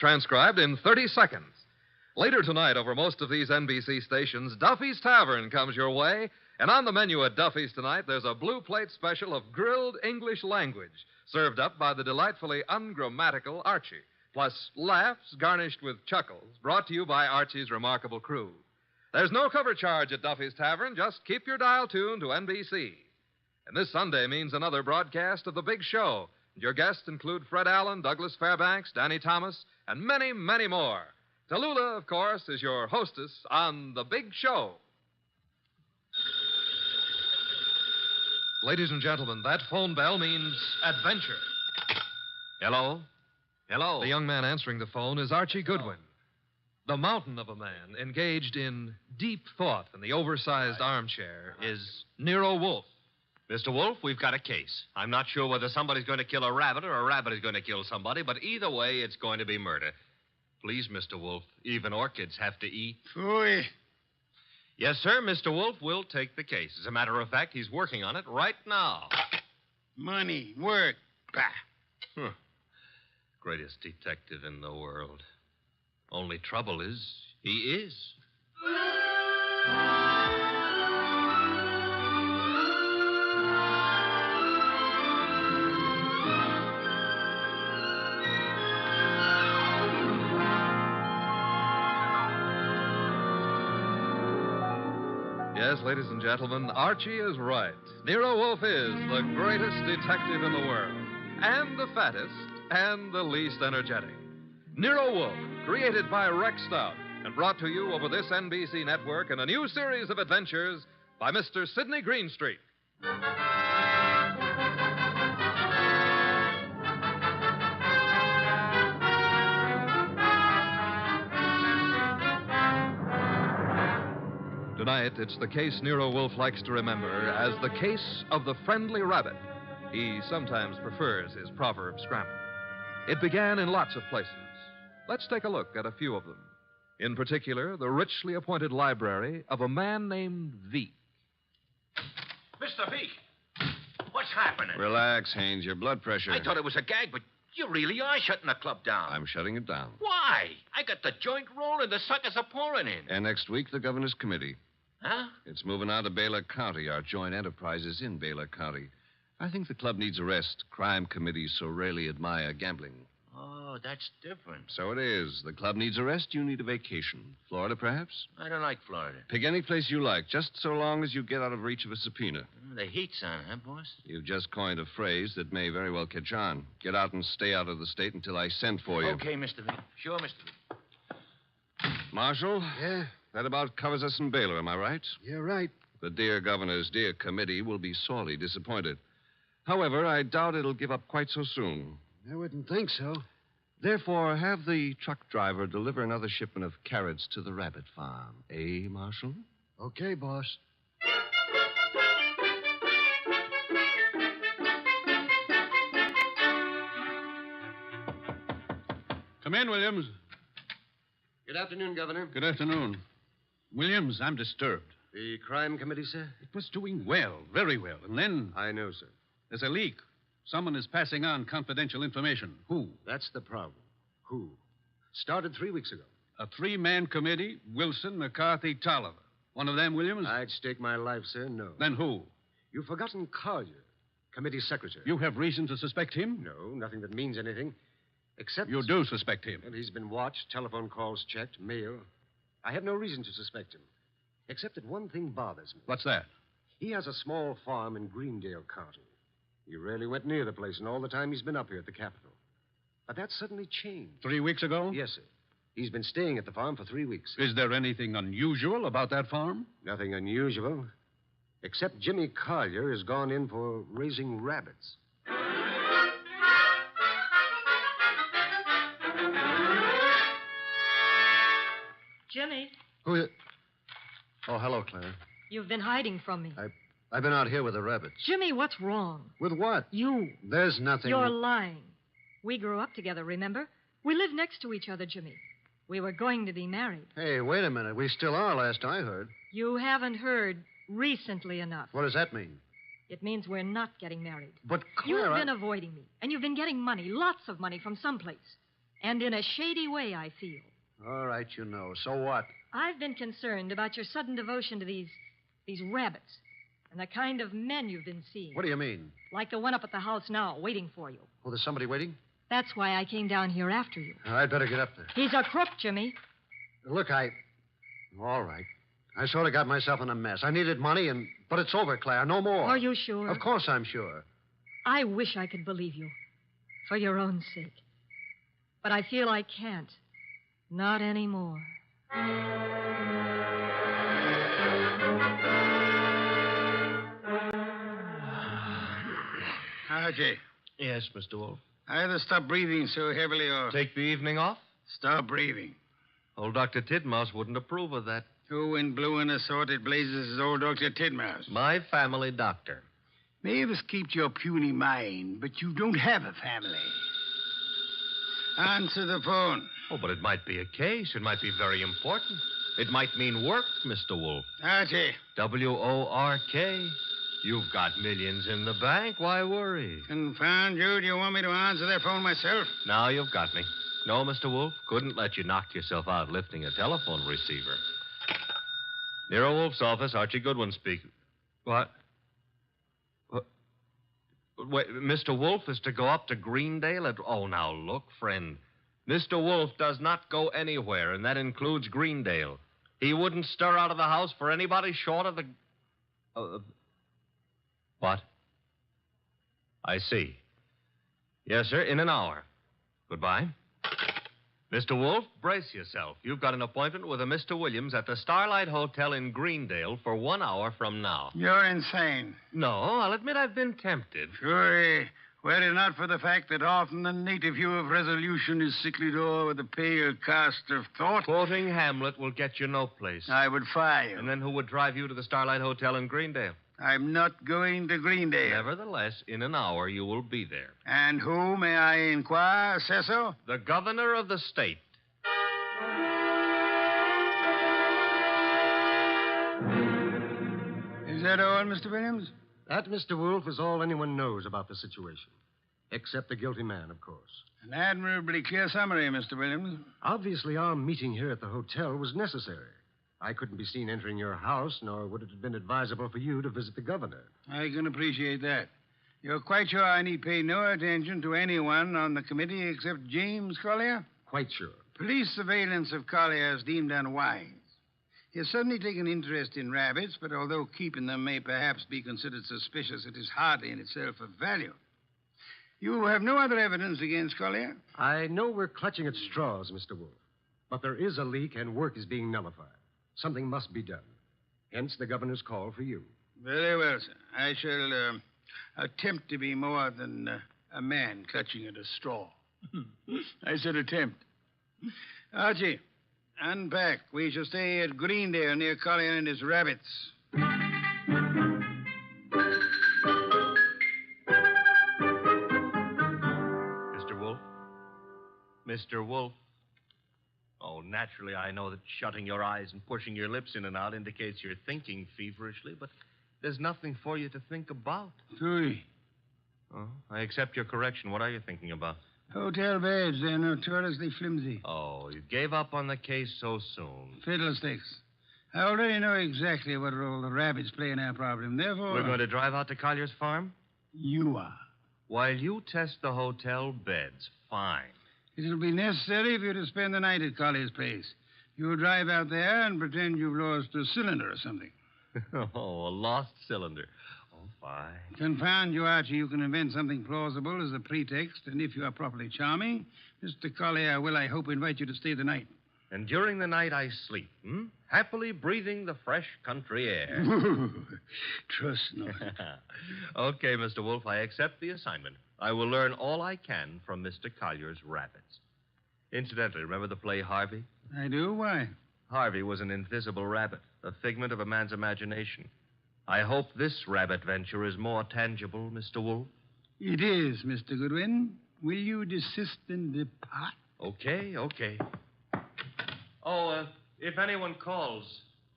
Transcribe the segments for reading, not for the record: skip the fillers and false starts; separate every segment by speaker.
Speaker 1: Transcribed in 30 seconds. Later tonight, over most of these NBC stations, Duffy's Tavern comes your way. And on the menu at Duffy's tonight, there's a blue plate special of grilled English language, served up by the delightfully ungrammatical Archie. Plus laughs garnished with chuckles, brought to you by Archie's remarkable crew. There's no cover charge at Duffy's Tavern. Just keep your dial tuned to NBC. And this Sunday means another broadcast of The Big Show. Your guests include Fred Allen, Douglas Fairbanks, Danny Thomas, and many, many more. Tallulah, of course, is your hostess on The Big Show. Ladies and gentlemen, that phone bell means adventure.
Speaker 2: Hello? Hello?
Speaker 1: The young man answering the phone is Archie Goodwin. The mountain of a man engaged in deep thought in the oversized armchair is Nero Wolfe.
Speaker 2: Mr. Wolf, we've got a case. I'm not sure whether somebody's going to kill a rabbit or a rabbit is going to kill somebody, but either way, it's going to be murder. Please, Mr. Wolf, even orchids have to eat.
Speaker 3: Phooey.
Speaker 2: Yes, sir, Mr. Wolf will take the case. As a matter of fact, he's working on it right now.
Speaker 3: Money, work. Bah.
Speaker 2: Greatest detective in the world. Only trouble is, he is.
Speaker 1: Yes, ladies and gentlemen, Archie is right. Nero Wolfe is the greatest detective in the world, and the fattest, and the least energetic. Nero Wolfe, created by Rex Stout, and brought to you over this NBC network in a new series of adventures by Mr. Sidney Greenstreet. Tonight, it's the case Nero Wolfe likes to remember as the case of the friendly rabbit. He sometimes prefers his proverb scramble. It began in lots of places. Let's take a look at a few of them. In particular, the richly appointed library of a man named Veek.
Speaker 4: Mr. Veek, what's happening?
Speaker 5: Relax, Haynes. Your blood pressure.
Speaker 4: I thought it was a gag, but you really are shutting the club down.
Speaker 5: I'm shutting it down.
Speaker 4: Why? I got the joint rolling. The suckers are pouring in.
Speaker 5: And next week, the governor's committee.
Speaker 4: Huh?
Speaker 5: It's moving out of Baylor County. Our joint enterprise is in Baylor County. I think the club needs a rest. Crime committees so rarely admire gambling.
Speaker 4: Oh, that's different.
Speaker 5: So it is. The club needs a rest. You need a vacation. Florida, perhaps?
Speaker 4: I don't like Florida.
Speaker 5: Pick any place you like, just so long as you get out of reach of a subpoena.
Speaker 4: The heat's on, huh, boss?
Speaker 5: You've just coined a phrase that may very well catch on. Get out and stay out of the state until I send for you.
Speaker 4: Okay, Mr. Veek. Sure, Mr. Veek.
Speaker 5: Marshal?
Speaker 3: Yeah?
Speaker 5: That about covers us in Baylor, am I right?
Speaker 3: You're right.
Speaker 5: The dear governor's dear committee will be sorely disappointed. However, I doubt it'll give up quite so soon.
Speaker 3: I wouldn't think so.
Speaker 5: Therefore, have the truck driver deliver another shipment of carrots to the rabbit farm. Eh, Marshal?
Speaker 3: Okay, boss.
Speaker 6: Come in, Williams.
Speaker 7: Good afternoon, Governor.
Speaker 6: Good afternoon. Williams, I'm disturbed.
Speaker 7: The crime committee, sir?
Speaker 6: It was doing well, very well. And then
Speaker 7: I know, sir.
Speaker 6: there's a leak. Someone is passing on confidential information. Who?
Speaker 7: That's the problem. Who? Started 3 weeks ago.
Speaker 6: A three-man committee, Wilson, McCarthy, Tolliver. One of them, Williams?
Speaker 7: I'd stake my life, sir, no.
Speaker 6: Then who?
Speaker 7: You've forgotten Collier, committee secretary.
Speaker 6: You have reason to suspect him?
Speaker 7: No, nothing that means anything. Except...
Speaker 6: You do suspect him.
Speaker 7: Well, he's been watched, telephone calls checked, mail. I have no reason to suspect him. Except that one thing bothers me.
Speaker 6: What's that?
Speaker 7: He has a small farm in Greendale County. He rarely went near the place in all the time he's been up here at the Capitol. But that suddenly changed.
Speaker 6: 3 weeks ago?
Speaker 7: Yes, sir. He's been staying at the farm for 3 weeks.
Speaker 6: Is there anything unusual about that farm?
Speaker 7: Nothing unusual. Except Jimmy Collier has gone in for raising rabbits.
Speaker 8: Jimmy,
Speaker 7: Who is it? Oh, hello, Clara.
Speaker 8: you've been hiding from me.
Speaker 7: I've been out here with the rabbits.
Speaker 8: Jimmy, what's wrong?
Speaker 7: With what?
Speaker 8: You.
Speaker 7: There's nothing.
Speaker 8: You're lying. We grew up together, remember? We live next to each other, Jimmy. We were going to be married.
Speaker 7: Hey, wait a minute. We still are, last I heard.
Speaker 8: You haven't heard recently enough.
Speaker 7: What does that mean?
Speaker 8: It means we're not getting married.
Speaker 7: But, Clara...
Speaker 8: You've been avoiding me, and you've been getting money, lots of money, from someplace. And in a shady way, I feel.
Speaker 3: All right, you know. So what?
Speaker 8: I've been concerned about your sudden devotion to these rabbits and the kind of men you've been seeing.
Speaker 3: What do you mean?
Speaker 8: Like the one up at the house now, waiting for you.
Speaker 3: Oh, there's somebody waiting?
Speaker 8: That's why I came down here after you.
Speaker 3: I'd better get up there.
Speaker 8: He's a crook, Jimmy.
Speaker 3: Look, all right. I sort of got myself in a mess. I needed money, but it's over, Claire. No more.
Speaker 8: Are you sure?
Speaker 3: Of course I'm sure.
Speaker 8: I wish I could believe you. For your own sake. But I feel I can't. Not anymore.
Speaker 3: Archie,
Speaker 2: Yes, Mr. Wolf.
Speaker 3: either stop breathing so heavily or
Speaker 2: Take the evening off?
Speaker 3: stop breathing.
Speaker 2: Old Dr. Tidmouse wouldn't approve of that.
Speaker 3: Who in blue and assorted blazes is old Dr. Tidmouse?
Speaker 2: My family doctor.
Speaker 3: Mavis keeps your puny mind, but you don't have a family. Answer the phone.
Speaker 2: Oh, but it might be a case. It might be very important. It might mean work, Mr. Wolf.
Speaker 3: Archie,
Speaker 2: WORK. You've got millions in the bank. Why worry?
Speaker 3: confound you. Do you want me to answer that phone myself?
Speaker 2: Now you've got me. No, Mr. Wolf. Couldn't let you knock yourself out lifting a telephone receiver. Nero Wolf's office, Archie Goodwin speaking. What? Wait, Mr. Wolf is to go up to Greendale at... Oh, now, look, friend. Mr. Wolf does not go anywhere, and that includes Greendale. He wouldn't stir out of the house for anybody short of the... What? I see. Yes, sir, in an hour. Goodbye. Mr. Wolf, brace yourself. You've got an appointment with a Mr. Williams at the Starlight Hotel in Greendale for 1 hour from now.
Speaker 3: You're insane.
Speaker 2: No, I'll admit I've been tempted.
Speaker 3: Sure, were it not for the fact that often the native hue of resolution is sicklied o'er with a pale cast of thought,
Speaker 2: Quoting Hamlet will get you no place.
Speaker 3: I would fire you.
Speaker 2: And then who would drive you to the Starlight Hotel in Greendale?
Speaker 3: I'm not going to Greendale.
Speaker 2: Nevertheless, in an hour you will be there.
Speaker 3: And who, may I inquire, says so?
Speaker 2: The governor of the state.
Speaker 3: Is that all, Mr. Williams?
Speaker 7: That, Mr. Wolf, is all anyone knows about the situation. Except the guilty man, of course.
Speaker 3: An admirably clear summary, Mr. Williams.
Speaker 7: Obviously, our meeting here at the hotel was necessary. I couldn't be seen entering your house, nor would it have been advisable for you to visit the governor.
Speaker 3: I can appreciate that. You're quite sure I need pay no attention to anyone on the committee except James Collier?
Speaker 7: Quite sure.
Speaker 3: Police surveillance of Collier is deemed unwise. He has suddenly taken interest in rabbits, but although keeping them may perhaps be considered suspicious, it is hardly in itself of value. You have no other evidence against Collier?
Speaker 7: I know we're clutching at straws, Mr. Wolf, but there is a leak and work is being nullified. Something must be done. Hence the governor's call for you.
Speaker 3: Very well, sir. I shall attempt to be more than a man clutching at a straw. I said attempt. Archie, unpack. We shall stay at Greendale near Collier and his rabbits.
Speaker 2: Mr. Wolf? Mr. Wolf? Oh, naturally, I know that shutting your eyes and pushing your lips in and out indicates you're thinking feverishly, but there's nothing for you to think about.
Speaker 3: Three.
Speaker 2: Oh, I accept your correction. What are you thinking about?
Speaker 3: Hotel beds, they're notoriously flimsy.
Speaker 2: Oh, you gave up on the case so soon.
Speaker 3: Fiddlesticks. I already know exactly what role the rabbits play in our problem. Therefore...
Speaker 2: We're going to drive out to Collier's farm?
Speaker 3: You are.
Speaker 2: While you test the hotel beds, fine.
Speaker 3: It'll be necessary for you to spend the night at Collier's place. You'll drive out there and pretend you've lost a cylinder or something.
Speaker 2: Oh, a lost cylinder. Oh, fine.
Speaker 3: Confound you, Archie. You can invent something plausible as a pretext, and if you are properly charming, Mr. Collier will, I hope, invite you to stay the night.
Speaker 2: And during the night I sleep, happily breathing the fresh country air.
Speaker 3: Trust not.
Speaker 2: Okay, Mr. Wolf, I accept the assignment. I will learn all I can from Mr. Collier's rabbits. Incidentally, remember the play Harvey?
Speaker 3: I do? Why?
Speaker 2: Harvey was an invisible rabbit, a figment of a man's imagination. I hope this rabbit venture is more tangible, Mr. Wolf.
Speaker 3: It is, Mr. Goodwin. Will you desist and depart?
Speaker 2: Okay. Oh, if anyone calls,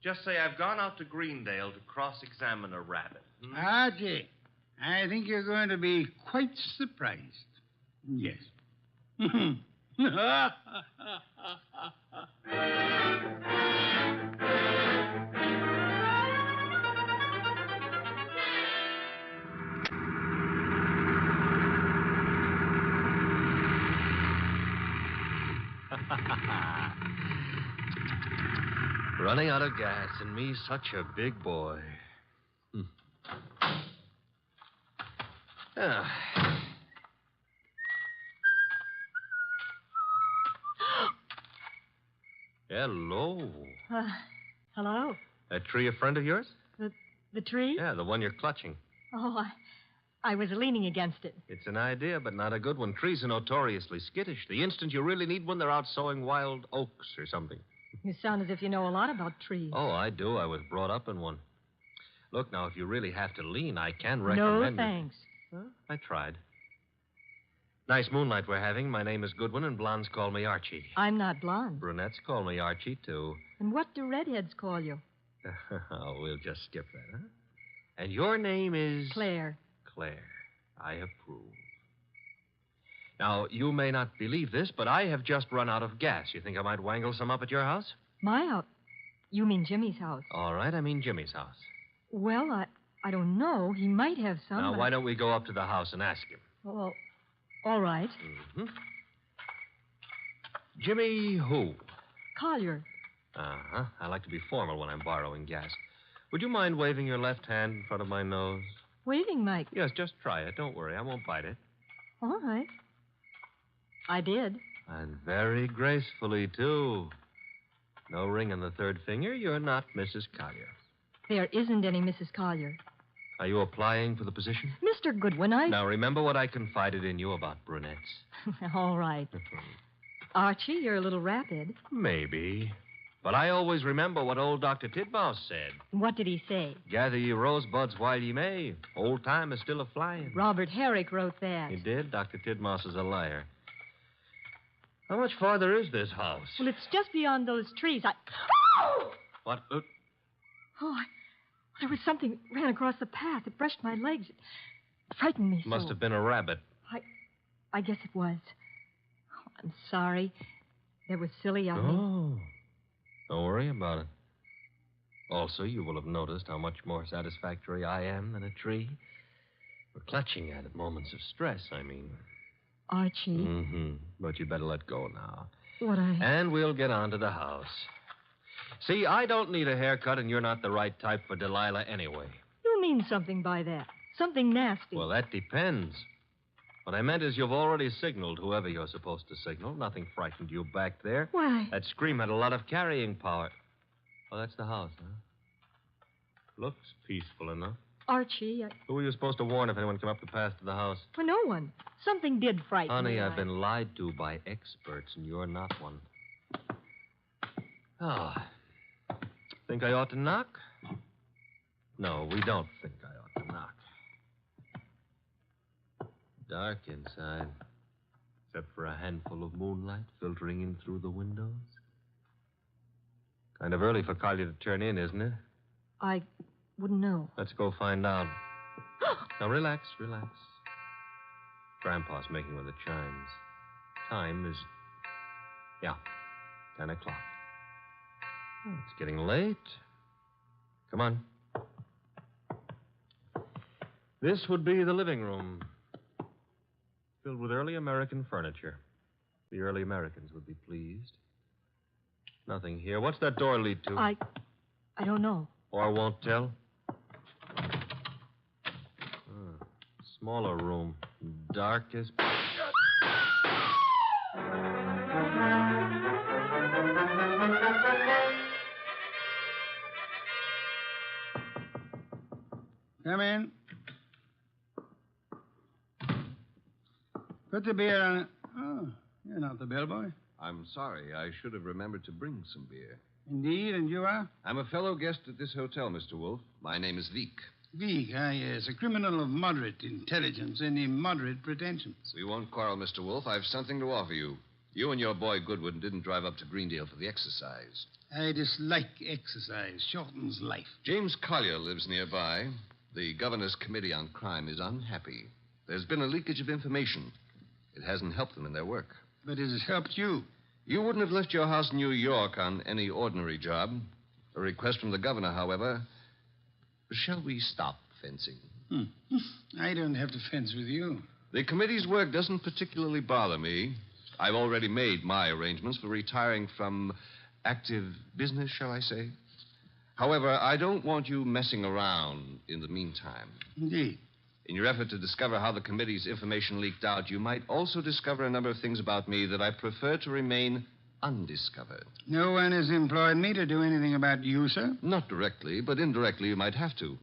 Speaker 2: just say I've gone out to Greendale to cross-examine a rabbit.
Speaker 3: Archie, I think you're going to be quite surprised. Yes.
Speaker 2: Running out of gas, and me such a big boy. Ah. Hello.
Speaker 8: Hello?
Speaker 2: That tree a friend of yours?
Speaker 8: The tree?
Speaker 2: Yeah, the one you're clutching.
Speaker 8: Oh, I was leaning against it.
Speaker 2: It's an idea, but not a good one. Trees are notoriously skittish. The instant you really need one, they're out sowing wild oaks or something.
Speaker 8: You sound as if you know a lot about trees.
Speaker 2: Oh, I do. I was brought up in one. Look, now, if you really have to lean, I can recommend
Speaker 8: No, thanks.
Speaker 2: Huh? I tried. Nice moonlight we're having. My name is Goodwin, and blondes call me Archie.
Speaker 8: I'm not blonde.
Speaker 2: Brunettes call me Archie, too.
Speaker 8: And what do redheads call you?
Speaker 2: Oh, we'll just skip that, huh? And your name is...
Speaker 8: Claire.
Speaker 2: Claire. I approve. Now, you may not believe this, but I have just run out of gas. You think I might wangle some up at your house?
Speaker 8: My house? You mean Jimmy's house?
Speaker 2: All right, I mean Jimmy's house.
Speaker 8: Well, I don't know. He might have some.
Speaker 2: Now,
Speaker 8: but
Speaker 2: why don't we go up to the house and ask him?
Speaker 8: Well, all right.
Speaker 2: Mm-hmm. Jimmy who?
Speaker 8: Collier.
Speaker 2: Uh-huh. I like to be formal when I'm borrowing gas. Would you mind waving your left hand in front of my nose?
Speaker 8: Waving, Mike.
Speaker 2: Yes, just try it. Don't worry. I won't bite it.
Speaker 8: All right. I did.
Speaker 2: And very gracefully, too. No ring on the third finger. You're not Mrs. Collier.
Speaker 8: There isn't any Mrs. Collier.
Speaker 2: Are you applying for the position?
Speaker 8: Mr. Goodwin,
Speaker 2: Now, remember what I confided in you about brunettes.
Speaker 8: All right. Archie, you're a little rapid.
Speaker 2: Maybe. But I always remember what old Dr. Tidmouse said.
Speaker 8: What did he say?
Speaker 2: Gather ye rosebuds while ye may. Old time is still a-flying.
Speaker 8: Robert Herrick wrote that.
Speaker 2: He did? Dr. Tidmouse is a liar. How much farther is this house?
Speaker 8: Well, it's just beyond those trees.
Speaker 2: What?
Speaker 8: There was something ran across the path. It brushed my legs. It frightened me so.
Speaker 2: Must have been a rabbit.
Speaker 8: I guess it was. Oh, I'm sorry. That was silly of me.
Speaker 2: Oh. Don't worry about it. Also, you will have noticed how much more satisfactory I am than a tree. We're clutching at it. Moments of stress, I mean.
Speaker 8: Archie.
Speaker 2: Mm-hmm. But you better let go now.
Speaker 8: What
Speaker 2: And we'll get on to the house. See, I don't need a haircut, and you're not the right type for Delilah anyway.
Speaker 8: You mean something by that. Something nasty.
Speaker 2: Well, that depends. What I meant is you've already signaled whoever you're supposed to signal. Nothing frightened you back there.
Speaker 8: Why?
Speaker 2: That scream had a lot of carrying power. Oh, that's the house, huh? Looks peaceful enough.
Speaker 8: Archie,
Speaker 2: Who were you supposed to warn if anyone came up the path to the house?
Speaker 8: For no one. Something did frighten me.
Speaker 2: Honey, I've been lied to by experts, and you're not one. Oh. Think I ought to knock? No, we don't think I ought to knock. Dark inside, except for a handful of moonlight filtering in through the windows. Kind of early for Collier to turn in, isn't it?
Speaker 8: I wouldn't know.
Speaker 2: Let's go find out. Now, relax. Grandpa's making with the chimes. Time is, 10 o'clock. Oh, it's getting late. Come on. This would be the living room, filled with early American furniture. The early Americans would be pleased. Nothing here. What's that door lead to?
Speaker 8: I don't know.
Speaker 2: Or won't tell? Smaller room. Dark as...
Speaker 3: Come in. Put the beer on it. Oh, you're not the bellboy.
Speaker 5: I'm sorry. I should have remembered to bring some beer.
Speaker 3: Indeed, and you are?
Speaker 5: I'm a fellow guest at this hotel, Mr. Wolf. My name is Veek.
Speaker 3: Veek, yes. A criminal of moderate intelligence and immoderate pretensions.
Speaker 5: We won't quarrel, Mr. Wolf. I've something to offer you. You and your boy Goodwin didn't drive up to Greendale for the exercise.
Speaker 3: I dislike exercise. Shortens life.
Speaker 5: James Collier lives nearby. The Governor's Committee on Crime is unhappy. There's been a leakage of information. It hasn't helped them in their work.
Speaker 3: But it has helped you.
Speaker 5: You wouldn't have left your house in New York on any ordinary job. A request from the governor, however. Shall we stop fencing?
Speaker 3: I don't have to fence with you.
Speaker 5: The committee's work doesn't particularly bother me. I've already made my arrangements for retiring from active business, shall I say. However, I don't want you messing around in the meantime.
Speaker 3: Indeed.
Speaker 5: In your effort to discover how the committee's information leaked out, you might also discover a number of things about me that I prefer to remain undiscovered.
Speaker 3: No one has employed me to do anything about you, sir?
Speaker 5: Not directly, but indirectly you might have to.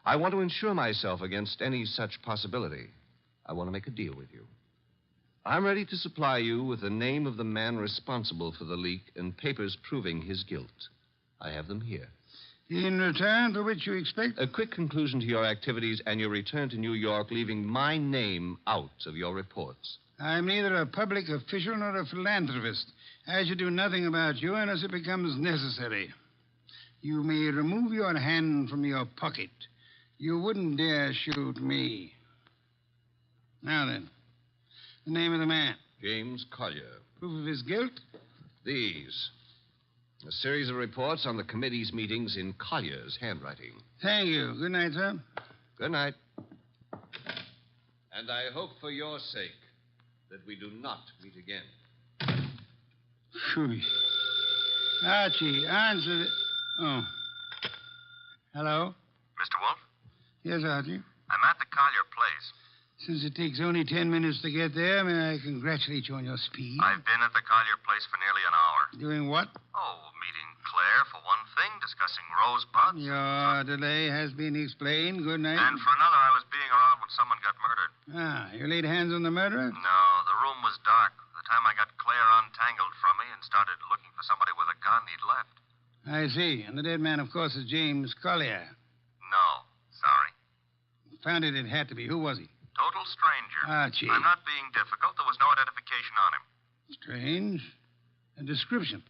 Speaker 5: I want to insure myself against any such possibility. I want to make a deal with you. I'm ready to supply you with the name of the man responsible for the leak and papers proving his guilt. I have them here.
Speaker 3: In return for which you expect?
Speaker 5: A quick conclusion to your activities and your return to New York, leaving my name out of your reports.
Speaker 3: I'm neither a public official nor a philanthropist. I should do nothing about you unless it becomes necessary. You may remove your hand from your pocket. You wouldn't dare shoot me. Now then, the name of the man.
Speaker 5: James Collier.
Speaker 3: Proof of his guilt?
Speaker 5: These. A series of reports on the committee's meetings in Collier's handwriting.
Speaker 3: Thank you. Good night, sir.
Speaker 5: Good night. And I hope for your sake that we do not meet again.
Speaker 3: Phew. Archie, answer it. Oh. Hello?
Speaker 9: Mr. Wolf?
Speaker 3: Yes, Archie.
Speaker 9: I'm at the Collier place.
Speaker 3: Since it takes only 10 minutes to get there, may I congratulate you on your speed?
Speaker 9: I've been at the Collier place for nearly an hour.
Speaker 3: Doing what?
Speaker 9: Oh, meeting Claire for one thing, discussing rosebuds.
Speaker 3: Your delay has been explained. Good night.
Speaker 9: And for another, I was being around when someone got murdered.
Speaker 3: Ah, you laid hands on the murderer?
Speaker 9: No, the room was dark. By the time I got Claire untangled from me and started looking for somebody with a gun, he'd left.
Speaker 3: I see. And the dead man, of course, is James Collier.
Speaker 9: No, sorry.
Speaker 3: Found it had to be. Who was he?
Speaker 9: Total stranger.
Speaker 3: Archie.
Speaker 9: I'm not being difficult. There was no identification on him.
Speaker 3: Strange. A description.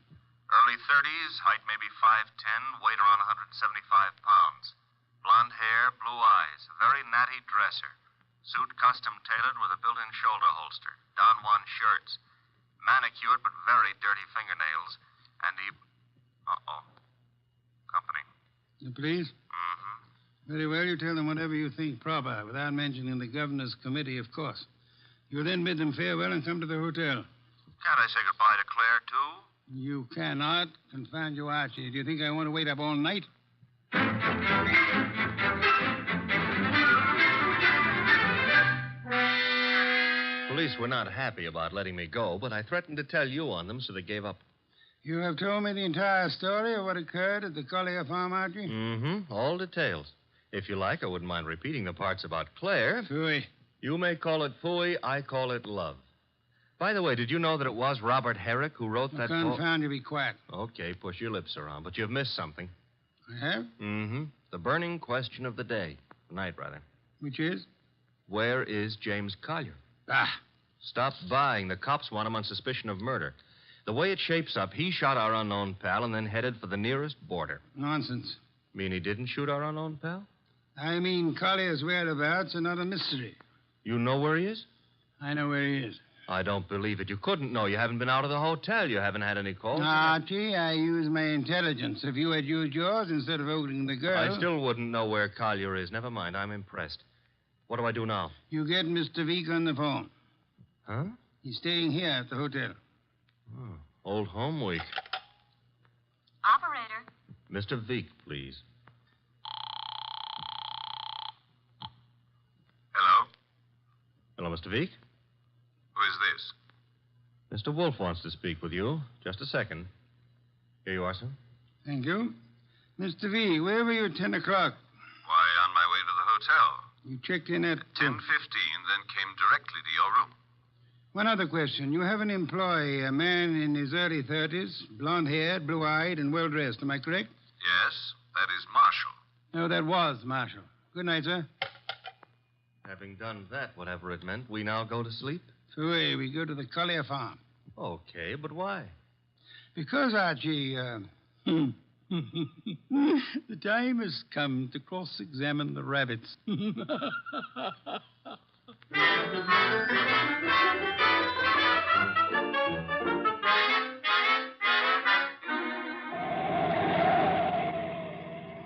Speaker 9: Early 30s, height maybe 5'10", weight around 175 pounds. Blonde hair, blue eyes, a very natty dresser. Suit custom tailored with a built-in shoulder holster. Don Juan shirts. Manicured but very dirty fingernails. And he... Uh-oh. Company.
Speaker 3: The police?
Speaker 9: Mm-hmm.
Speaker 3: Very well, you tell them whatever you think proper, without mentioning the governor's committee, of course. You then bid them farewell and come to the hotel.
Speaker 9: Can't I say goodbye to Claire, too?
Speaker 3: You cannot. Confound you, Archie. Do you think I want to wait up all night?
Speaker 2: Police were not happy about letting me go, but I threatened to tell you on them, so they gave up.
Speaker 3: You have told me the entire story of what occurred at the Collier farm, Archie?
Speaker 2: Mm-hmm. All details. If you like, I wouldn't mind repeating the parts about Claire.
Speaker 3: Phooey.
Speaker 2: You may call it phooey, I call it love. By the way, did you know that it was Robert Herrick who wrote that poem?
Speaker 3: Confound you, be quiet.
Speaker 2: Okay, push your lips around, but you've missed something.
Speaker 3: I have?
Speaker 2: Mm-hmm. The burning question of the day. Night, rather.
Speaker 3: Which is?
Speaker 2: Where is James Collier?
Speaker 3: Ah.
Speaker 2: Stop buying. The cops want him on suspicion of murder. The way it shapes up, he shot our unknown pal and then headed for the nearest border.
Speaker 3: Nonsense.
Speaker 2: Mean he didn't shoot our unknown pal?
Speaker 3: I mean, Collier's whereabouts are not a mystery.
Speaker 2: You know where he is?
Speaker 3: I know where he is.
Speaker 2: I don't believe it. You couldn't know. You haven't been out of the hotel. You haven't had any calls.
Speaker 3: Archie, I use my intelligence. If you had used yours instead of opening the girl...
Speaker 2: I still wouldn't know where Collier is. Never mind. I'm impressed. What do I do now?
Speaker 3: You get Mr. Veek on the phone.
Speaker 2: Huh?
Speaker 3: He's staying here at the hotel.
Speaker 2: Oh, old home week.
Speaker 10: Operator.
Speaker 2: Mr. Veek, please.
Speaker 9: Hello?
Speaker 2: Hello, Mr. Veek.
Speaker 9: Who is this?
Speaker 2: Mr. Wolf wants to speak with you. Just a second. Here you are, sir.
Speaker 3: Thank you. Mr. V, where were you at 10 o'clock?
Speaker 9: Why, on my way to the hotel.
Speaker 3: You checked in at...
Speaker 9: 10:15, then came directly to your room.
Speaker 3: One other question. You have an employee, a man in his early 30s, blonde-haired, blue-eyed, and well-dressed. Am I correct?
Speaker 9: Yes, that is Marshall.
Speaker 3: No, that was Marshall. Good night, sir.
Speaker 2: Having done that, whatever it meant, we now go to sleep?
Speaker 3: Phooey, we go to the Collier farm.
Speaker 2: Okay, but why?
Speaker 3: Because, Archie, the time has come to cross-examine the rabbits.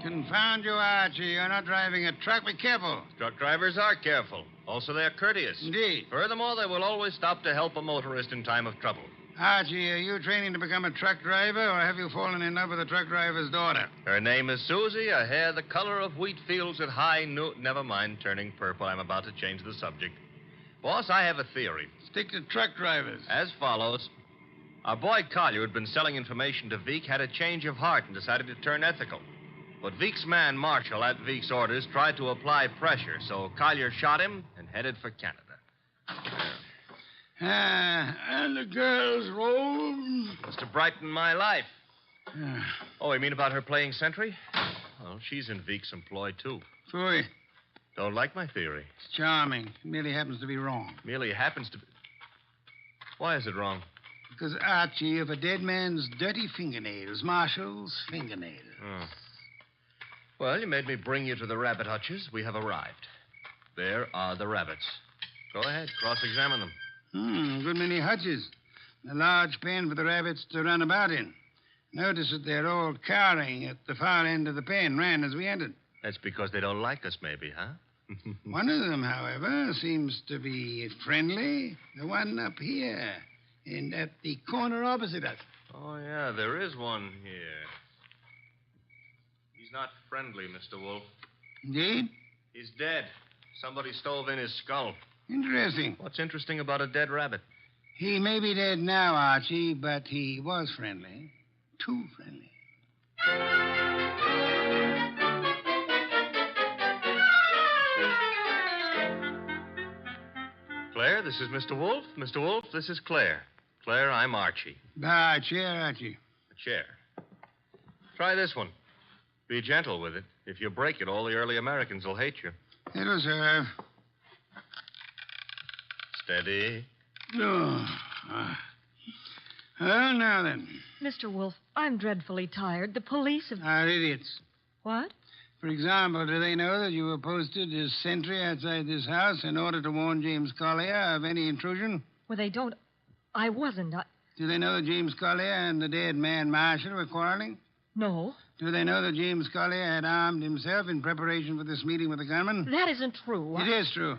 Speaker 3: Confound you, Archie. You're not driving a truck. Be careful.
Speaker 2: Truck drivers are careful. Also, they're courteous.
Speaker 3: Indeed.
Speaker 2: Furthermore, they will always stop to help a motorist in time of trouble.
Speaker 3: Archie, are you training to become a truck driver, or have you fallen in love with a truck driver's daughter?
Speaker 2: Her name is Susie, a hair the color of wheat fields at high noon. Never mind turning purple. I'm about to change the subject. Boss, I have a theory.
Speaker 3: Stick to truck drivers.
Speaker 2: As follows. Our boy Collier, who'd been selling information to Veek, had a change of heart and decided to turn ethical. But Veek's man, Marshall, at Veek's orders, tried to apply pressure, so Collier shot him and headed for Canada.
Speaker 3: And the girl's roll.
Speaker 2: Was to brighten my life. Oh, you mean about her playing sentry? Well, she's in Veek's employ, too.
Speaker 3: Phooey.
Speaker 2: Don't like my theory.
Speaker 3: It's charming. It merely happens to be wrong.
Speaker 2: Merely happens to be... Why is it wrong?
Speaker 3: Because, Archie, of a dead man's dirty fingernails, Marshall's fingernails.
Speaker 2: Oh. Well, you made me bring you to the rabbit hutches. We have arrived. There are the rabbits. Go ahead, cross-examine them.
Speaker 3: Good many hutches. A large pen for the rabbits to run about in. Notice that they're all cowering at the far end of the pen, ran as we entered.
Speaker 2: That's because they don't like us, maybe, huh?
Speaker 3: One of them, however, seems to be friendly. The one up here, and at the corner opposite us.
Speaker 2: Oh, yeah, there is one here. He's not friendly, Mr. Wolf.
Speaker 3: Indeed?
Speaker 2: He's dead. Somebody stove in his skull.
Speaker 3: Interesting.
Speaker 2: What's interesting about a dead rabbit?
Speaker 3: He may be dead now, Archie, but he was friendly. Too friendly.
Speaker 2: Claire, this is Mr. Wolf. Mr. Wolf, this is Claire. Claire, I'm Archie.
Speaker 3: Ah, chair, Archie.
Speaker 2: A chair. Try this one. Be gentle with it. If you break it, all the early Americans will hate you.
Speaker 3: It'll serve.
Speaker 2: Steady.
Speaker 3: Oh. Well, now then.
Speaker 8: Mr. Wolf, I'm dreadfully tired. The police have...
Speaker 3: Are idiots.
Speaker 8: What?
Speaker 3: For example, do they know that you were posted as sentry outside this house in order to warn James Collier of any intrusion?
Speaker 8: Well, they don't... I wasn't.
Speaker 3: Do they know that James Collier and the dead man Marshall were quarreling?
Speaker 8: No.
Speaker 3: Do they know that James Collier had armed himself in preparation for this meeting with the gunman?
Speaker 8: That isn't true.
Speaker 3: It is true.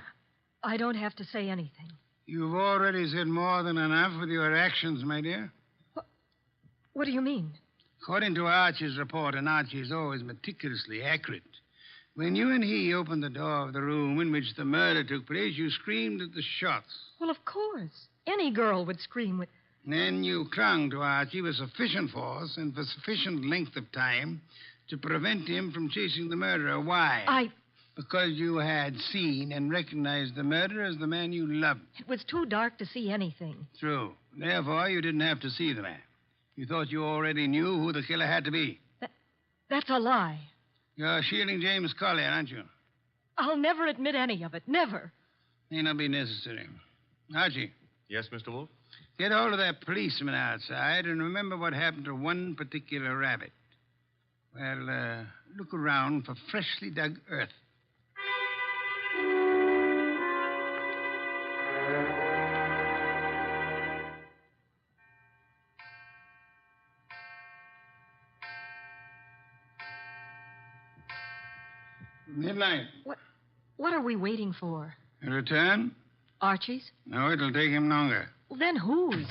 Speaker 8: I don't have to say anything.
Speaker 3: You've already said more than enough with your actions, my dear.
Speaker 8: What do you mean?
Speaker 3: According to Archie's report, and Archie is always meticulously accurate, when you and he opened the door of the room in which the murder took place, you screamed at the shots.
Speaker 8: Well, of course. Any girl would scream with...
Speaker 3: Then you clung to Archie with sufficient force and for sufficient length of time to prevent him from chasing the murderer. Why? Because you had seen and recognized the murderer as the man you loved.
Speaker 8: It was too dark to see anything.
Speaker 3: True. Therefore, you didn't have to see the man. You thought you already knew who the killer had to be.
Speaker 8: That's a lie.
Speaker 3: You're shielding James Collier, aren't you?
Speaker 8: I'll never admit any of it. Never.
Speaker 3: May not be necessary. Archie.
Speaker 2: Yes, Mr. Wolf?
Speaker 3: Get hold of that policeman outside and remember what happened to one particular rabbit. Well, look around for freshly dug earth. Midnight.
Speaker 8: What are we waiting for?
Speaker 3: A return?
Speaker 8: Archie's?
Speaker 3: No, it'll take him longer.
Speaker 8: Well, then whose?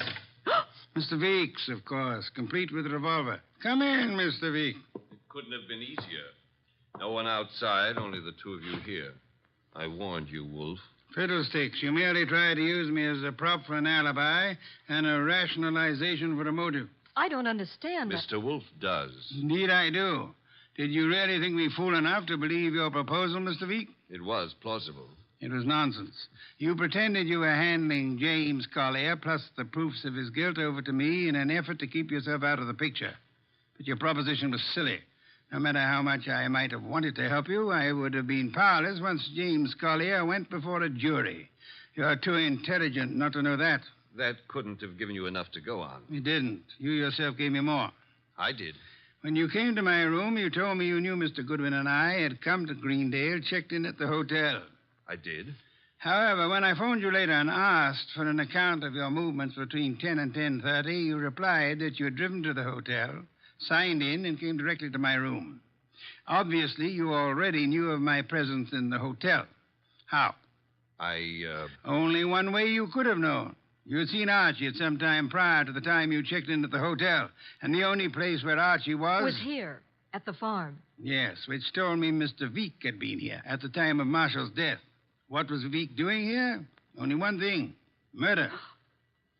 Speaker 3: Mr. Veek's, of course, complete with revolver. Come in, Mr. Veek.
Speaker 5: It couldn't have been easier. No one outside, only the two of you here. I warned you, Wolf.
Speaker 3: Fiddlesticks. You merely tried to use me as a prop for an alibi and a rationalization for a motive.
Speaker 8: I don't understand.
Speaker 5: Mr. Wolf does.
Speaker 3: Indeed, I do. Did you really think me fool enough to believe your proposal, Mr. Veek?
Speaker 5: It was plausible.
Speaker 3: It was nonsense. You pretended you were handing James Collier, plus the proofs of his guilt, over to me in an effort to keep yourself out of the picture. But your proposition was silly. No matter how much I might have wanted to help you, I would have been powerless once James Collier went before a jury. You're too intelligent not to know that.
Speaker 5: That couldn't have given you enough to go on.
Speaker 3: It didn't. You yourself gave me more.
Speaker 5: I did.
Speaker 3: When you came to my room, you told me you knew Mr. Goodwin and I had come to Greendale, checked in at the hotel.
Speaker 5: I did.
Speaker 3: However, when I phoned you later and asked for an account of your movements between 10 and 10:30, you replied that you had driven to the hotel, signed in, and came directly to my room. Obviously, you already knew of my presence in the hotel. How? Only one way you could have known. You had seen Archie at some time prior to the time you checked in at the hotel, and the only place where Archie was
Speaker 8: here, at the farm.
Speaker 3: Yes, which told me Mr. Veek had been here at the time of Marshall's death. What was Veek doing here? Only one thing. Murder.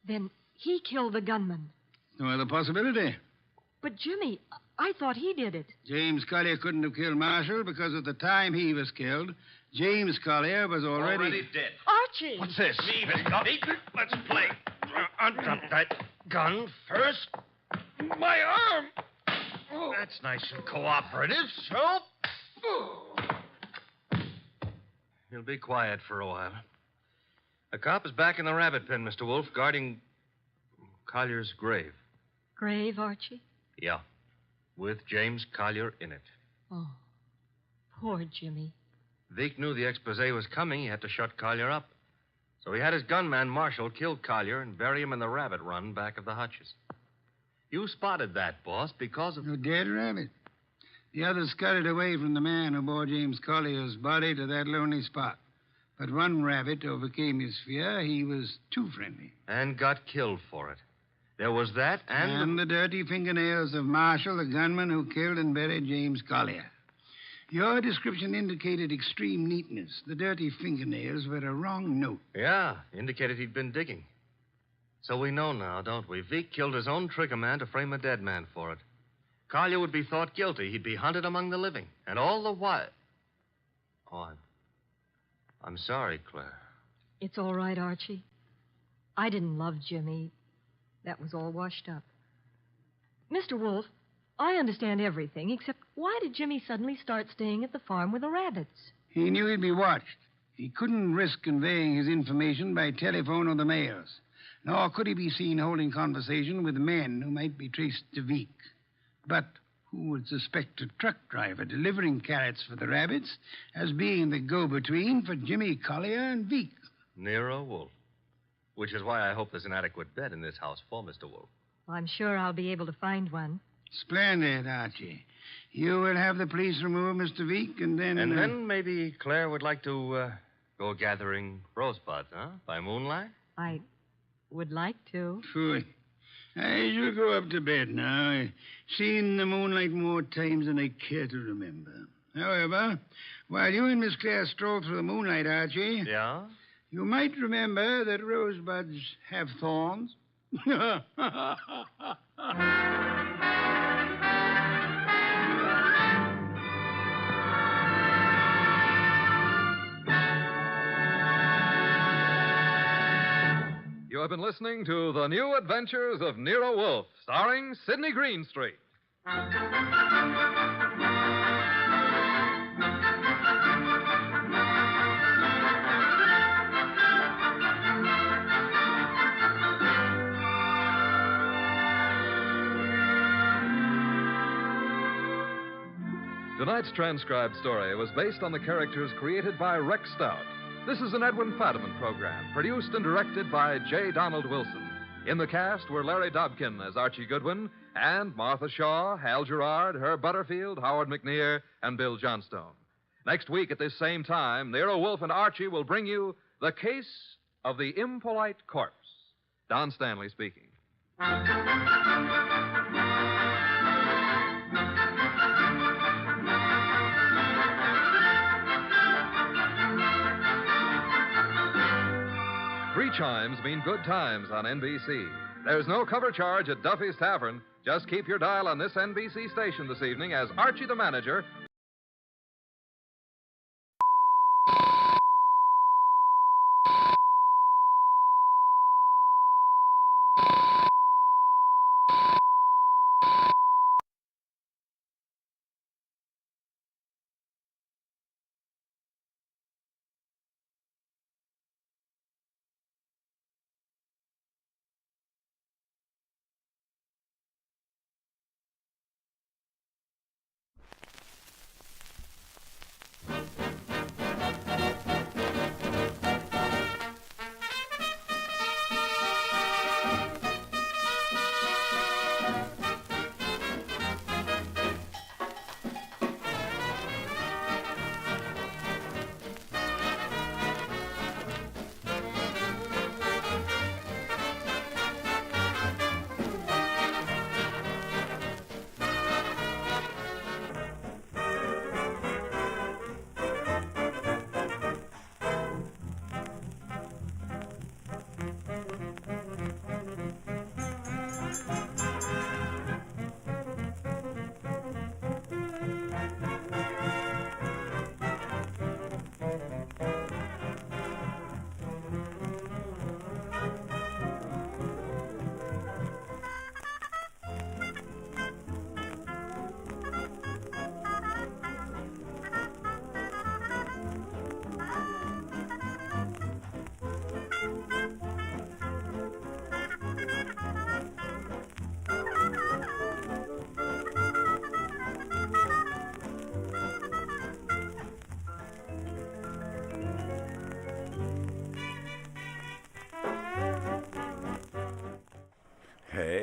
Speaker 8: Then he killed the gunman.
Speaker 3: No other possibility.
Speaker 8: But, Jimmy, I thought he did it.
Speaker 3: James Collier couldn't have killed Marshall because at the time he was killed, James Collier was already
Speaker 4: dead.
Speaker 8: Archie!
Speaker 2: What's this?
Speaker 4: Leave it, Scotty. Let's play.
Speaker 2: Drop that gun first.
Speaker 6: My arm!
Speaker 2: That's nice and cooperative, so. You'll be quiet for a while. A cop is back in the rabbit pen, Mr. Wolf, guarding Collier's grave.
Speaker 8: Grave, Archie?
Speaker 2: Yeah, with James Collier in it.
Speaker 8: Oh, poor Jimmy.
Speaker 2: Veek knew the expose was coming. He had to shut Collier up. So he had his gunman, Marshall, kill Collier and bury him in the rabbit run back of the hutches. You spotted that, boss, because of...
Speaker 3: a dead rabbit. The others scuttled away from the man who bore James Collier's body to that lonely spot. But one rabbit overcame his fear. He was too friendly.
Speaker 2: And got killed for it. There was that
Speaker 3: And the dirty fingernails of Marshall, the gunman who killed and buried James Collier. Your description indicated extreme neatness. The dirty fingernails were a wrong note.
Speaker 2: Yeah, indicated he'd been digging. So we know now, don't we? Veek killed his own trigger man to frame a dead man for it. Collier would be thought guilty. He'd be hunted among the living. And all the while... Oh, I'm sorry, Claire.
Speaker 8: It's all right, Archie. I didn't love Jimmy. That was all washed up. Mr. Wolf, I understand everything, except why did Jimmy suddenly start staying at the farm with the rabbits?
Speaker 3: He knew he'd be watched. He couldn't risk conveying his information by telephone or the mails. Nor could he be seen holding conversation with men who might be traced to Veek. But who would suspect a truck driver delivering carrots for the rabbits as being the go-between for Jimmy Collier and Veek?
Speaker 2: Nero Wolf. Which is why I hope there's an adequate bed in this house for Mr. Wolf.
Speaker 8: I'm sure I'll be able to find one.
Speaker 3: Splendid, Archie. You will have the police remove Mr. Veek, and then...
Speaker 2: And then maybe Claire would like to go gathering rosebuds, huh? By moonlight?
Speaker 8: I would like to.
Speaker 3: Fooey. I shall go up to bed now. I've seen the moonlight more times than I care to remember. However, while you and Miss Claire stroll through the moonlight, Archie...
Speaker 2: Yeah?
Speaker 3: You might remember that rosebuds have thorns.
Speaker 1: You have been listening to The New Adventures of Nero Wolfe, starring Sidney Greenstreet. Tonight's transcribed story was based on the characters created by Rex Stout. This is an Edwin Fadiman program, produced and directed by J. Donald Wilson. In the cast were Larry Dobkin as Archie Goodwin, and Martha Shaw, Hal Gerard, Herb Butterfield, Howard McNear, and Bill Johnstone. Next week at this same time, Nero Wolfe and Archie will bring you The Case of the Impolite Corpse. Don Stanley speaking. Three chimes mean good times on NBC. There's no cover charge at Duffy's Tavern. Just keep your dial on this NBC station this evening as Archie the manager...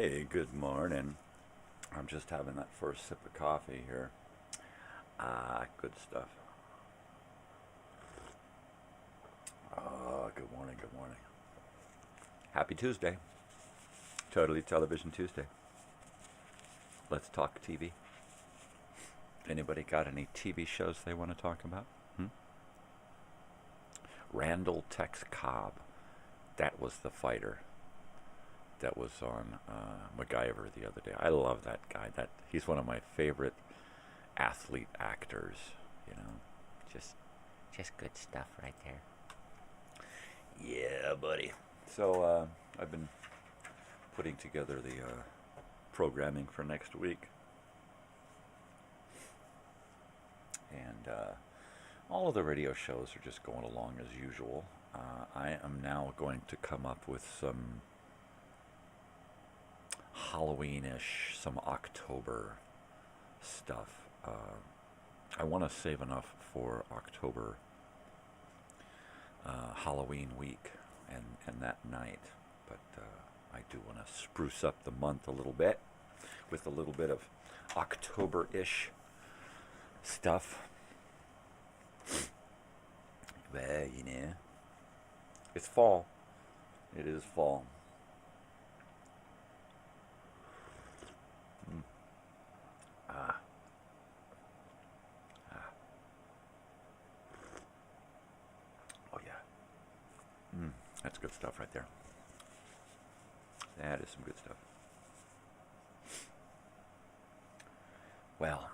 Speaker 10: Hey, good morning. I'm just having that first sip of coffee here. Good stuff. Good morning, good morning. Happy Tuesday. Totally Television Tuesday. Let's talk TV. Anybody got any TV shows they want to talk about? Randall Tex Cobb. That was the fighter that was on MacGyver the other day. I love that guy. He's one of my favorite athlete actors, you know. Just good stuff right there. Yeah, buddy. So I've been putting together the programming for next week. And all of the radio shows are just going along as usual. I am now going to come up with some Halloween-ish, some October stuff. I want to save enough for October Halloween week and that night, but I do want to spruce up the month a little bit with a little bit of October-ish stuff. Well, you know, it's fall. It is fall. Oh, yeah. That's good stuff right there. That is some good stuff. Well,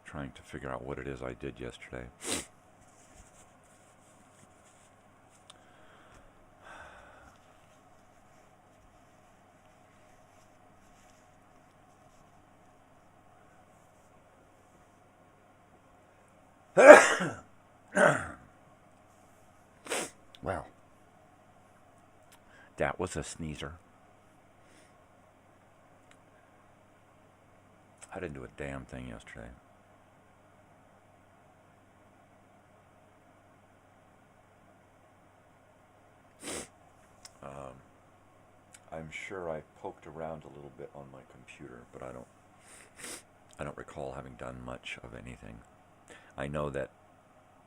Speaker 10: trying to figure out what it is I did yesterday. Well, that was a sneezer. I didn't do a damn thing yesterday. I'm sure I poked around a little bit on my computer, but I don't recall having done much of anything. I know that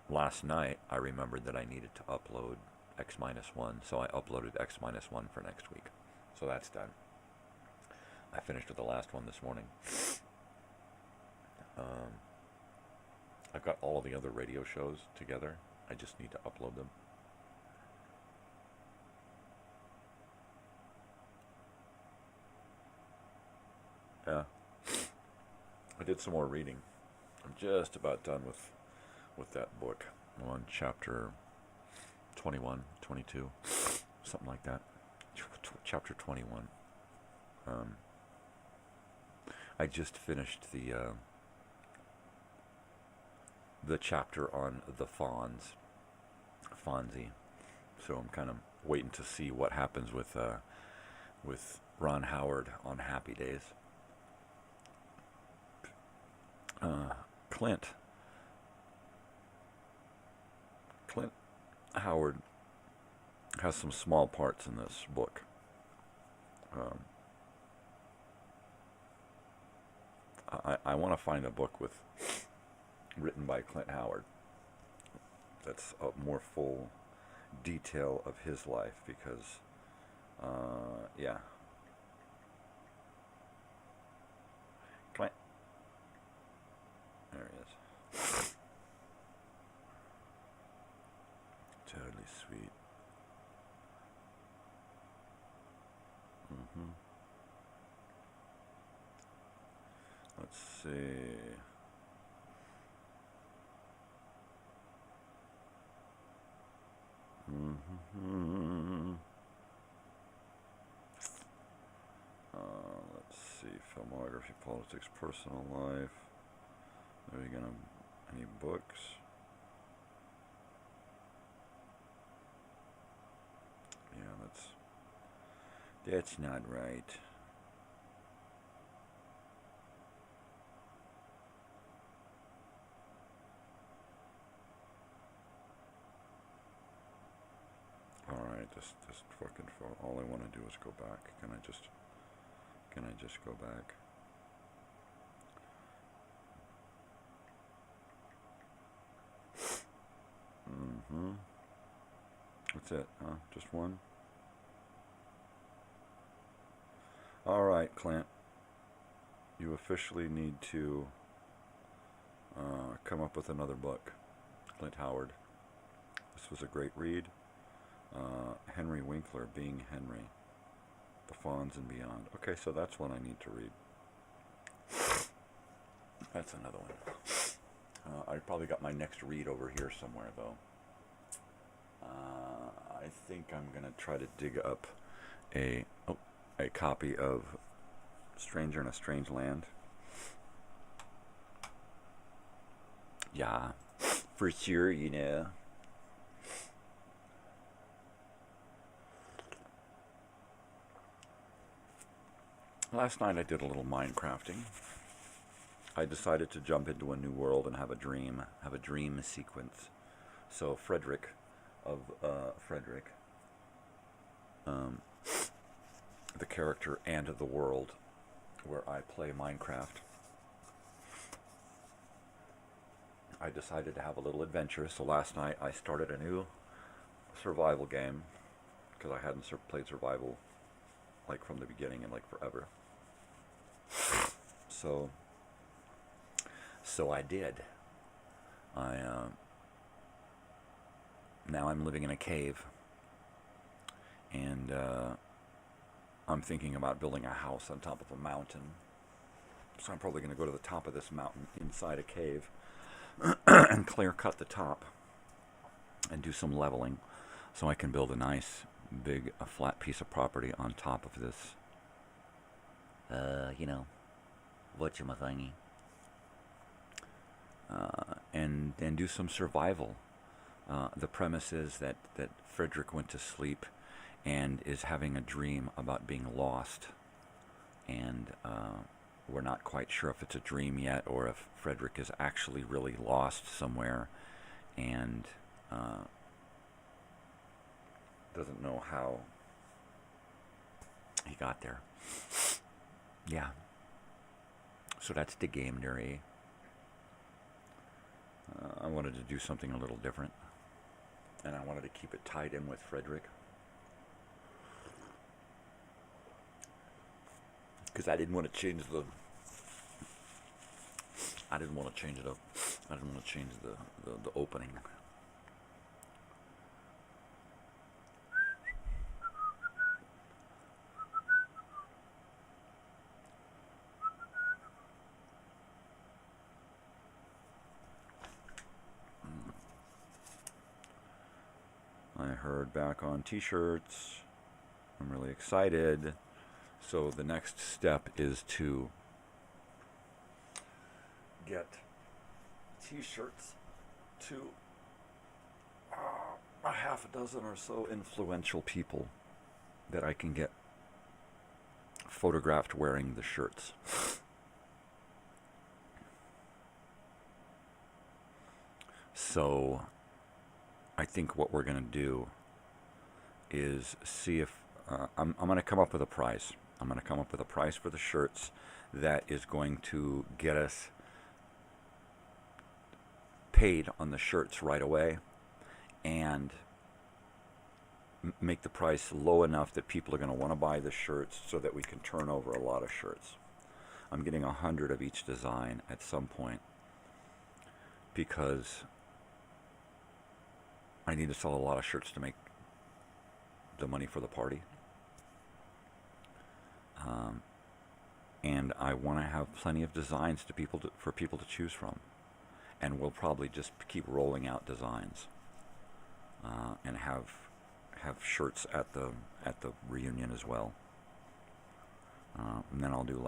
Speaker 10: last night I remembered that I needed to upload X-1, so I uploaded X-1 for next week. So that's done. I finished with the last one this morning. I've got all of the other radio shows together. I just need to upload them. Yeah. I did some more reading. I'm just about done with that book. I'm on chapter 21, 22, something like that. Chapter 21. I just finished the chapter on the Fonzie. So I'm kind of waiting to see what happens with Ron Howard on Happy Days. Clint Howard has some small parts in this book. I want to find a book written by Clint Howard that's a more full detail of his life, because yeah. Clint. There he is. Totally sweet. Let's see. Let's see. Filmography, politics, personal life. Are we gonna any books? Yeah, that's not right. right, this fucking phone. All I want to do is go back. Can I just go back? Mm-hmm. That's it, huh? Just one? All right, Clint. You officially need to come up with another book. Clint Howard. This was a great read. Henry Winkler, Being Henry. The Fawns and Beyond. Okay, so that's one I need to read. That's another one. I probably got my next read over here somewhere, though. I think I'm going to try to dig up a copy of Stranger in a Strange Land. Yeah, for sure, you know. Last night I did a little Minecrafting. I decided to jump into a new world and have a dream sequence. So Frederick, the character and the world where I play Minecraft, I decided to have a little adventure. So last night I started a new survival game because I hadn't played survival like from the beginning in like forever. So I did. Now I'm living in a cave, and I'm thinking about building a house on top of a mountain. So I'm probably going to go to the top of this mountain inside a cave and clear cut the top and do some leveling so I can build a nice big flat piece of property on top of this whatchamathingy, and do some survival. The premise is that Frederick went to sleep and is having a dream about being lost, and we're not quite sure if it's a dream yet or if Frederick is actually really lost somewhere and doesn't know how he got there. Yeah. So that's the game, Derry. I wanted to do something a little different, and I wanted to keep it tied in with Frederick, because I didn't want to change the opening. I heard back on t-shirts. I'm really excited. So the next step is to get t-shirts to a half a dozen or so influential people that I can get photographed wearing the shirts. So I think what we're going to do is see if I'm going to come up with a price. I'm going to come up with a price for the shirts that is going to get us paid on the shirts right away, and make the price low enough that people are going to want to buy the shirts so that we can turn over a lot of shirts. I'm getting 100 of each design at some point because I need to sell a lot of shirts to make the money for the party. And I want to have plenty of designs for people to choose from. And we'll probably just keep rolling out designs and have shirts at the reunion as well. And then I'll do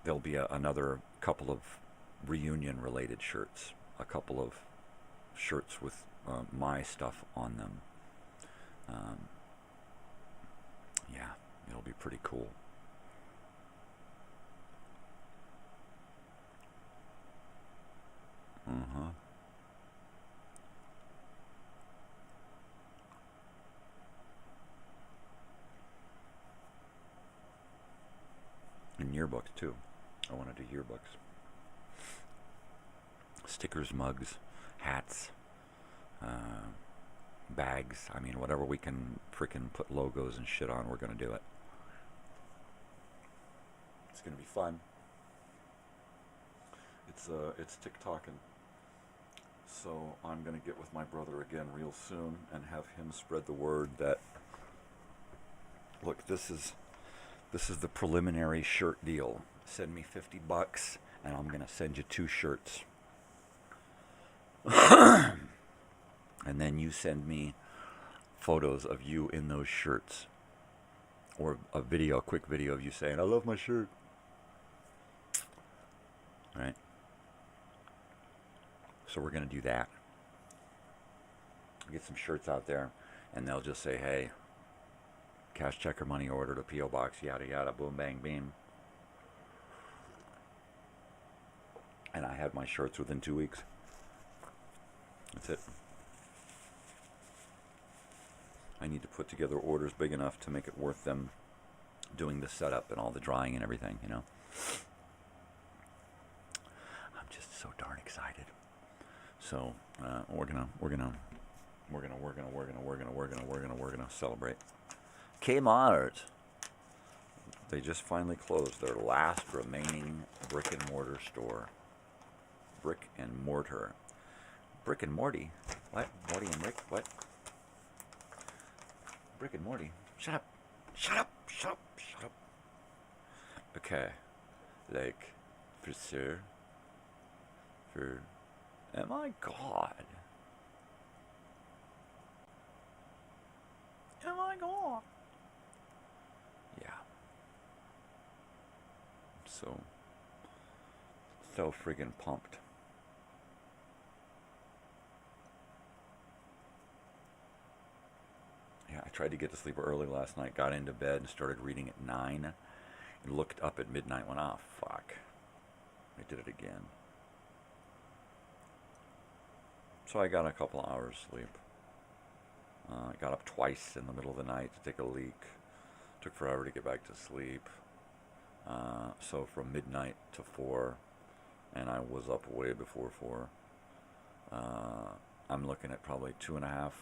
Speaker 10: there'll be another couple of reunion related shirts, a couple of shirts with my stuff on them. Yeah, it'll be pretty cool. yearbooks, too. I want to do yearbooks. Stickers, mugs, hats, bags. I mean, whatever we can frickin' put logos and shit on, we're going to do it. It's going to be fun. It's TikToking. So I'm going to get with my brother again real soon and have him spread the word that, look, this is the preliminary shirt deal. Send me $50 and I'm going to send you 2 shirts. And then you send me photos of you in those shirts. Or a quick video of you saying, I love my shirt. Right? So we're going to do that. Get some shirts out there, and they'll just say, hey, cash, check, or money order to P.O. Box, yada, yada, boom, bang, beam. And I had my shirts within 2 weeks. That's it. I need to put together orders big enough to make it worth them doing the setup and all the drying and everything, you know. I'm just so darn excited. So we're gonna celebrate. Kmart. They just finally closed their last remaining brick and mortar store. Brick and mortar. Brick and Morty. What? Morty and Rick? What? Brick and Morty. Shut up. Shut up. Shut up. Shut up. Okay. Like, for sure. For... Oh my God. Oh my God. Yeah. So friggin' pumped. Yeah, I tried to get to sleep early last night, got into bed and started reading at 9. And looked up at midnight, went, oh, fuck. I did it again. So I got a couple hours sleep. I got up twice in the middle of the night to take a leak. Took forever to get back to sleep. So from midnight to 4, and I was up way before 4. I'm looking at probably 2.5,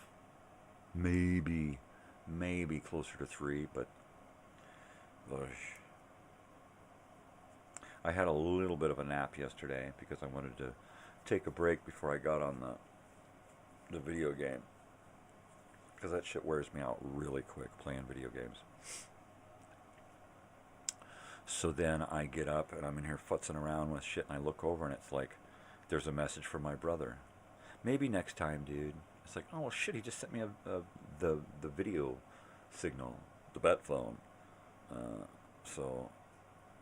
Speaker 10: maybe closer to 3, but I had a little bit of a nap yesterday because I wanted to take a break before I got on the video game, because that shit wears me out really quick playing video games. So then I get up and I'm in here futzing around with shit, and I look over and it's like, there's a message from my brother. Maybe next time, dude. It's like, oh well, shit, he just sent me the video signal, the bet phone. So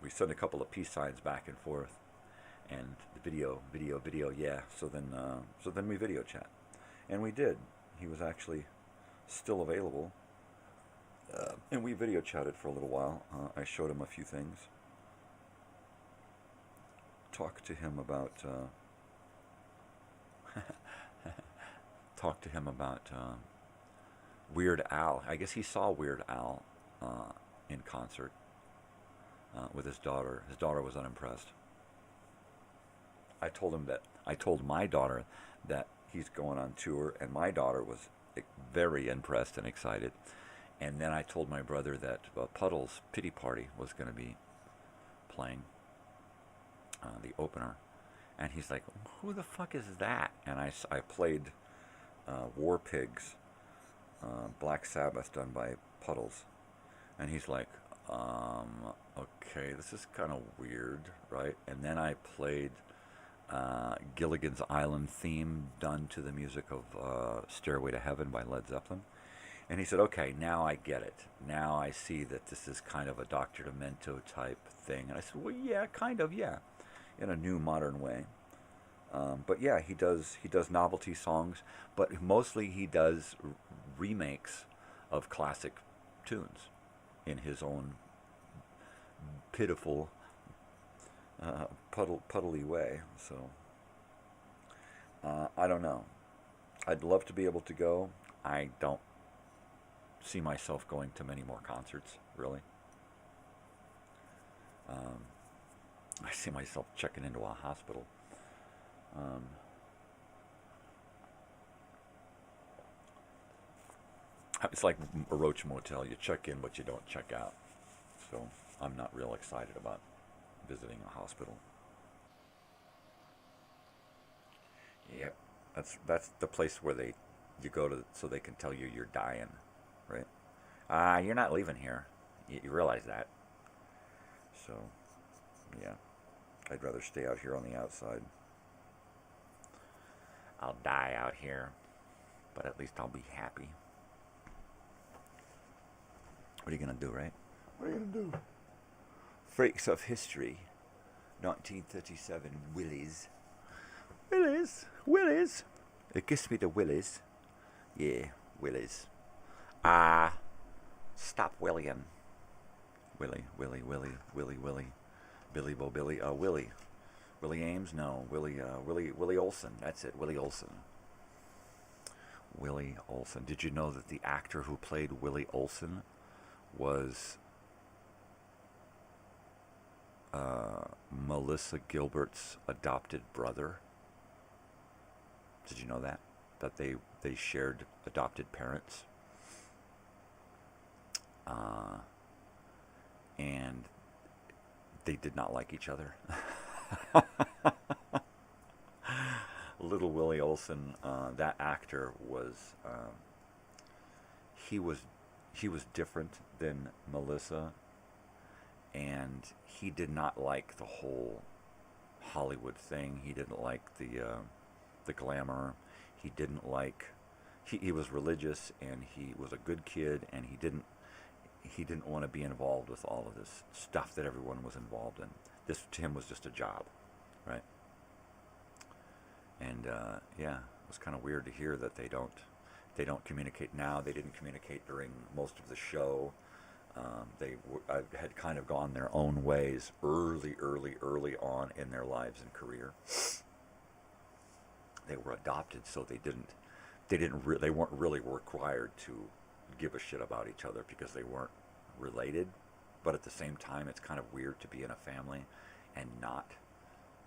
Speaker 10: we send a couple of peace signs back and forth, and the video, yeah. So then we video chat, and we did. He was actually still available, and we video chatted for a little while. I showed him a few things. Talked to him about Weird Al. I guess he saw Weird Al in concert with his daughter. His daughter was unimpressed. I told my daughter that he's going on tour, and my daughter was very impressed and excited. And then I told my brother that Puddle's Pity Party was going to be playing the opener. And he's like, who the fuck is that? And I played War Pigs, Black Sabbath, done by Puddles. And he's like, okay, this is kind of weird, right? And then I played Gilligan's Island theme done to the music of Stairway to Heaven by Led Zeppelin. And he said, okay, now I get it. Now I see that this is kind of a Dr. Demento type thing. And I said, well, yeah, kind of, yeah, in a new modern way. But yeah, he does novelty songs, but mostly he does remakes of classic tunes in his own pitiful, puddly way. So I don't know. I'd love to be able to go. I don't see myself going to many more concerts, really. I see myself checking into a hospital. It's like a Roach Motel. You check in, but you don't check out. So I'm not real excited about visiting a hospital. Yep, that's the place where you go to so they can tell you you're dying, right? You're not leaving here. You realize that. So, yeah, I'd rather stay out here on the outside. I'll die out here, but at least I'll be happy. What are you gonna do, right? What are you gonna do? Freaks of History, 1937, Willies. Willies. It gives me the willies. Yeah, willies. Stop William. Willie. Billy Bo Billy. Willie. Willie Ames? No. Willie Olson. That's it. Willie Olson. Willie Olson. Did you know that the actor who played Willie Olson was Melissa Gilbert's adopted brother? Did you know that? That they shared adopted parents? And they did not like each other. Little Willie Olson, that actor was he was different than Melissa, and he did not like the whole Hollywood thing. He didn't like the glamour. He didn't like. He was religious, and he was a good kid, and he didn't want to be involved with all of this stuff that everyone was involved in. This to him was just a job, right? And yeah, it was kind of weird to hear that they don't communicate now. They didn't communicate during most of the show. They had kind of gone their own ways early on in their lives and career. They were adopted, so they weren't really required to give a shit about each other because they weren't related. But at the same time, it's kind of weird to be in a family and not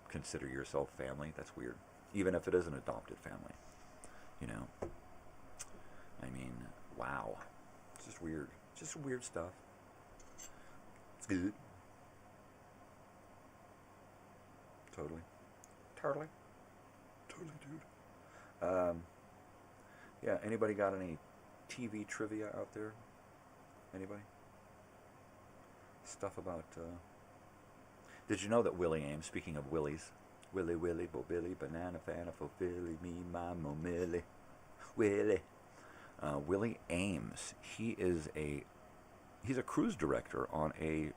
Speaker 10: consider yourself family. That's weird, even if it is an adopted family. You know, I mean, wow, it's just weird. Just weird stuff. It's good. Totally, dude. Yeah. Anybody got any TV trivia out there? Anybody? Stuff about. Did you know that Willie Ames? Speaking of Willies, Willie, Bo Billy, banana fana for Philly, me, mama, Millie, Willie. Willie Ames. He's a cruise director on a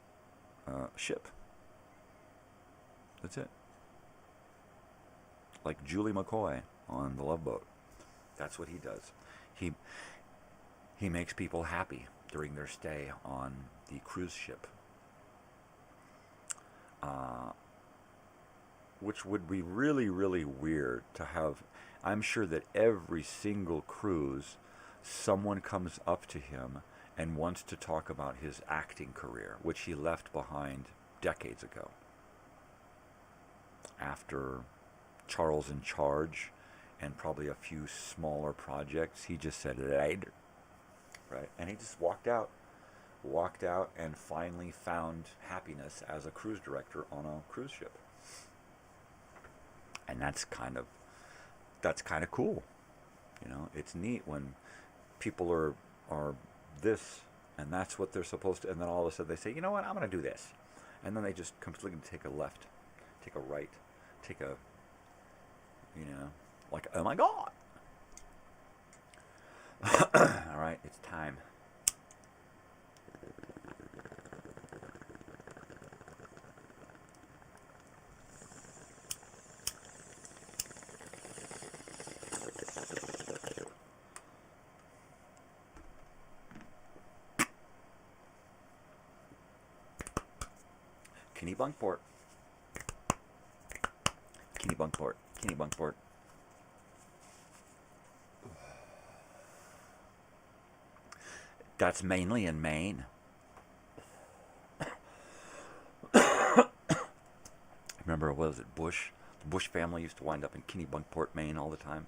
Speaker 10: ship. That's it. Like Julie McCoy on the Love Boat. That's what he does. He makes people happy during their stay on the cruise ship. Which would be really, really weird to have. I'm sure that every single cruise, someone comes up to him and wants to talk about his acting career, which he left behind decades ago. After Charles in Charge and probably a few smaller projects, he just said later, right? And he just walked out and finally found happiness as a cruise director on a cruise ship. And that's kind of cool. You know, it's neat when people are this and that's what they're supposed to, and then all of a sudden they say, you know what, I'm going to do this. And then they just completely take a left, take a right, take a, you know, like, oh my God. All right, it's time. Kennebunkport. Kennebunkport. That's mainly in Maine. what was it, Bush? The Bush family used to wind up in Kennebunkport, Maine all the time.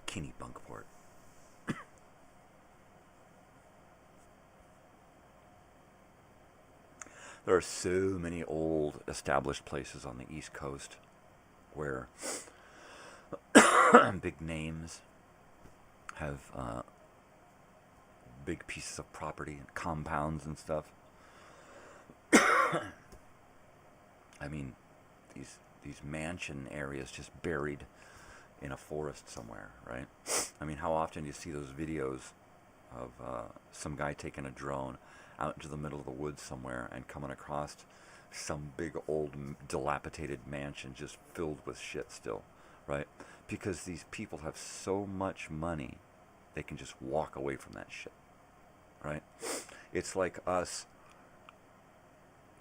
Speaker 10: Kennebunkport. There are so many old established places on the East Coast where big names have big pieces of property and compounds and stuff. I mean, these mansion areas just buried in a forest somewhere, right? I mean, how often do you see those videos of some guy taking a drone out into the middle of the woods somewhere and coming across some big old dilapidated mansion just filled with shit still, right? Because these people have so much money, they can just walk away from that shit, right? It's like us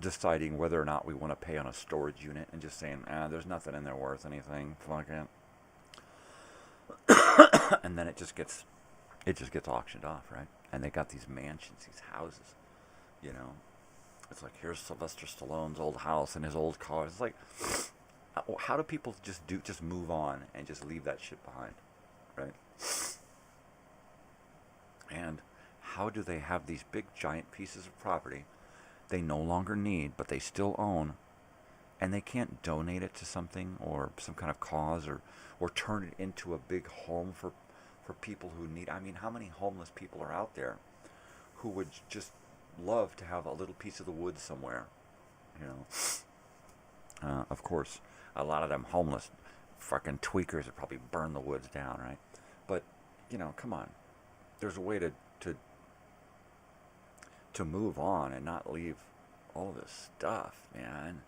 Speaker 10: deciding whether or not we want to pay on a storage unit and just saying, there's nothing in there worth anything, fuck it. And then it just gets auctioned off, right? And they got these mansions, these houses, you know. It's like, here's Sylvester Stallone's old house and his old car. It's like, how do people just move on and just leave that shit behind, right? And how do they have these big giant pieces of property they no longer need, but they still own, and they can't donate it to something or some kind of cause or turn it into a big home for people who need? I mean, how many homeless people are out there who would just love to have a little piece of the woods somewhere, you know? Of course, a lot of them homeless fucking tweakers would probably burn the woods down, right? But, you know, come on. There's a way to move on and not leave all this stuff, man.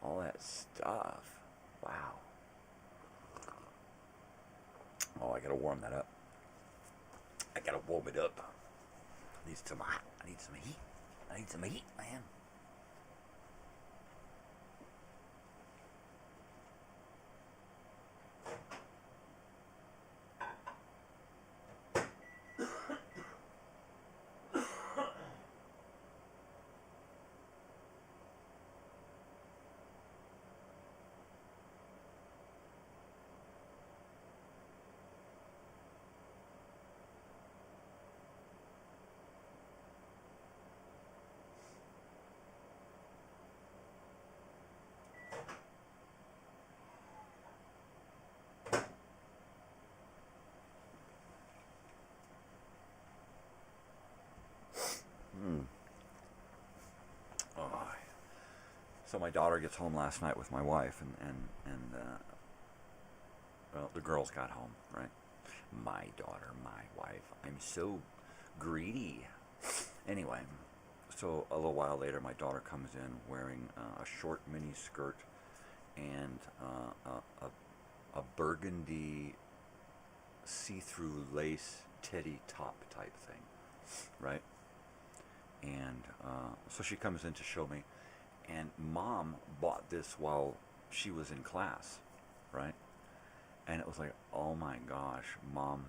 Speaker 10: All that stuff. Wow. Oh, I gotta warm that up. I gotta warm it up. I need some hot. I need some heat. I need some heat, man. So my daughter gets home last night with my wife, and well, the girls got home, right? My daughter, my wife. I'm so greedy. Anyway, so a little while later, my daughter comes in wearing a short mini skirt and a burgundy see-through lace teddy top type thing, right? And so she comes in to show me. And Mom bought this while she was in class, right? And it was like, oh my gosh, Mom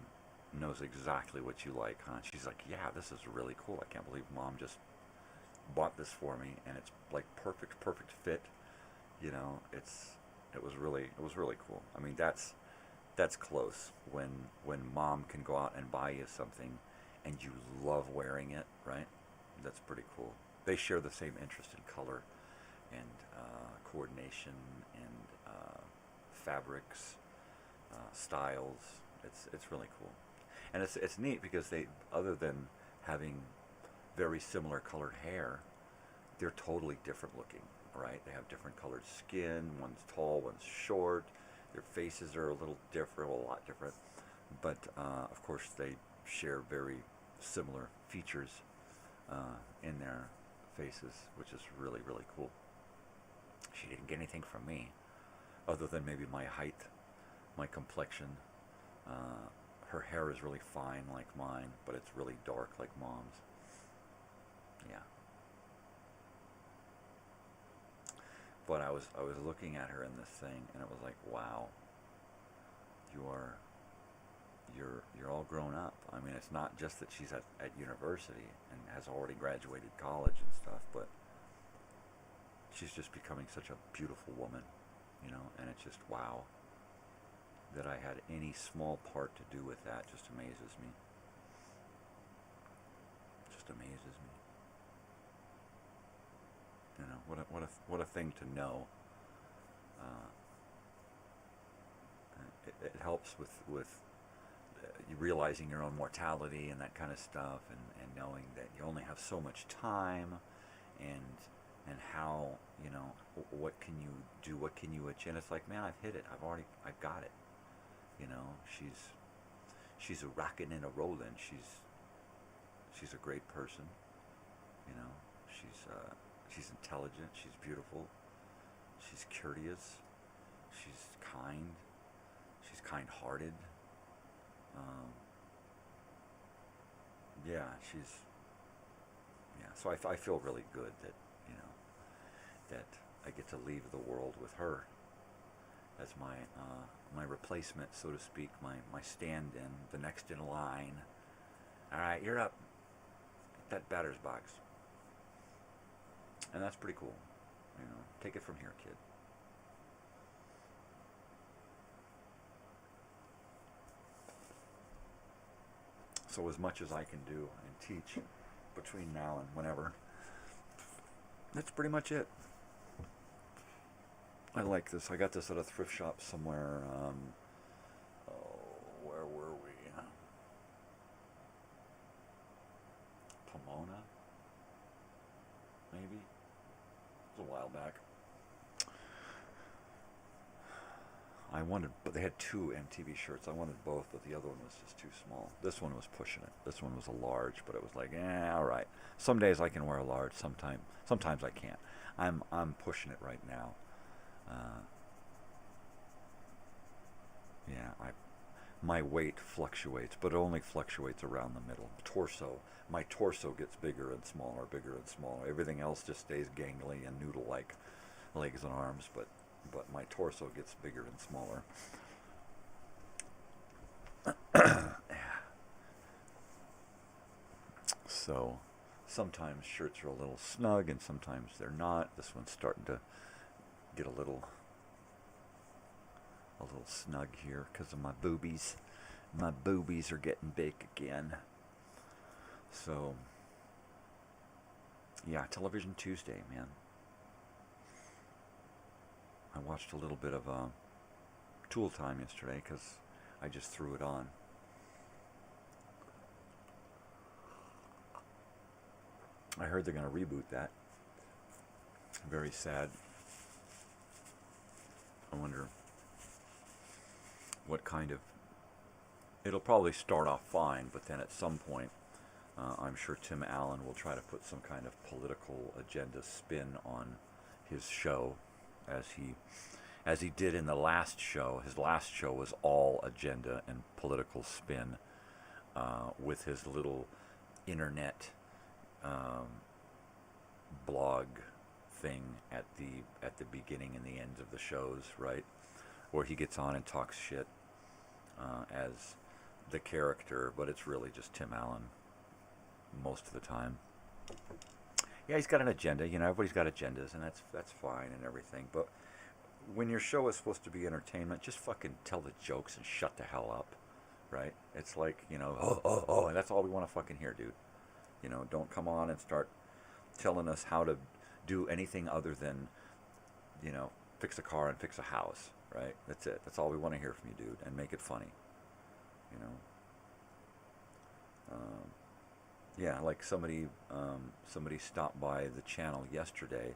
Speaker 10: knows exactly what you like, huh? She's like, yeah, this is really cool. I can't believe Mom just bought this for me, and it's like perfect fit. You know, it was really cool. I mean, that's close when Mom can go out and buy you something, and you love wearing it, right? That's pretty cool. They share the same interest in color and coordination and fabrics, styles. It's really cool, and it's neat because they, other than having very similar colored hair, they're totally different looking, right? They have different colored skin. One's tall, one's short. Their faces are a little different, a lot different, but of course they share very similar features in their faces, which is really cool. She didn't get anything from me other than maybe my height, my complexion. Her hair is really fine like mine, but it's really dark like Mom's. Yeah. But I was looking at her in this thing, and it was like, wow, you're all grown up. I mean, it's not just that she's at university and has already graduated college and stuff, but she's just becoming such a beautiful woman, you know, and it's just wow. That I had any small part to do with that just amazes me. Just amazes me. You know, what a thing to know. It helps with you realizing your own mortality and that kind of stuff, and knowing that you only have so much time, and how, you know, what can you do, what can you achieve. And it's like, man, I've hit it. I've got it. You know, she's a rockin' and a rollin'. She's a great person. You know, she's intelligent. She's beautiful. She's courteous. She's kind. She's kind-hearted. So I feel really good that, you know, that I get to leave the world with her as my replacement, so to speak, my stand-in, the next in line. All right, you're up. Get that batter's box. And that's pretty cool. You know, take it from here, kid. So as much as I can do and teach between now and whenever, that's pretty much it. I like this. I got this at a thrift shop somewhere. Where were we? Pomona? Maybe? It was a while back. I wanted, but they had two MTV shirts. I wanted both, but the other one was just too small. This one was pushing it. This one was a large, but it was like, all right. Some days I can wear a large. Sometimes I can't. I'm pushing it right now. My weight fluctuates, but it only fluctuates around the middle. My torso gets bigger and smaller, bigger and smaller. Everything else just stays gangly and noodle-like, legs and arms, but my torso gets bigger and smaller. So sometimes shirts are a little snug and sometimes they're not. This one's starting to get a little snug here because of my boobies. My boobies are getting big again. So yeah, Television Tuesday, man. I watched a little bit of Tool Time yesterday because I just threw it on. I heard they're going to reboot that. Very sad. I wonder what kind of... It'll probably start off fine, but then at some point, I'm sure Tim Allen will try to put some kind of political agenda spin on his show, as he did in the last show. His last show was all agenda and political spin, with his little internet blog thing at the beginning and the ends of the shows, right, where he gets on and talks shit as the character, but it's really just Tim Allen most of the time. Yeah, he's got an agenda. You know, everybody's got agendas, and that's fine and everything. But when your show is supposed to be entertainment, just fucking tell the jokes and shut the hell up, right? It's like, you know, oh, and that's all we want to fucking hear, dude. You know, don't come on and start telling us how to do anything other than, you know, fix a car and fix a house, right? That's it. That's all we want to hear from you, dude, and make it funny, you know. Yeah, like somebody stopped by the channel yesterday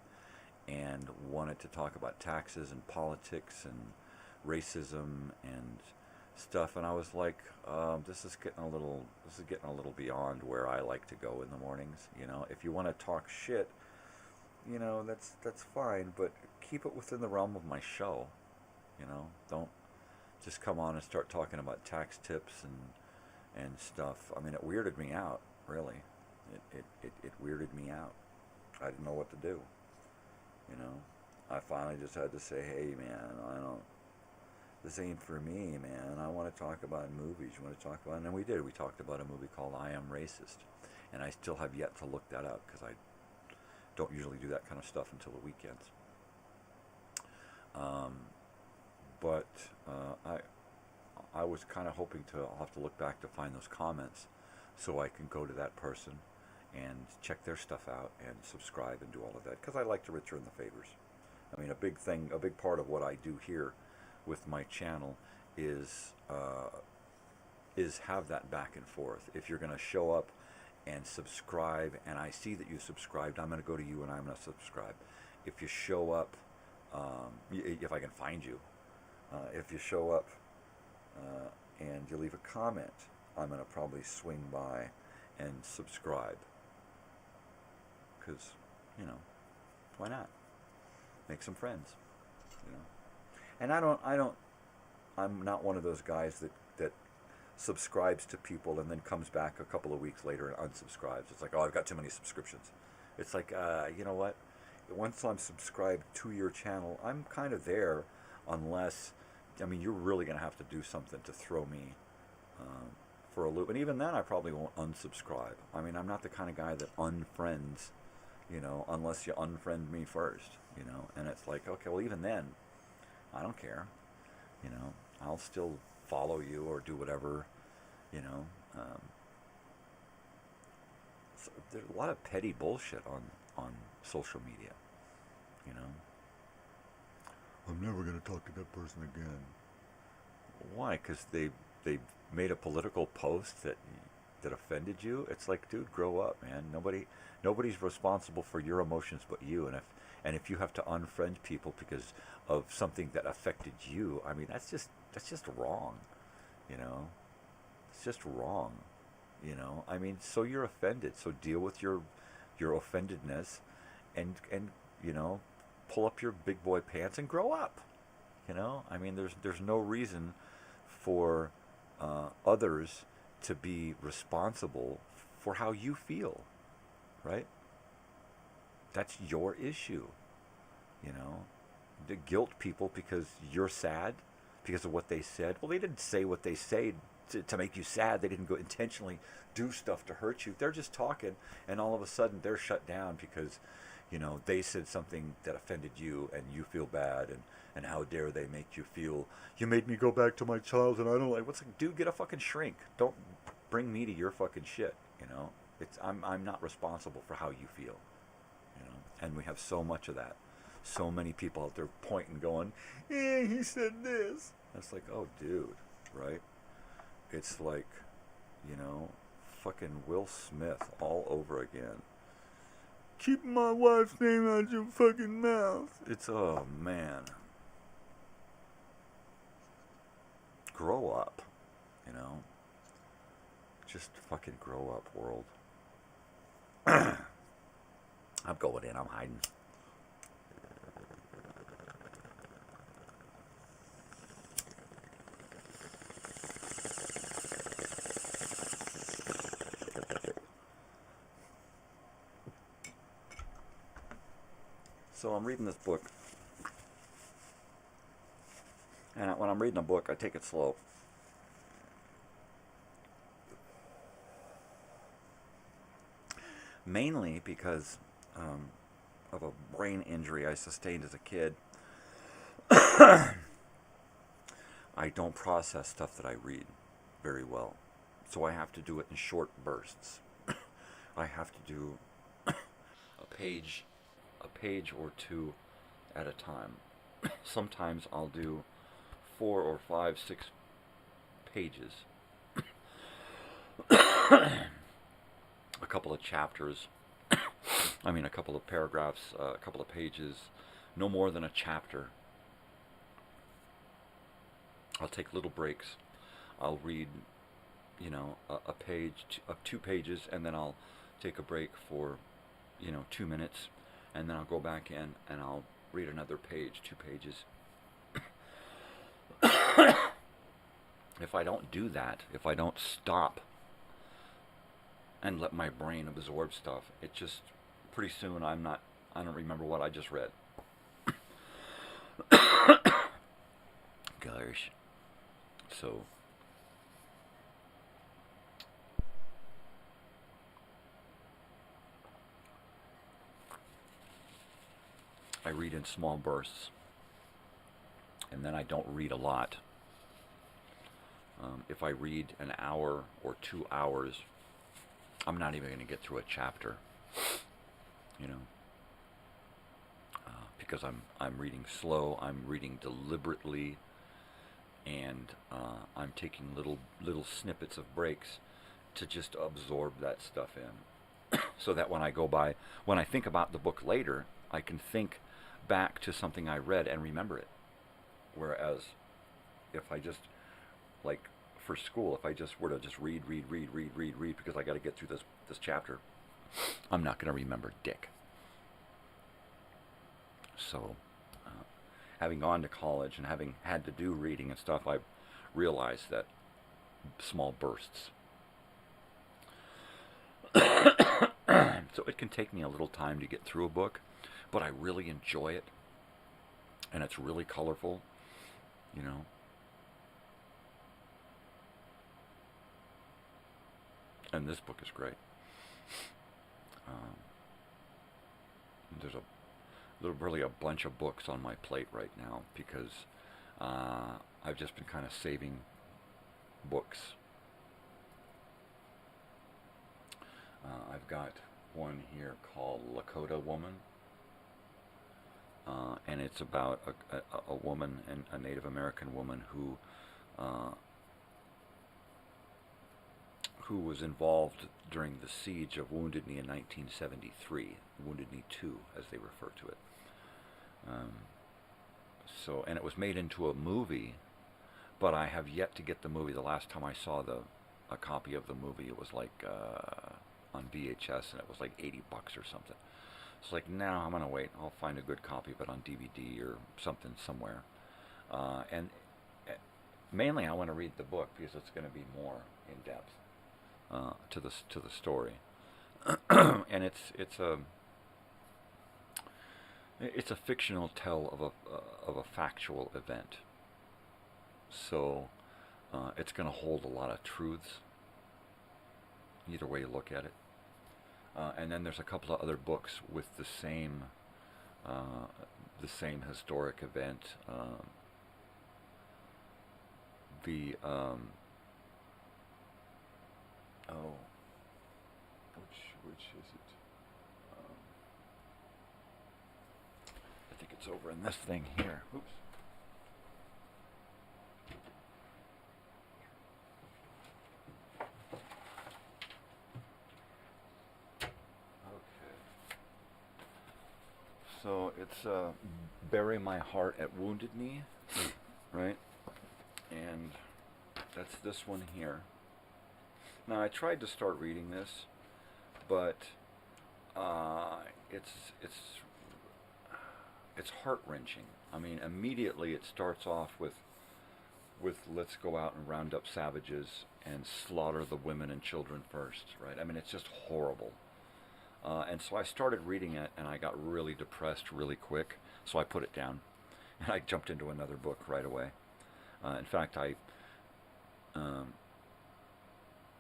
Speaker 10: and wanted to talk about taxes and politics and racism and stuff, and I was like, this is getting a little beyond where I like to go in the mornings. You know, if you want to talk shit, you know, that's fine, but keep it within the realm of my show. You know, don't just come on and start talking about tax tips and stuff. I mean, it weirded me out, really. It weirded me out. I didn't know what to do. You know, I finally just had to say, hey, man, this ain't for me, man. I want to talk about movies. You want to talk about... And then we did. We talked about a movie called I Am Racist. And I still have yet to look that up because I don't usually do that kind of stuff until the weekends. But I was kind of hoping to. I'll have to look back to find those comments so I can go to that person and check their stuff out and subscribe and do all of that, because I like to return the favors. I mean, a big part of what I do here with my channel is have that back and forth. If you're going to show up and subscribe, and I see that you subscribed, I'm going to go to you and I'm going to subscribe. If you show up, if I can find you, if you show up and you leave a comment, I'm going to probably swing by and subscribe. Because, you know, why not? Make some friends, you know. And I'm not one of those guys that subscribes to people and then comes back a couple of weeks later and unsubscribes. It's like, oh, I've got too many subscriptions. It's like, you know what? Once I'm subscribed to your channel, I'm kind of there, unless, I mean, you're really going to have to do something to throw me for a loop. And even then, I probably won't unsubscribe. I mean, I'm not the kind of guy that unfriends, you know, unless you unfriend me first, you know. And it's like, okay, well, even then, I don't care, you know. I'll still follow you or do whatever, you know. So there's a lot of petty bullshit on social media, you know. I'm never going to talk to that person again. Why? Because they made a political post that offended you? It's like, dude, grow up, man. Nobody's responsible for your emotions but you. And if you have to unfriend people because of something that affected you, I mean, that's just wrong, you know. It's just wrong, you know. I mean, so you're offended, so deal with your offendedness, and you know, pull up your big boy pants and grow up, you know. I mean, there's no reason for others to be responsible for how you feel, right? That's your issue, you know. To guilt people because you're sad because of what they said. Well, they didn't say what they say to make you sad. They didn't go intentionally do stuff to hurt you. They're just talking, and all of a sudden they're shut down because, you know, they said something that offended you and you feel bad, and how dare they make you feel, you made me go back to my childhood and I don't like, what's like, dude, get a fucking shrink. Don't bring me to your fucking shit, you know. I'm not responsible for how you feel, you know. And we have so much of that. So many people out there pointing, going, he said this. It's like, oh, dude, right? It's like, you know, fucking Will Smith all over again. Keep my wife's name out your fucking mouth. It's, oh, man. Grow up, you know. Just fucking grow up, world. I'm going in. I'm hiding. So I'm reading this book, and when I'm reading a book, I take it slow. Mainly because of a brain injury I sustained as a kid. I don't process stuff that I read very well, so I have to do it in short bursts. I have to do a page or two at a time. Sometimes I'll do 4 or 5, 6 pages. A couple of chapters. I mean, a couple of paragraphs, a couple of pages. No more than a chapter. I'll take little breaks. I'll read, you know, a page, 2 pages, and then I'll take a break for, you know, 2 minutes. And then I'll go back in and I'll read another page, 2 pages. If I don't do that, if I don't stop and let my brain absorb stuff, it just, pretty soon I don't remember what I just read. Gosh. So, I read in small bursts, and then I don't read a lot. If I read an hour or 2 hours, I'm not even going to get through a chapter, you know, because I'm reading slow, I'm reading deliberately, and I'm taking little snippets of breaks to just absorb that stuff in, so that when I think about the book later, I can think back to something I read and remember it. Whereas if I just, like for school, if I just were to just read because I got to get through this chapter, I'm not going to remember dick. So, having gone to college and having had to do reading and stuff, I've realized that small bursts. So it can take me a little time to get through a book, but I really enjoy it, and it's really colorful, you know. And this book is great. There's really a bunch of books on my plate right now because I've just been kind of saving books. I've got one here called Lakota Woman, and it's about a woman, and a Native American woman who was involved during the siege of Wounded Knee in 1973, Wounded Knee 2, as they refer to it. And it was made into a movie, but I have yet to get the movie. The last time I saw a copy of the movie, it was like on VHS, and it was like $80 or something. It's like, no, I'm gonna wait. I'll find a good copy of it on DVD or something somewhere. And mainly, I want to read the book because it's going to be more in depth to the story. And it's a fictional tell of a factual event. So it's going to hold a lot of truths, either way you look at it. And then there's a couple of other books with the same historic event. Which is it? I think it's over in this thing here. Oops. So it's Bury My Heart at Wounded Knee, right? And that's this one here. Now I tried to start reading this, but it's heart-wrenching. I mean, immediately it starts off with let's go out and round up savages and slaughter the women and children first, right? I mean, it's just horrible. And so I started reading it, and I got really depressed really quick, so I put it down, and I jumped into another book right away. In fact, I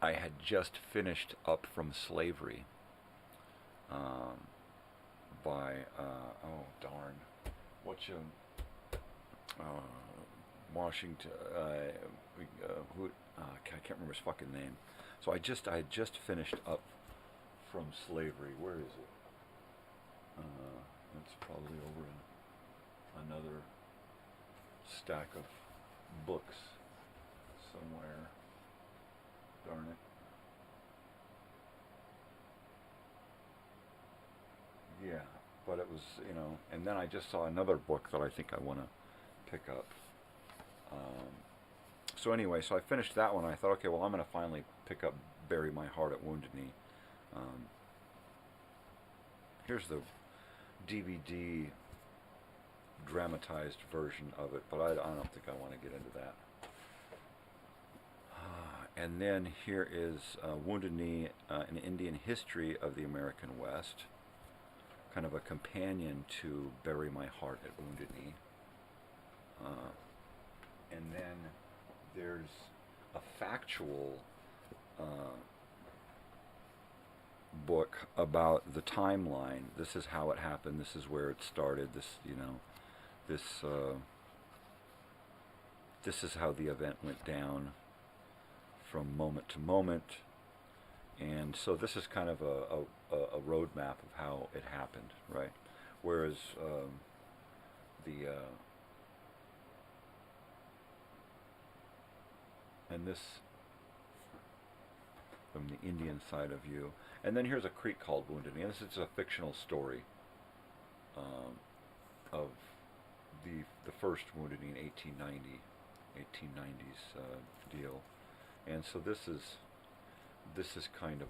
Speaker 10: had just finished Up From Slavery by, Washington, I can't remember his fucking name. So I had just finished Up From Slavery. Where is it? It's probably over in another stack of books somewhere. Darn it. Yeah, but it was, and then I just saw another book that I think I want to pick up. So anyway, so I finished that one. I thought, okay, well, I'm going to finally pick up Bury My Heart at Wounded Knee. Here's the DVD dramatized version of it, but I don't think I want to get into that. And then here is Wounded Knee, an Indian History of the American West, kind of a companion to Bury My Heart at Wounded Knee. And then there's a factual book about the timeline. This is how it happened. This is where it started. This, this is how the event went down from moment to moment. And so this is kind of a roadmap of how it happened, right? Whereas and this from the Indian side of you. And then here's a creek called Wounded Knee. And this is a fictional story of the first Wounded Knee in 1890s deal. And so this is kind of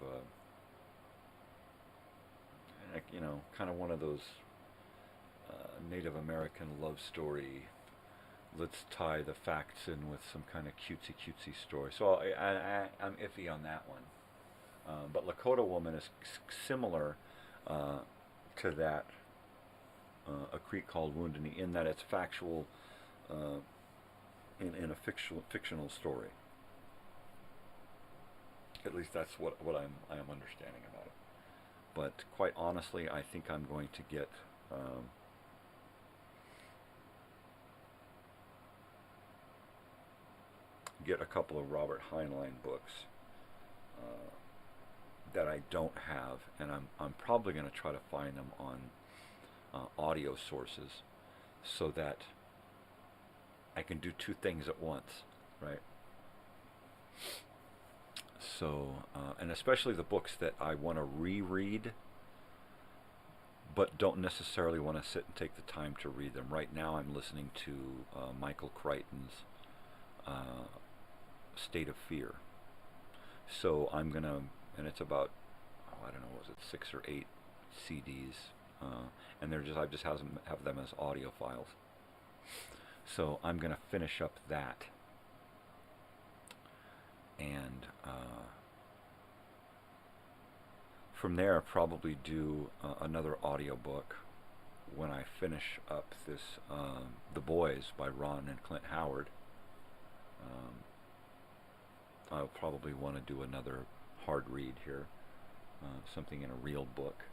Speaker 10: kind of one of those Native American love story. Let's tie the facts in with some kind of cutesy story. So I'm iffy on that one. But Lakota Woman is similar to that, A Creek Called Wounded Knee, in that it's factual in a fictional story. At least that's what I am understanding about it. But quite honestly, I think I'm going to get a couple of Robert Heinlein books that I don't have, and I'm probably going to try to find them on audio sources, so that I can do two things at once, right? So, and especially the books that I want to reread, but don't necessarily want to sit and take the time to read them. Right now I'm listening to Michael Crichton's State of Fear. So I'm going to, and it's about, I don't know, was it 6 or 8 CDs, and I just have them as audio files. So I'm going to finish up that. And from there, probably do another audiobook when I finish up this The Boys by Ron and Clint Howard. I'll probably want to do another hard read here, something in a real book.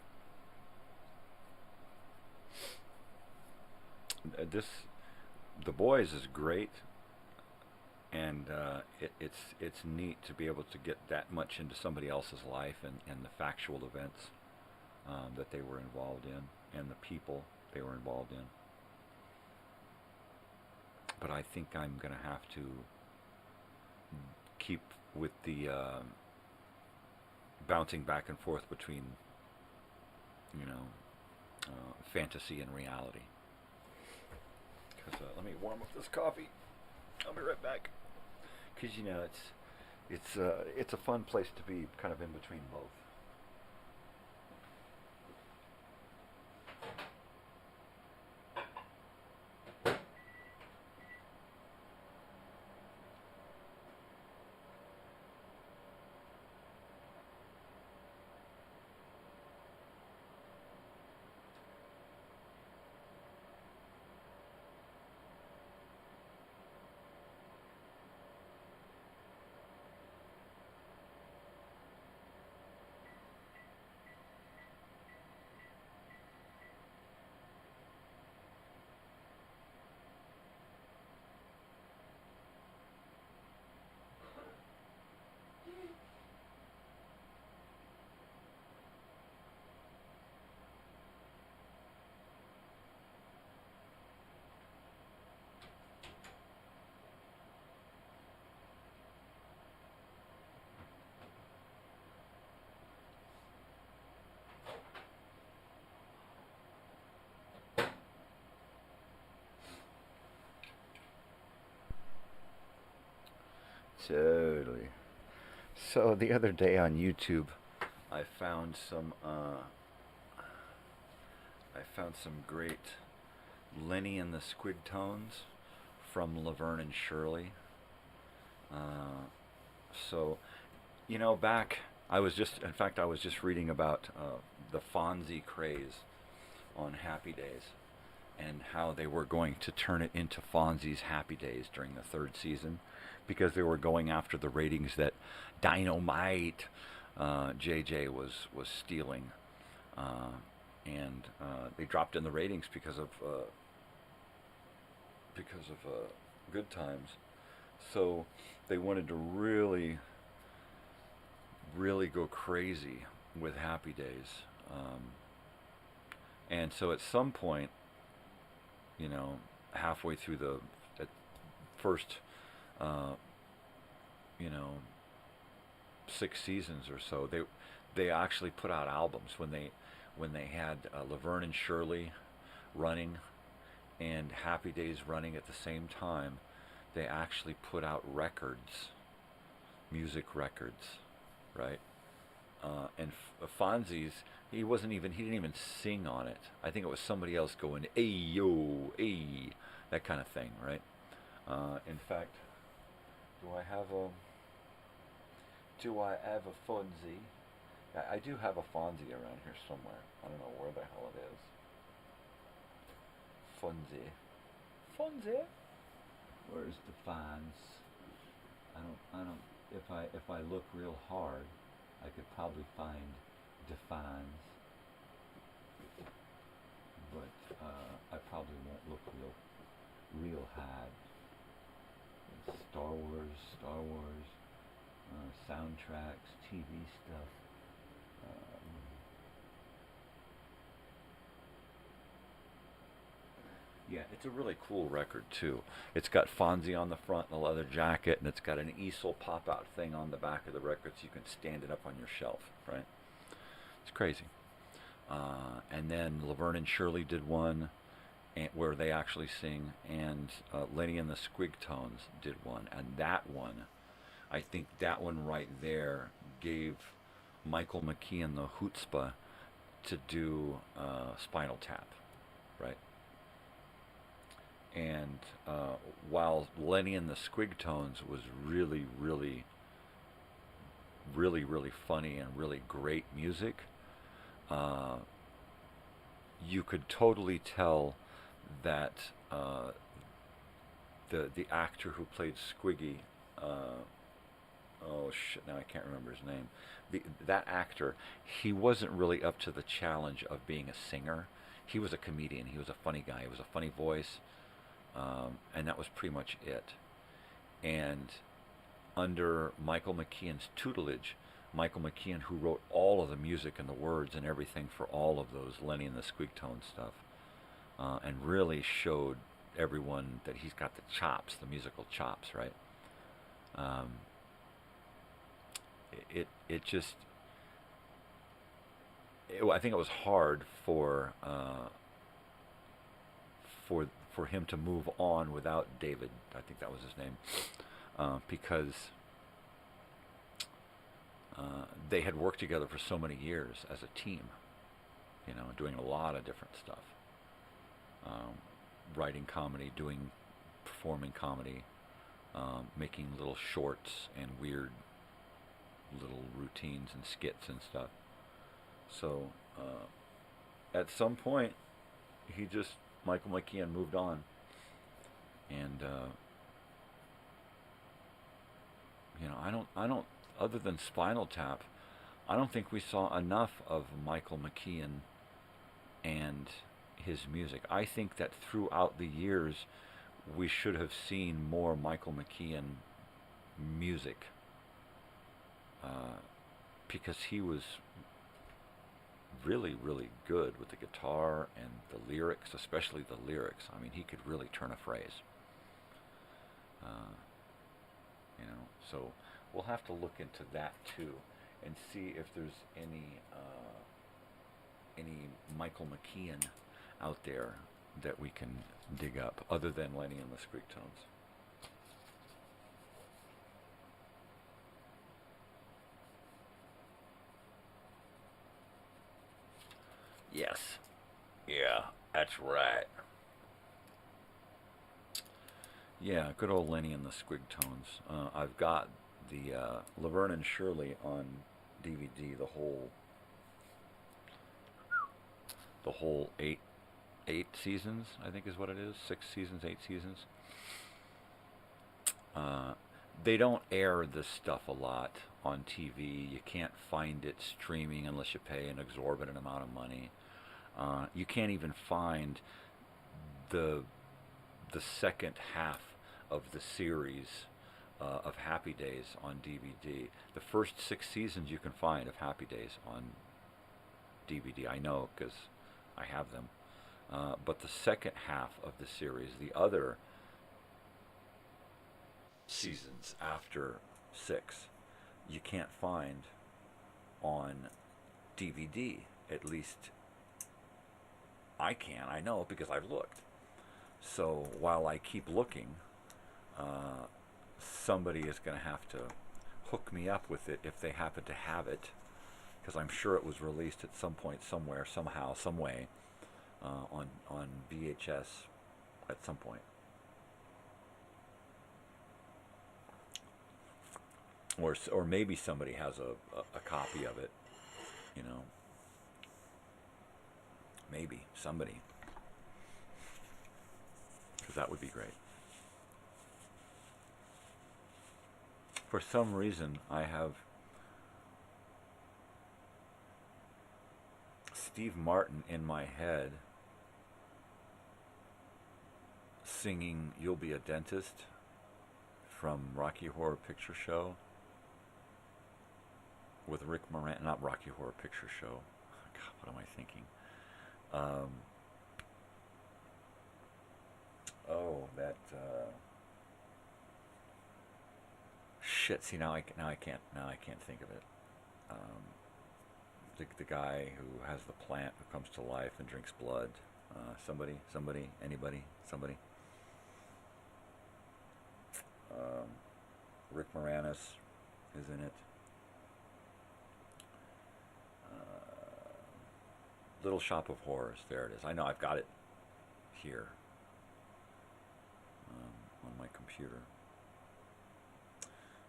Speaker 10: The Boys is great. And it's neat to be able to get that much into somebody else's life and the factual events that they were involved in and the people they were involved in. But I think I'm going to have to keep with the bouncing back and forth between, fantasy and reality. Because let me warm up this coffee. I'll be right back. Because it's a fun place to be, kind of in between both. Totally. So the other day on YouTube, I found some great Lenny and the Squigtones from Laverne and Shirley. So, back I was just reading about the Fonzie craze on Happy Days, and how they were going to turn it into Fonzie's Happy Days during the 3rd season, because they were going after the ratings that Dynamite JJ was stealing, and they dropped in the ratings because of Good Times. So they wanted to really go crazy with Happy Days, and so at some point, halfway through the first, 6 seasons or so, they actually put out albums when they had Laverne and Shirley running and Happy Days running at the same time. They actually put out records, music records, right? And Fonzie's, he didn't even sing on it. I think it was somebody else going, "Hey yo, hey," that kind of thing, right? In fact, do I have a Fonzie? I do have a Fonzie around here somewhere. I don't know where the hell it is. Fonzie. Where's the Fonz? I don't. If I look real hard, I could probably find the Fonz. But I probably won't look real hard. Star Wars, soundtracks, TV stuff. Yeah, it's a really cool record too. It's got Fonzie on the front and a leather jacket, and it's got an easel pop-out thing on the back of the record so you can stand it up on your shelf, right? It's crazy. And then Laverne and Shirley did one where they actually sing, and Lenny and the Squigtones did one, and that one, I think that one right there gave Michael McKean the chutzpah to do Spinal Tap, right? And while Lenny and the Squigtones was really, really, really, really funny and really great music, you could totally tell that the actor who played Squiggy, oh shit, now I can't remember his name. That actor, he wasn't really up to the challenge of being a singer. He was a comedian. He was a funny guy. He was a funny voice, and that was pretty much it. And under Michael McKean's tutelage, Michael McKean, who wrote all of the music and the words and everything for all of those Lenny and the Squigtone stuff, and really showed everyone that he's got the chops, the musical chops, right? I think it was hard for him to move on without David. I think that was his name, because they had worked together for so many years as a team, doing a lot of different stuff, writing comedy, performing comedy, making little shorts and weird little routines and skits and stuff. So at some point, Michael McKean moved on, and I don't. Other than Spinal Tap, I don't think we saw enough of Michael McKean and his music. I think that throughout the years, we should have seen more Michael McKean music, because he was really, really good with the guitar and the lyrics, especially the lyrics. I mean, he could really turn a phrase. So we'll have to look into that too, and see if there's any Michael McKean out there that we can dig up, other than Lenny and the Squigtones. Yes. Yeah, that's right. Yeah, good old Lenny and the Squigtones. I've got the Laverne and Shirley on DVD, the whole eight seasons, I think is what it is. 6 seasons, 8 seasons. they don't air this stuff a lot on TV. You can't find it streaming unless you pay an exorbitant amount of money. You can't even find the second half of the series of Happy Days on DVD. The first 6 seasons you can find of Happy Days on DVD. I know because I have them. But the second half of the series, the other seasons after 6, you can't find on DVD. At least I can. I know because I've looked. So while I keep looking, somebody is going to have to hook me up with it if they happen to have it, because I'm sure it was released at some point, somewhere, somehow, some way, on VHS at some point. Or maybe somebody has a copy of it, you know. Maybe somebody, because that would be great. For some reason, I have Steve Martin in my head singing "You'll Be a Dentist" from Rocky Horror Picture Show with Rick Moran. Not Rocky Horror Picture Show. God, what am I thinking? Shit. See, now I can't think of it. The guy who has the plant who comes to life and drinks blood. Anybody. Rick Moranis is in it. Little Shop of Horrors. There it is. I know I've got it here on my computer.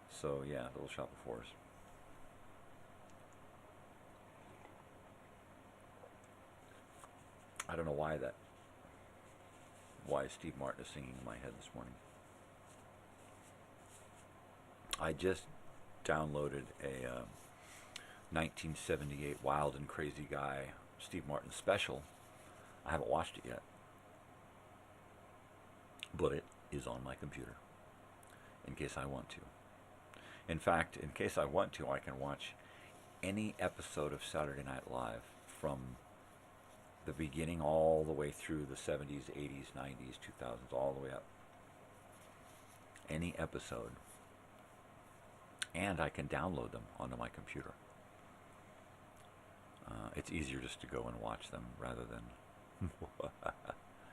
Speaker 10: So yeah, Little Shop of Horrors. I don't know why Steve Martin is singing in my head this morning. I just downloaded a 1978 Wild and Crazy Guy Steve Martin special. I haven't watched it yet, but it is on my computer in case I want to. In fact, in case I want to, I can watch any episode of Saturday Night Live from the beginning all the way through the 70s, 80s, 90s, 2000s, all the way up. Any episode. And I can download them onto my computer. It's easier just to go and watch them rather than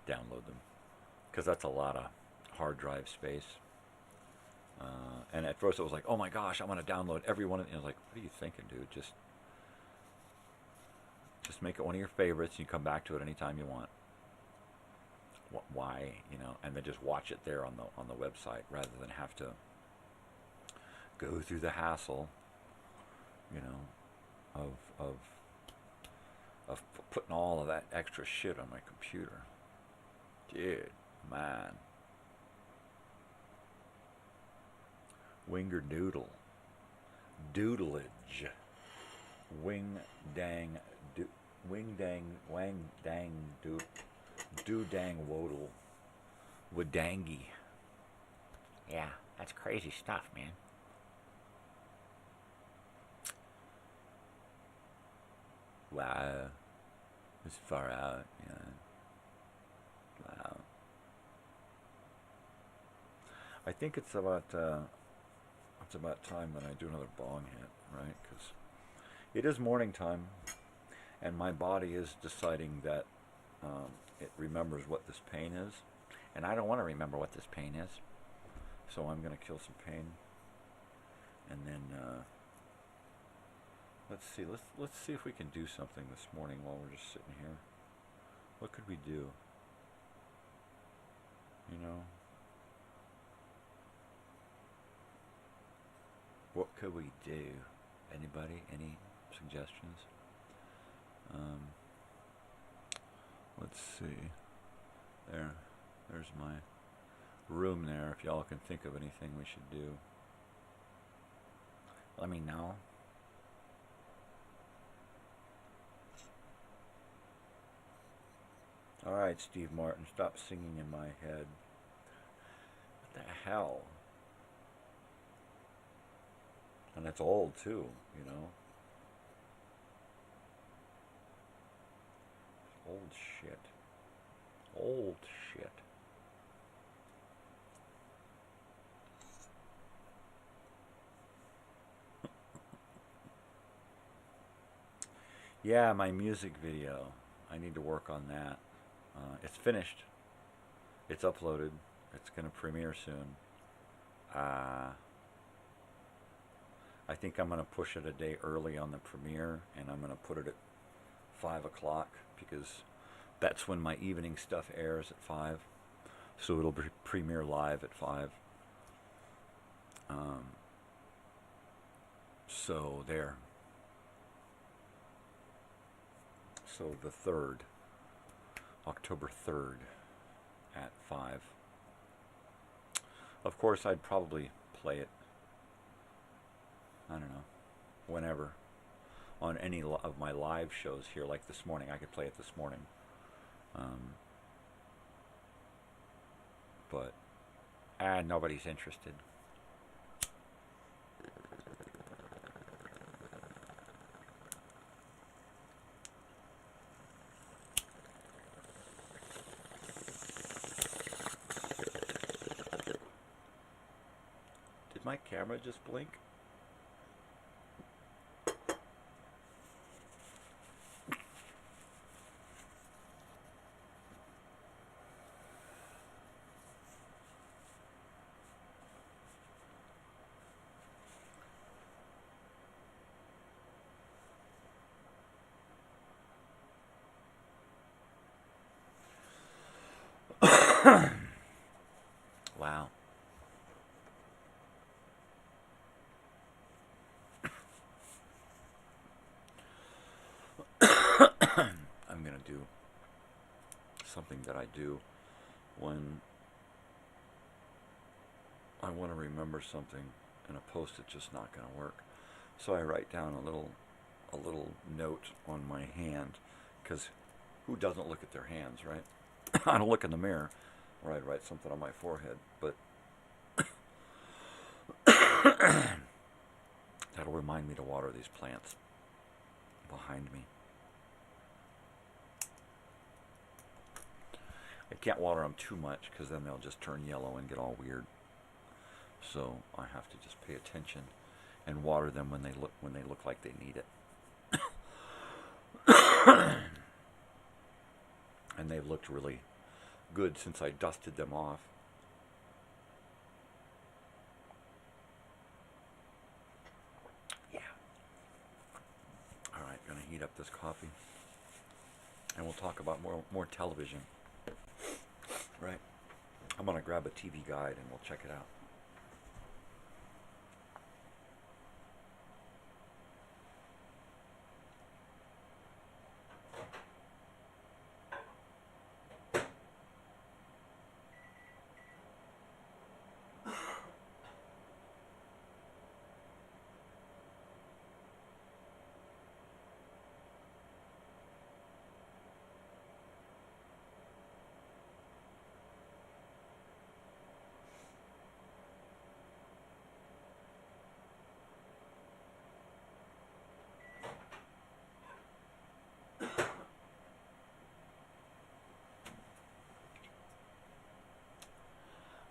Speaker 10: download them, because that's a lot of hard drive space. And at first it was like, oh my gosh, I'm going to download every one of them. I was like, what are you thinking, dude? Just make it one of your favorites and you come back to it anytime you want. Why, you know, and then just watch it there on the website rather than have to go through the hassle, you know, of putting all of that extra shit on my computer. Dude, man. Winger doodle. Doodleage. Wing dang wang dang do dang wodle. Wadangi.
Speaker 4: Yeah, that's crazy stuff, man.
Speaker 10: Wow. It's far out, you know. Wow. I think it's about time that I do another bong hit, right? Because it is morning time, and my body is deciding that it remembers what this pain is, and I don't want to remember what this pain is, so I'm going to kill some pain, and then let's see if we can do something this morning while we're just sitting here. What could we do? You know? What could we do? Anybody? Any suggestions? Let's see. There's my room there. If y'all can think of anything we should do. let me know. All right, Steve Martin, stop singing in my head. What the hell? And that's old, too, you know. Old shit. Old shit. Yeah, my music video. I need to work on that. It's finished. It's uploaded. It's going to premiere soon. I think I'm going to push it a day early on the premiere, and I'm going to put it at 5 o'clock because that's when my evening stuff airs at 5. So it'll premiere live at 5. So there. So the 3rd, October 3rd at 5. Of course, I'd probably play it, I don't know, whenever, on any of my live shows here, like this morning. I could play it this morning. But nobody's interested. Did my camera just blink? Wow. I'm going to do something that I do when I want to remember something and a post-it's just not going to work. So I write down a little note on my hand, because who doesn't look at their hands, right? I don't look in the mirror, or I'd write something on my forehead, but that'll remind me to water these plants behind me. I can't water them too much because then they'll just turn yellow and get all weird. So I have to just pay attention and water them when they look like they need it. And they've looked really good since I dusted them off. Yeah. All right, gonna heat up this coffee, and we'll talk about more television. Right. I'm gonna grab a TV guide and we'll check it out.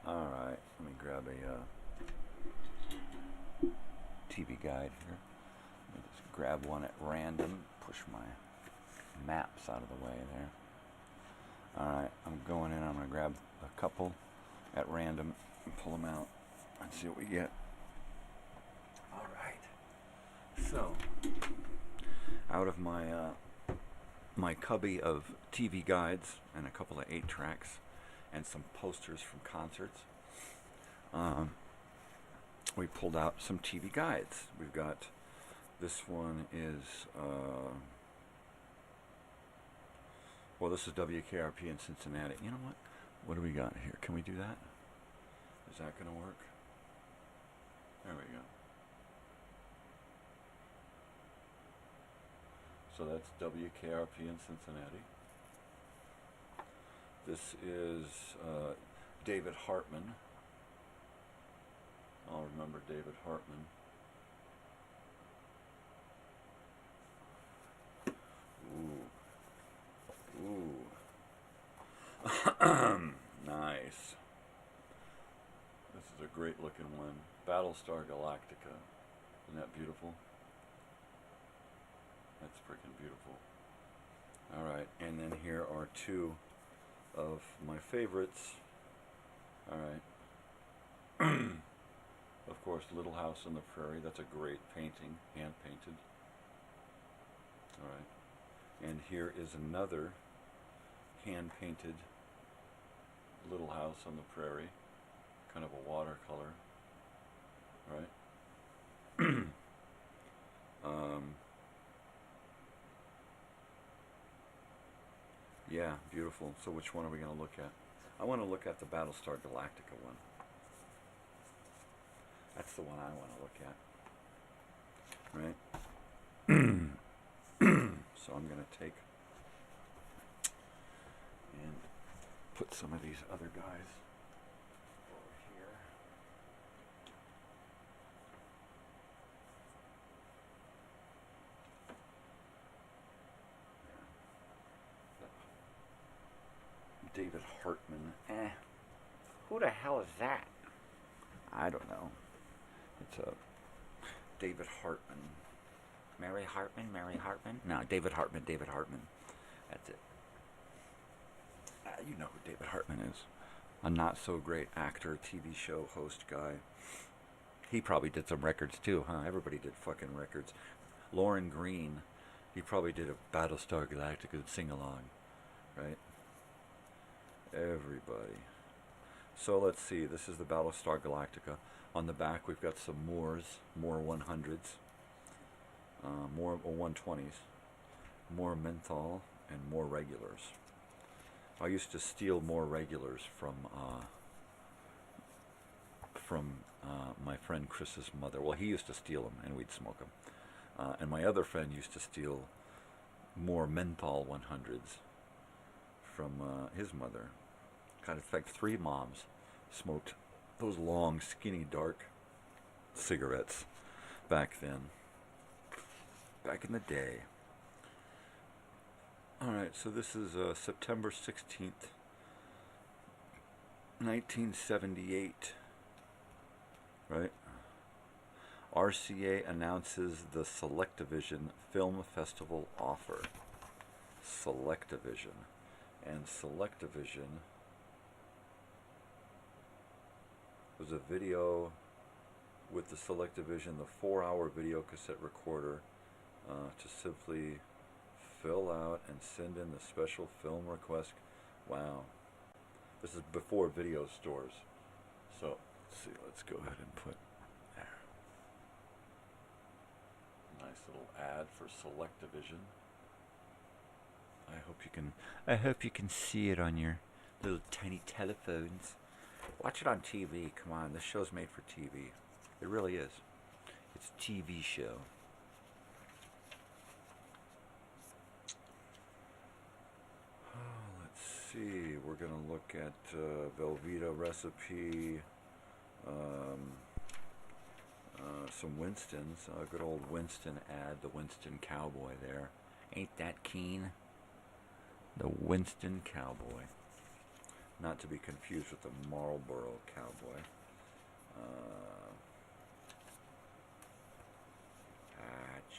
Speaker 10: Alright, let me grab a TV guide here. Let me just grab one at random, push my maps out of the way there. Alright, I'm going in, I'm going to grab a couple at random and pull them out and see what we get. Alright, so out of my my cubby of TV guides and a couple of 8-tracks and some posters from concerts, we pulled out some TV guides. We've got, this one is, well, this is WKRP in Cincinnati. You know what? What do we got here? Can we do that? Is that going to work? There we go. So that's WKRP in Cincinnati. This is David Hartman. I'll remember David Hartman. Ooh. Nice. This is a great looking one. Battlestar Galactica. Isn't that beautiful? That's freaking beautiful. Alright, and then here are two of my favorites. Alright. Of course, Little House on the Prairie. That's a great painting, hand painted. Alright. And here is another hand painted Little House on the Prairie. Kind of a watercolor. Right? Yeah, beautiful. So which one are we going to look at? I want to look at the Battlestar Galactica one. That's the one I want to look at. Right? So I'm going to take and put some of these other guys over here. David Hartman.
Speaker 4: Who the hell is that?
Speaker 10: I don't know. It's a David Hartman.
Speaker 4: Mary Hartman? Mary Hartman? No, David Hartman. David Hartman.
Speaker 10: That's it. You know who David Hartman is. A not so great actor, TV show host guy. He probably did some records too, huh? Everybody did fucking records. Lauren Green, he probably did a Battlestar Galactica sing-along, right? Everybody. So let's see, this is the Battlestar Galactica. On the back we've got some Moore 100s, more 120s, more menthol, and more regulars. I used to steal more regulars from my friend Chris's mother. Well, he used to steal them and we'd smoke them. And my other friend used to steal more menthol 100s from his mother. Kind of, in fact, 3 moms smoked those long, skinny, dark cigarettes back then. Back in the day. Alright, so this is September 16th, 1978. Right? RCA announces the Selectivision Film Festival offer. Selectivision. And Selectivision was a video with the Selectivision, the 4-hour video cassette recorder, to simply fill out and send in the special film request. Wow. This is before video stores. So, let's see, let's go ahead and put there. Nice little ad for Selectivision. I hope you can see it on your little tiny telephones. Watch it on TV. Come on, this show's made for TV. It really is. It's a TV show. Let's see. We're going to look at Velveeta recipe. Some Winstons. Good old Winston ad. The Winston Cowboy there. Ain't that keen? The Winston Cowboy. Not to be confused with the Marlboro Cowboy.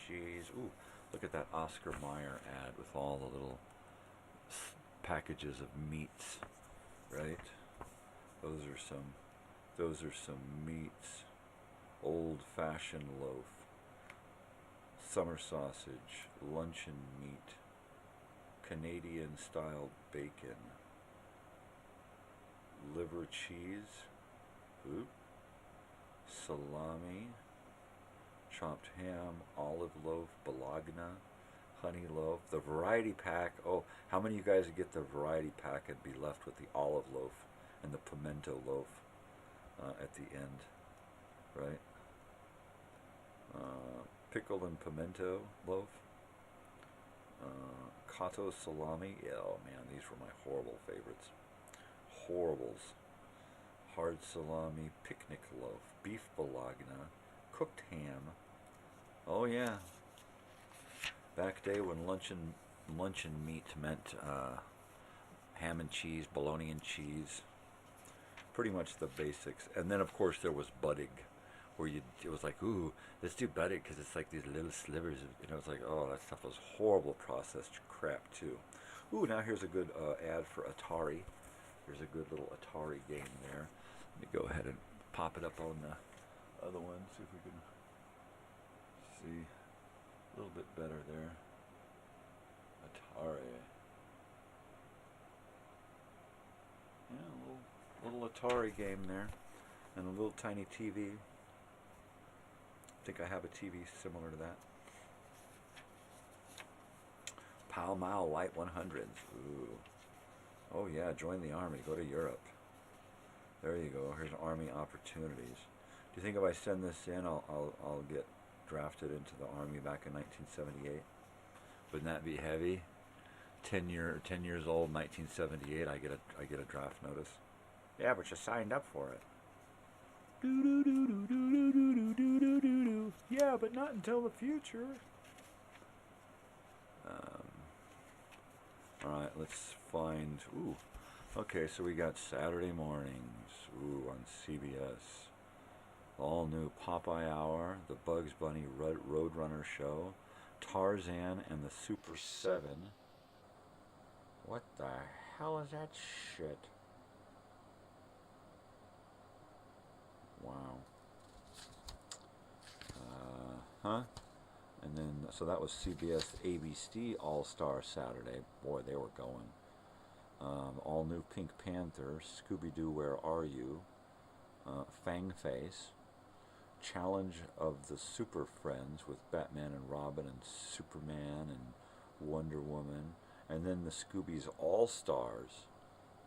Speaker 10: Jeez. Ooh, look at that Oscar Mayer ad with all the little packages of meats, right? Those are some meats. Old-fashioned loaf, summer sausage, luncheon meat, Canadian-style bacon, liver cheese, salami, chopped ham, olive loaf, bologna, honey loaf, the variety pack. Oh, how many of you guys would get the variety pack and be left with the olive loaf and the pimento loaf at the end, right? Pickle and pimento loaf. Kato salami. Yeah, oh man, these were my horrible favorites. Horribles. Hard salami, picnic loaf, beef bologna, cooked ham. Oh yeah. Back day when luncheon meat meant ham and cheese, bologna and cheese. Pretty much the basics. And then of course there was budig, where it was like, ooh, let's do budig because it's like these little slivers. You know, it's like, oh, that stuff was horrible processed crap too. Ooh, now here's a good ad for Atari. There's a good little Atari game there. Let me go ahead and pop it up on the other one, see if we can see a little bit better there. Atari. Yeah, a little Atari game there. And a little tiny TV. I think I have a TV similar to that. Pall Mall Light 100s. Ooh. Oh yeah, join the Army. Go to Europe. There you go. Here's Army opportunities. Do you think if I send this in, I'll get drafted into the Army back in 1978? Wouldn't that be heavy? 10 years old, 1978. I get a draft notice. Yeah, but you signed up for it. Yeah, but not until the future. All right, let's find. Ooh. Okay, so we got Saturday mornings. Ooh, on CBS. All new Popeye Hour, the Bugs Bunny Roadrunner Show, Tarzan and the Super 7. What the hell is that shit? Wow. Huh? And then, so that was CBS ABC All-Star Saturday. Boy, they were going. All new Pink Panther, Scooby-Doo, Where Are You? Fang Face, Challenge of the Super Friends with Batman and Robin and Superman and Wonder Woman, and then the Scooby's All-Stars.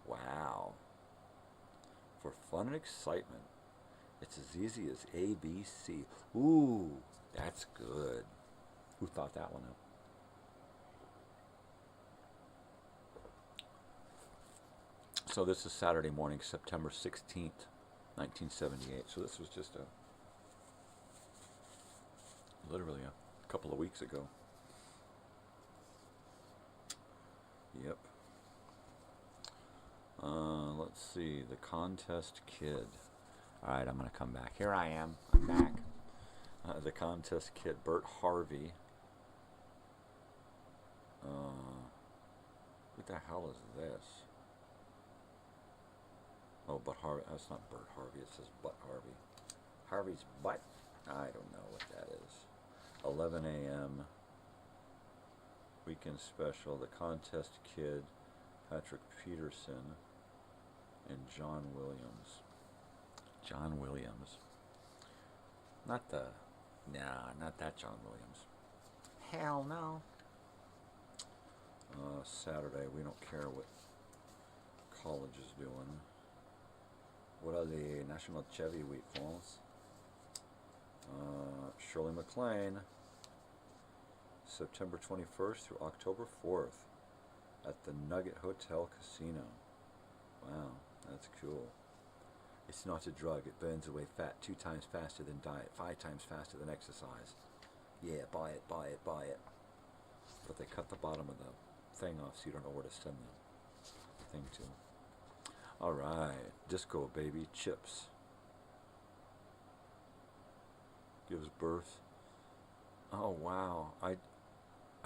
Speaker 10: Wow. For fun and excitement, it's as easy as ABC. Ooh, that's good. Who thought that one up? So this is Saturday morning, September 16th, 1978. So this was just literally a couple of weeks ago. Yep. Let's see, the Contest Kid. All right, I'm going to come back. Here I am. I'm back. The Contest Kid, Bert Harvey. What the hell is this? Oh, but Harvey. That's not Bert Harvey. It says Butt Harvey. Harvey's butt? I don't know what that is. 11 a.m. Weekend special. The Contest Kid, Patrick Peterson, and John Williams. John Williams. Not that John Williams. Hell no. Saturday, we don't care what college is doing. What are the National Chevy Week calls? Shirley MacLaine, September 21st through October 4th at the Nugget Hotel Casino. Wow, that's cool. It's not a drug. It burns away fat 2 times faster than diet, 5 times faster than exercise. Yeah, buy it, buy it, buy it. But they cut the bottom of the thing off so you don't know where to send the thing to. All right, Disco Baby Chips gives birth. Oh wow, I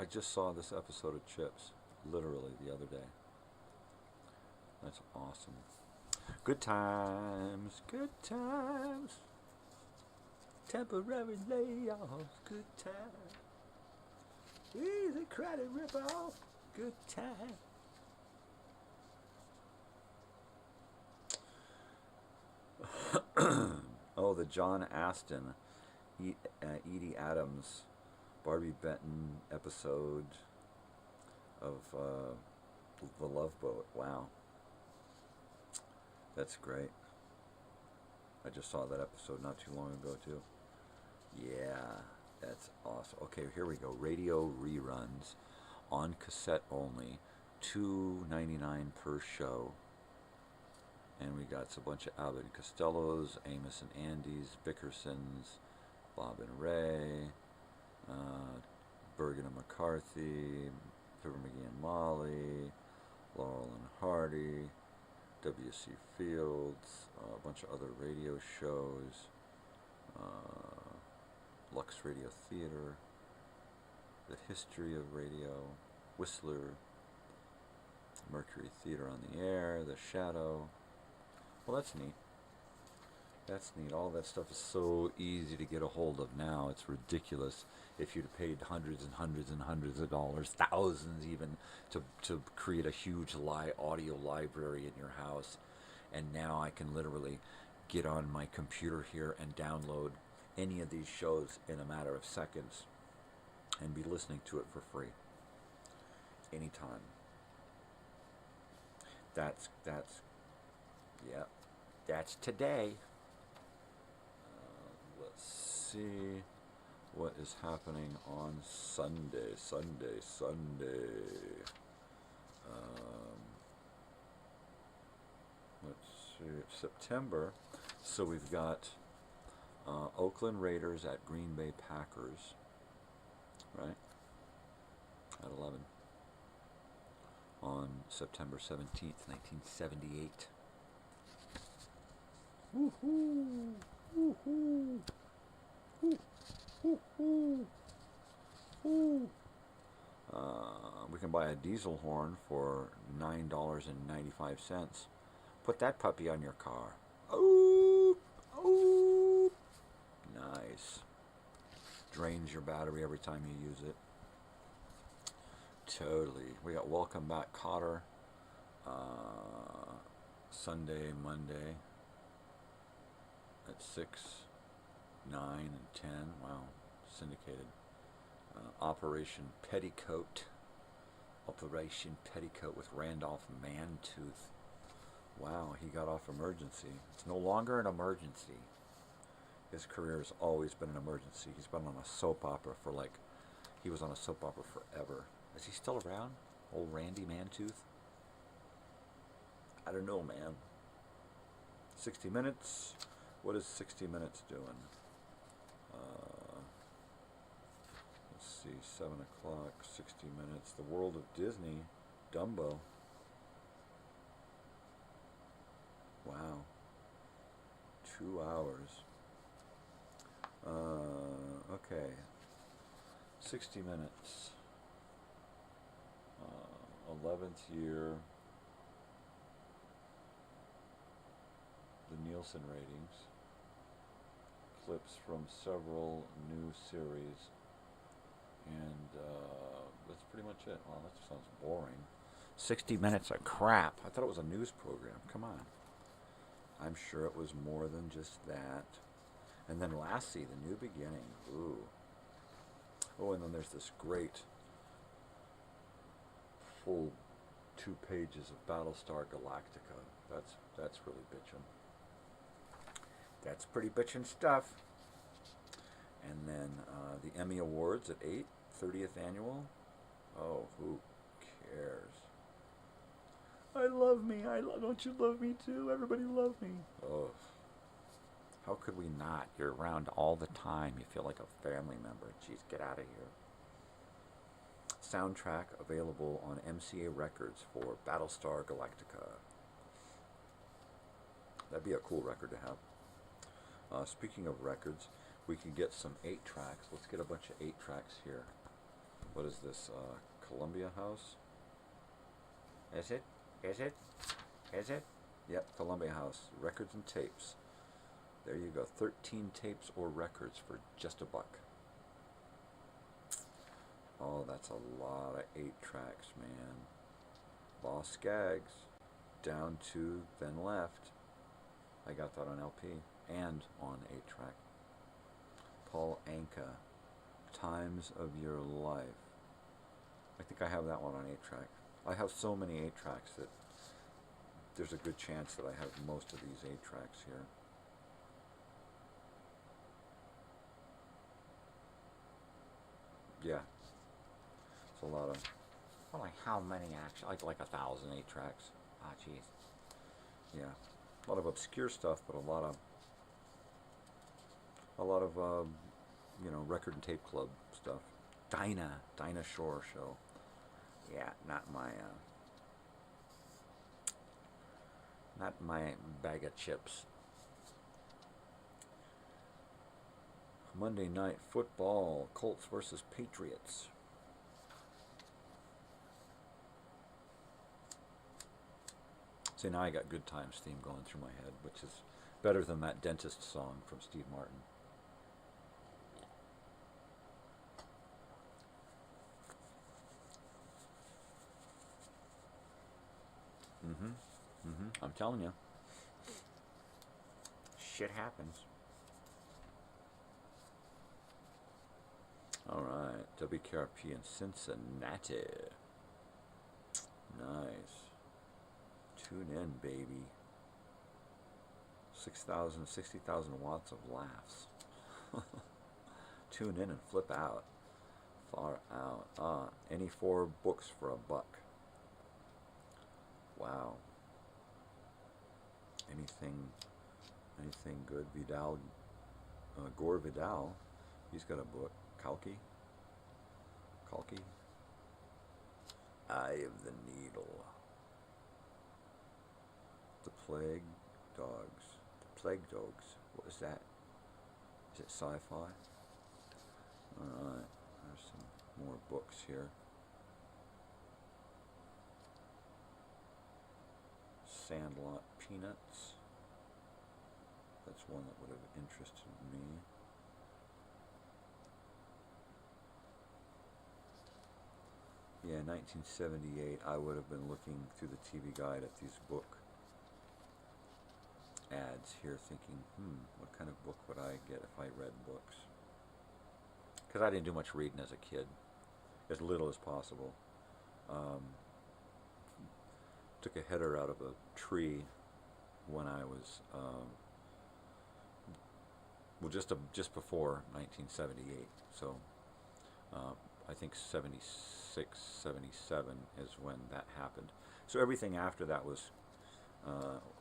Speaker 10: just saw this episode of Chips literally the other day. That's awesome. Good times, good times. Temporary layoffs, good times. Easy credit rip-off, good time. Oh, the John Aston, Edie Adams, Barbie Benton episode of The Love Boat. Wow. That's great. I just saw that episode not too long ago, too. Yeah, that's awesome. Okay, here we go. Radio reruns on cassette only, $2.99 per show. And we got a bunch of Abbott and Costellos, Amos and Andy's, Vickersons, Bob and Ray, Bergen and McCarthy, Fibber McGee and Molly, Laurel and Hardy, W.C. Fields, a bunch of other radio shows, Lux Radio Theater, The History of Radio, Whistler, Mercury Theater on the Air, The Shadow. Well, that's neat. That's neat. All that stuff is so easy to get a hold of now. It's ridiculous. If you'd have paid hundreds and hundreds and hundreds of dollars, thousands even, to create a huge audio library in your house. And now I can literally get on my computer here and download any of these shows in a matter of seconds and be listening to it for free. Anytime. That's today. Let's see what is happening on Sunday. Let's see, September. So we've got Oakland Raiders at Green Bay Packers, right? At 11. On September 17th, 1978. Woo-hoo! Woo-hoo! Woo-hoo! Woo-hoo! We can buy a diesel horn for $9.95. Put that puppy on your car. Oh! Oh! Nice. Drains your battery every time you use it. Totally. We got Welcome Back Cotter. Sunday, Monday. At 6, 9, and 10. Wow. Syndicated. Operation Petticoat. Operation Petticoat with Randolph Mantooth. Wow, he got off emergency. It's no longer an emergency. His career has always been an emergency. He's been on a soap opera for he was on a soap opera forever. Is he still around? Old Randy Mantooth? I don't know, man. 60 Minutes. What is 60 Minutes doing? Let's see, 7 o'clock, 60 Minutes. The World of Disney, Dumbo. Wow. 2 hours. Okay. 60 Minutes. 11th year. The Nielsen ratings. Clips from several new series. And that's pretty much it. Well, that sounds boring. 60 Minutes of crap. I thought it was a news program. Come on. I'm sure it was more than just that. And then Lassie, The New Beginning. Ooh. Oh, and then there's this great full 2 pages of Battlestar Galactica. That's really bitchin'. That's pretty bitchin' stuff. And then the Emmy Awards at 8, 30th annual. Oh, who cares? I love me. Don't you love me too? Everybody love me. Oh. How could we not? You're around all the time. You feel like a family member. Jeez, get out of here. Soundtrack available on MCA Records for Battlestar Galactica. That'd be a cool record to have. Speaking of records, we can get some 8-tracks. Let's get a bunch of 8-tracks here. What is this? Columbia House? Is it? Is it? Is it? Yep, Columbia House. Records and tapes. There you go. 13 tapes or records for just $1. Oh, that's a lot of 8-tracks, man. Boss Skaggs. Down to Then Left. I got that on LP and on 8-track. Paul Anka. Times of Your Life. I think I have that one on 8-track. I have so many 8-tracks that there's a good chance that I have most of these 8-tracks here. Yeah. It's a lot of Well, like how many actually? Like 1,000 8-tracks. Ah, jeez. Yeah, a lot of obscure stuff, but a lot of record and tape club stuff. Dinah Shore show. Yeah, not my bag of chips. Monday night football, Colts versus Patriots. See, now I got Good Times theme going through my head, which is better than that dentist song from Steve Martin. I'm telling you. Shit happens. Alright, WKRP in Cincinnati. Nice. Tune in, baby. 60,000 watts of laughs. Tune in and flip out. Far out. Any 4 books for $1. Wow. Anything good? Vidal, Gore Vidal, he's got a book. Kalki. Eye of the Needle. The Plague Dogs. What is that? Is it sci-fi? Alright, there's some more books here. Sandlot Peanuts. That's one that would have interested me. Yeah, 1978, I would have been looking through the TV guide at these book ads here thinking, what kind of book would I get if I read books? Because I didn't do much reading as a kid, as little as possible. Took a header out of a tree when I was, just before 1978, so I think 76, 77 is when that happened. So everything after that was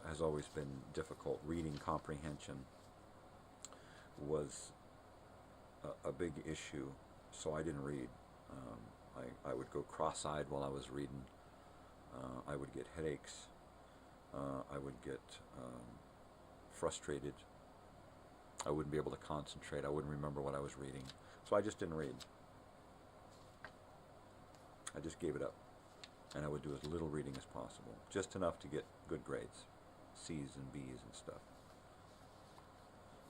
Speaker 10: has always been difficult. Reading comprehension was a big issue, so I didn't read. I would go cross-eyed while I was reading. I would get headaches. I would get frustrated. I wouldn't be able to concentrate. I wouldn't remember what I was reading. So I just didn't read. I just gave it up. And I would do as little reading as possible. Just enough to get good grades. C's and B's and stuff.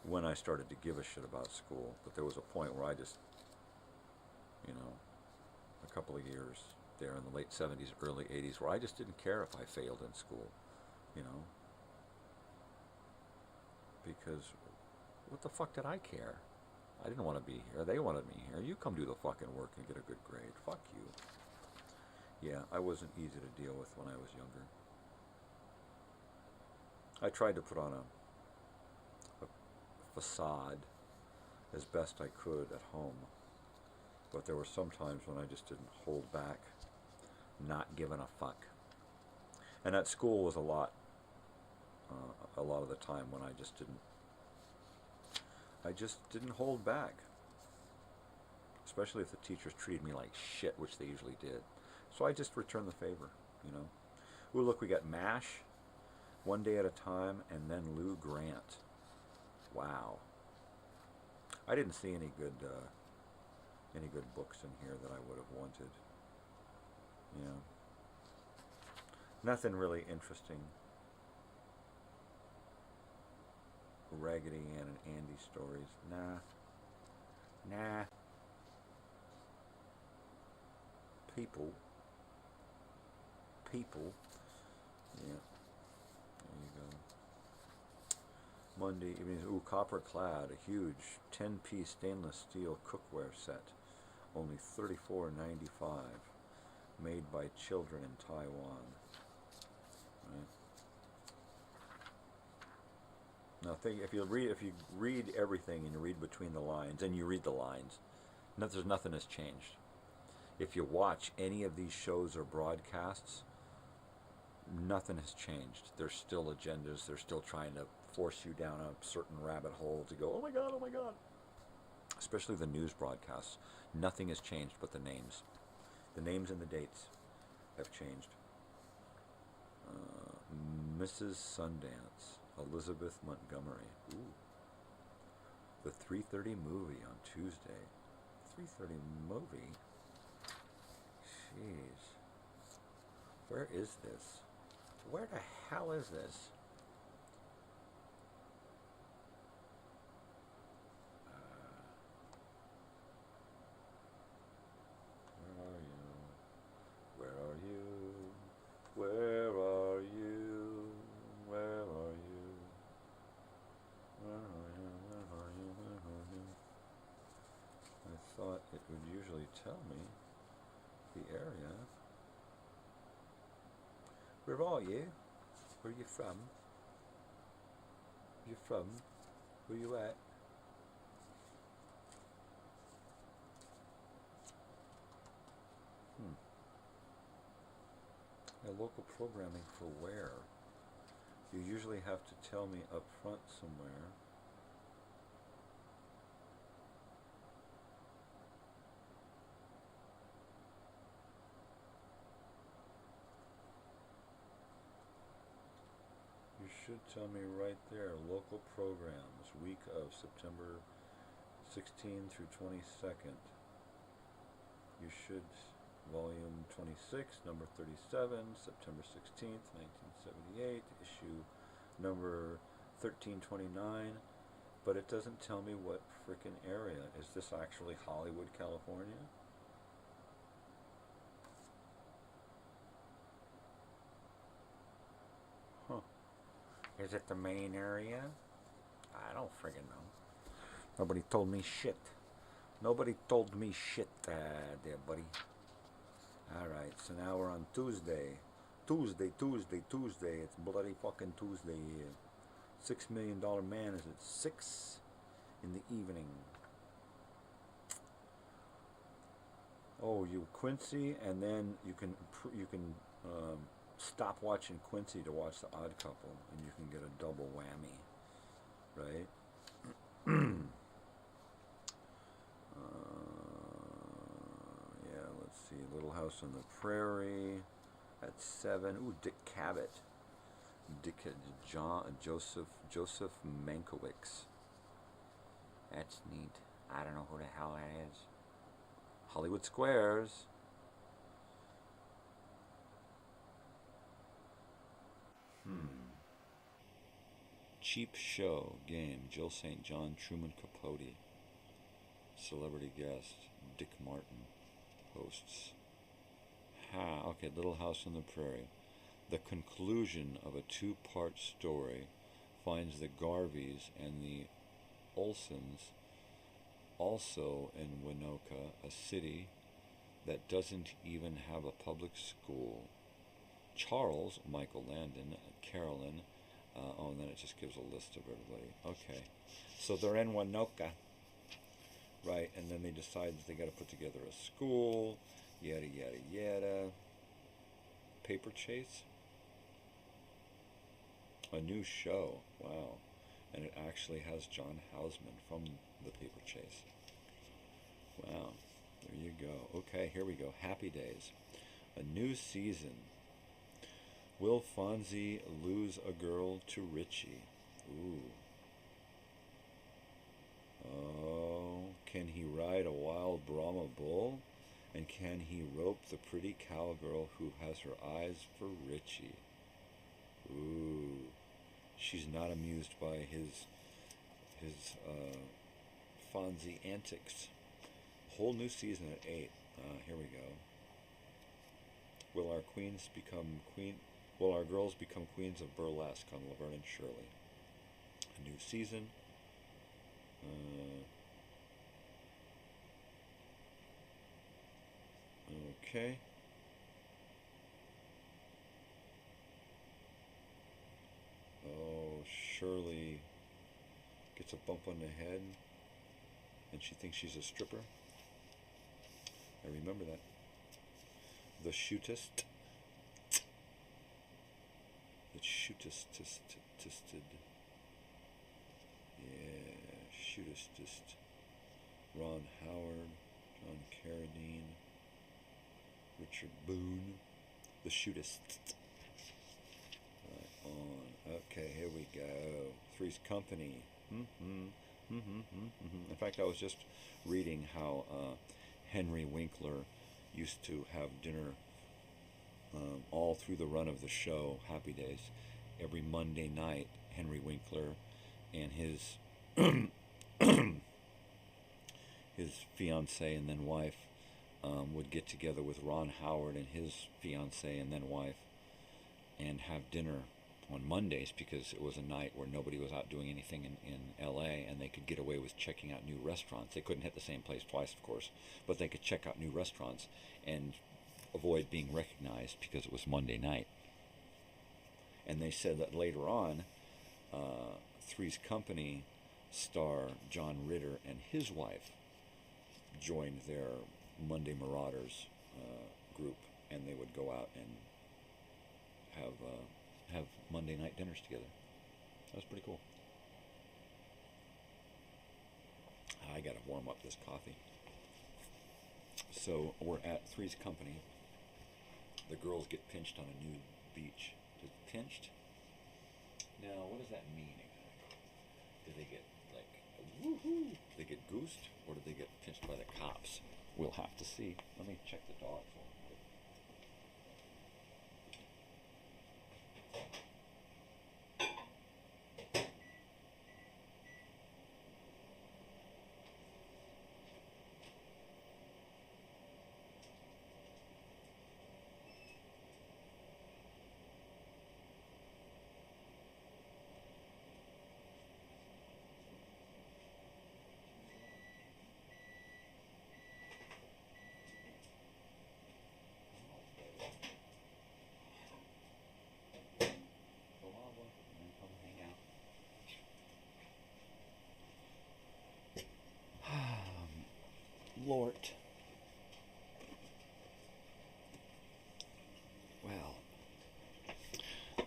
Speaker 10: When I started to give a shit about school. But there was a point where I just, a couple of years there in the late 70s, early 80s, where I just didn't care if I failed in school. Because what the fuck did I care? I didn't want to be here. They wanted me here. You come do the fucking work and get a good grade. Fuck you. Yeah, I wasn't easy to deal with when I was younger. I tried to put on a facade as best I could at home. But there were some times when I just didn't hold back, not giving a fuck. And at school was a lot of the time when I just didn't hold back. Especially if the teachers treated me like shit, which they usually did. So I just returned the favor, Ooh, look, we got MASH, One Day at a Time, and then Lou Grant. Wow. I didn't see any good books in here that I would have wanted. Nothing really interesting. Raggedy Ann and Andy stories. Nah. People. Yeah. There you go. Monday evening. Ooh, Copper Clad. A huge 10-piece stainless steel cookware set. Only $34.95. Made by children in Taiwan. Right. Now, if you read everything and you read between the lines, and you read the lines, there's nothing has changed. If you watch any of these shows or broadcasts, nothing has changed. There's still agendas. They're still trying to force you down a certain rabbit hole to go, oh my God, oh my God. Especially the news broadcasts. Nothing has changed but the names. The names and the dates have changed. Mrs. Sundance, Elizabeth Montgomery. Ooh. The 3:30 movie on Tuesday. 3:30 movie? Jeez. Where is this? Where the hell is this? Where are you? Where are you? Where are you? Where are you? Where are you? Where are you? I thought it would usually tell me the area. Where are you? Where are you from? Where you from? Where you at? Local programming for where? You usually have to tell me up front somewhere. You should tell me right there. Local programs, week of September 16 through 22nd. You should, volume 26, number 37, September 16th, 1978, issue number 1329, but it doesn't tell me what frickin' area. Is this actually Hollywood, California? Is it the main area? I don't friggin' know. Nobody told me shit. Nobody told me shit there, buddy. Alright, so now we're on Tuesday. Tuesday. It's bloody fucking Tuesday here. $6 Million Man is at 6 in the evening. Oh, you Quincy, and then you can stop watching Quincy to watch The Odd Couple, and you can get a double whammy, right? Yeah, let's see. Little House on the Prairie at 7. Ooh, Dick Cavett. Joseph Mankiewicz. That's neat. I don't know who the hell that is. Hollywood Squares. Cheap Show game. Jill St. John, Truman Capote. Celebrity guest Dick Martin hosts. Okay, Little House on the Prairie. The conclusion of a 2-part story finds the Garveys and the Olsons also in Winoka, a city that doesn't even have a public school. Charles, Michael Landon, Carolyn, and then it just gives a list of everybody. Okay, so they're in Winoka, right, and then they decide that they got to put together a school, yada, yada, yada. Paper Chase? A new show, wow. And it actually has John Houseman from the Paper Chase. Wow, there you go. Okay, here we go. Happy Days. A new season. Will Fonzie lose a girl to Richie? Ooh. Oh, can he ride a wild Brahma bull? And can he rope the pretty cowgirl who has her eyes for Richie? Ooh. She's not amused by his Fonzie antics. Whole new season at 8. Here we go. Will our girls become queens of burlesque on Laverne and Shirley? A new season. Okay. Oh, Shirley gets a bump on the head and she thinks she's a stripper. I remember that. The shootist. The shootist. Yeah, shootist. Ron Howard, John Carradine, Richard Boone. The shootist. Right on. Okay, here we go. Three's Company. In fact, I was just reading how Henry Winkler used to have dinner all through the run of the show, Happy Days. Every Monday night, Henry Winkler and his his fiancée and then wife would get together with Ron Howard and his fiancée and then wife and have dinner on Mondays, because it was a night where nobody was out doing anything in L.A. and they could get away with checking out new restaurants. They couldn't hit the same place twice, of course, but they could check out new restaurants and avoid being recognized because it was Monday night. And they said that later on, Three's Company star John Ritter and his wife joined their Monday Marauders group, and they would go out and have Monday night dinners together. That was pretty cool. I gotta warm up this coffee. So we're at Three's Company. The girls get pinched on a nude beach. Pinched? Now, what does that mean exactly? Do they get, like, woohoo? Do they get goosed, or do they get pinched by the cops? We'll have to see. Let me check the dog for them. Lort. Well,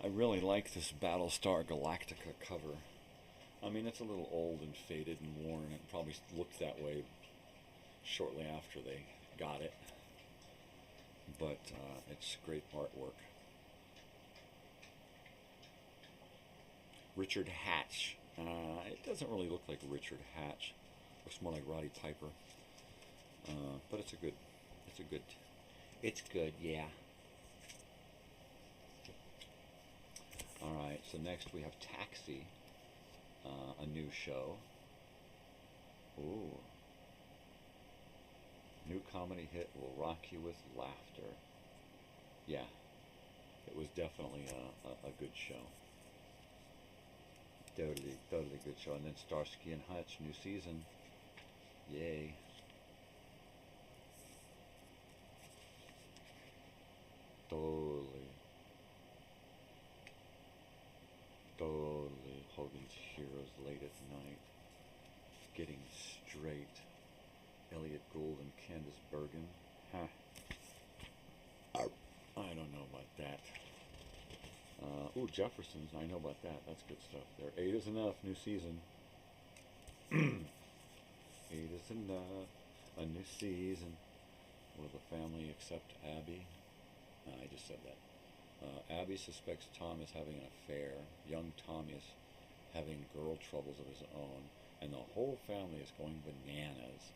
Speaker 10: I really like this Battlestar Galactica cover. I mean, it's a little old and faded and worn. It probably looked that way shortly after they got it. But it's great artwork. Richard Hatch. It doesn't really look like Richard Hatch. Looks more like Roddy Piper. But it's good, yeah. Alright, so next we have Taxi, a new show. Ooh. New comedy hit will rock you with laughter. Yeah, it was definitely a good show. Totally good show. And then Starsky and Hutch, new season. Yay. Totally Hogan's Heroes late at night. Getting Straight. Elliot Gould and Candace Bergen. Huh. I don't know about that. Ooh, Jeffersons. I know about that. That's good stuff there. 8 is enough. New season. 8 is enough. A new season. Will the family accept Abby? I just said that. Abby suspects Tom is having an affair. Young Tom is having girl troubles of his own. And the whole family is going bananas.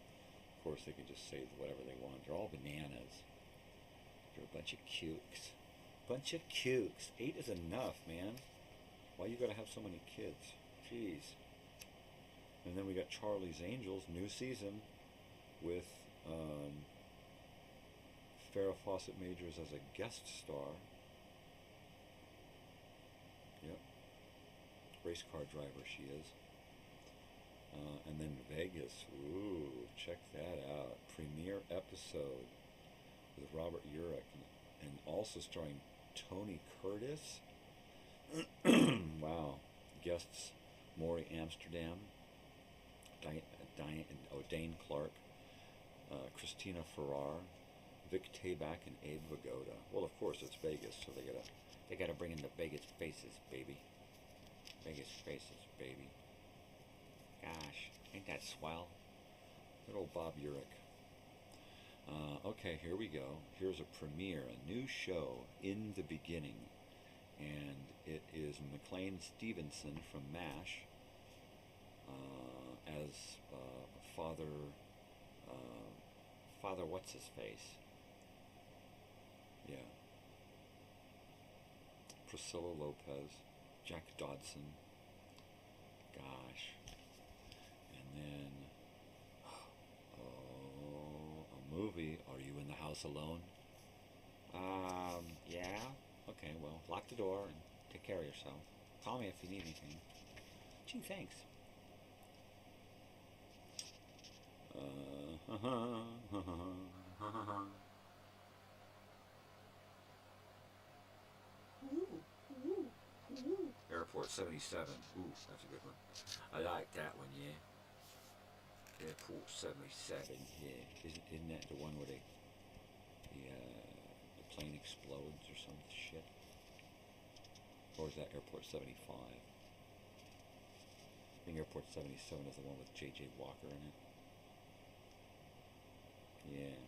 Speaker 10: Of course, they can just say whatever they want. They're all bananas. They're a bunch of kooks. 8 is enough, man. Why you gotta have so many kids? Jeez. And then we got Charlie's Angels, new season, with Farrah Fawcett Majors as a guest star. Yep. Race car driver she is. And then Vegas. Ooh, check that out. Premiere episode with Robert Urich and also starring Tony Curtis. Wow. Guests Maury Amsterdam, Dane Clark, Christina Ferrar, Vic Tayback and Abe Vigoda. Well, of course, it's Vegas, so they gotta bring in the Vegas faces, baby. Vegas faces, baby. Gosh, ain't that swell? Good old Bob Urich. Okay, here we go. Here's a premiere, a new show, In the Beginning. And it is McLean Stevenson from MASH as Father what's-his-face. Yeah. Priscilla Lopez, Jack Dodson. Gosh. And then, a movie. Are You in the House Alone? Yeah. Okay, well, lock the door and take care of yourself. Call me if you need anything. Gee, thanks. Airport 77. Ooh, that's a good one. I like that one, yeah. Airport 77, yeah. Isn't that the one where the plane explodes or some shit? Or is that Airport 75? I think Airport 77 is the one with JJ Walker in it. Yeah.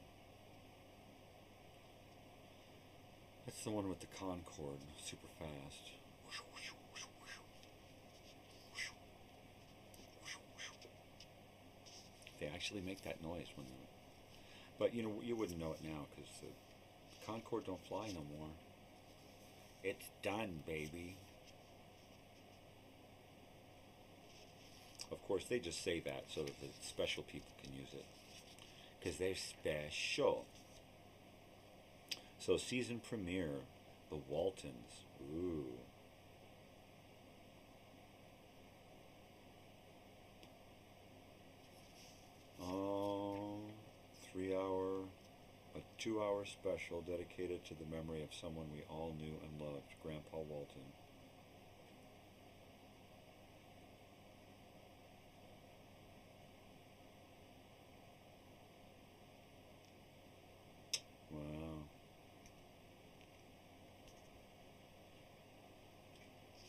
Speaker 10: That's the one with the Concorde, super fast. They actually make that noise when they're... But, you know, you wouldn't know it now because the Concorde don't fly no more. It's done, baby. Of course, they just say that so that the special people can use it. Because they're special. So, season premiere, The Waltons. Ooh. Oh, 2-hour special dedicated to the memory of someone we all knew and loved, Grandpa Walton. Wow.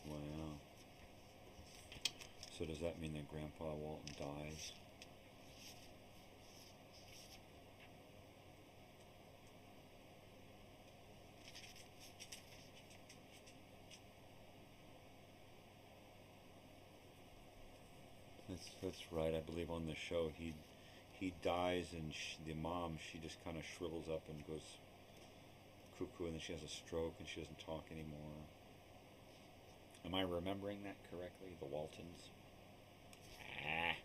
Speaker 10: Wow. So does that mean that Grandpa Walton dies? That's right. I believe on the show he dies, and the mom, she just kind of shrivels up and goes cuckoo, and then she has a stroke and she doesn't talk anymore. Am I remembering that correctly? The Waltons? Ah.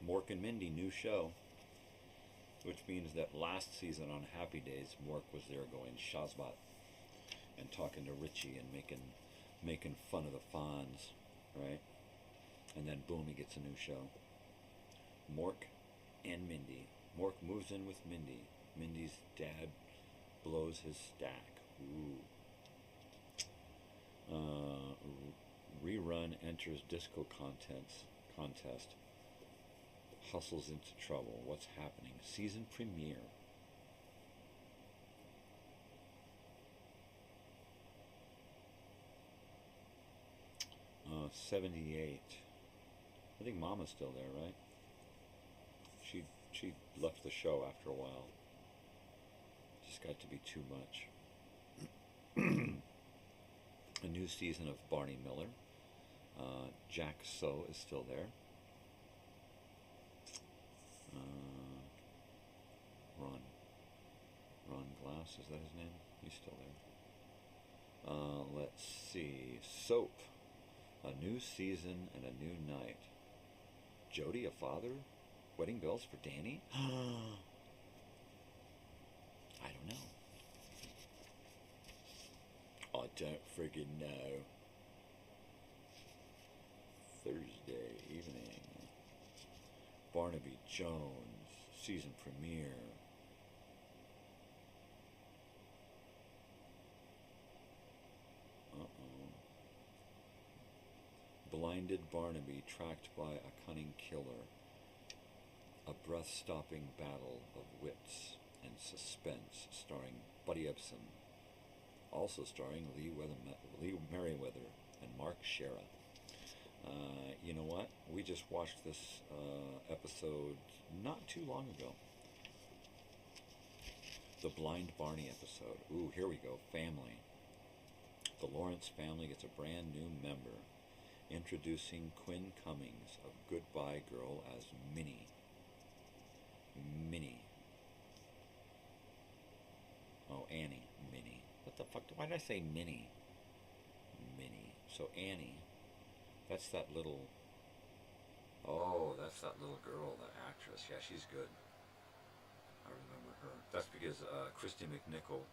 Speaker 10: Mork and Mindy, new show. Which means that last season on Happy Days, Mork was there going Shazbot and talking to Richie and making fun of the Fonz, right? And then boom, he gets a new show. Mork and Mindy. Mork moves in with Mindy. Mindy's dad blows his stack. Ooh. Rerun enters disco contest. Hustles into trouble. What's happening? Season premiere. Oh, 78. I think Mama's still there, right? She left the show after a while. Just got to be too much. A new season of Barney Miller. Jack So is still there. Ron Glass, is that his name? He's still there. Let's see. Soap. A new season and a new night. Jody, a father? Wedding bells for Danny? I don't know. I don't friggin' know. Thursday evening. Barnaby Jones, season premiere. Blinded Barnaby tracked by a cunning killer. A breath-stopping battle of wits and suspense, starring Buddy Ebsen. Also starring Lee Merriweather and Mark Shera. You know what? We just watched this episode not too long ago. The Blind Barney episode. Ooh, here we go. Family. The Lawrence family gets a brand new member. Introducing Quinn Cummings of Goodbye Girl as Minnie. Minnie. Oh, Annie. Minnie. What the fuck? Why did I say Minnie? Minnie. So Annie. That's that little... Oh, that's that little girl, that actress. Yeah, she's good. I remember her. That's because Christy McNichol,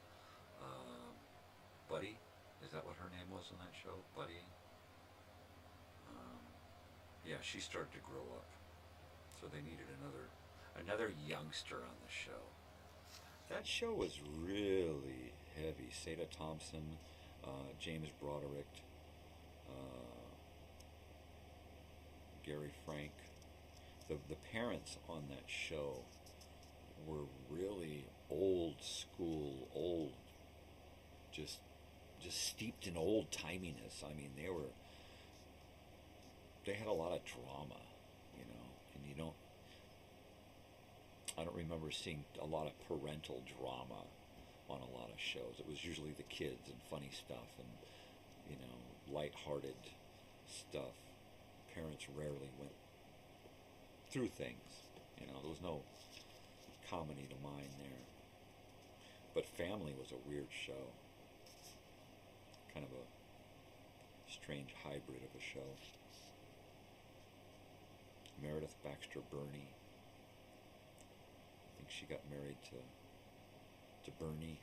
Speaker 10: Buddy, is that what her name was on that show? Buddy? Yeah, she started to grow up. So they needed another youngster on the show. That show was really heavy. Seda Thompson, James Broderick, Gary Frank. The parents on that show were really old school, just steeped in old timiness. I mean, they had a lot of drama, and I don't remember seeing a lot of parental drama on a lot of shows. It was usually the kids and funny stuff and, lighthearted stuff. Parents rarely went through things. There was no comedy to mine there. But Family was a weird show. Kind of a strange hybrid of a show. Meredith Baxter Burney. I think she got married to Bernie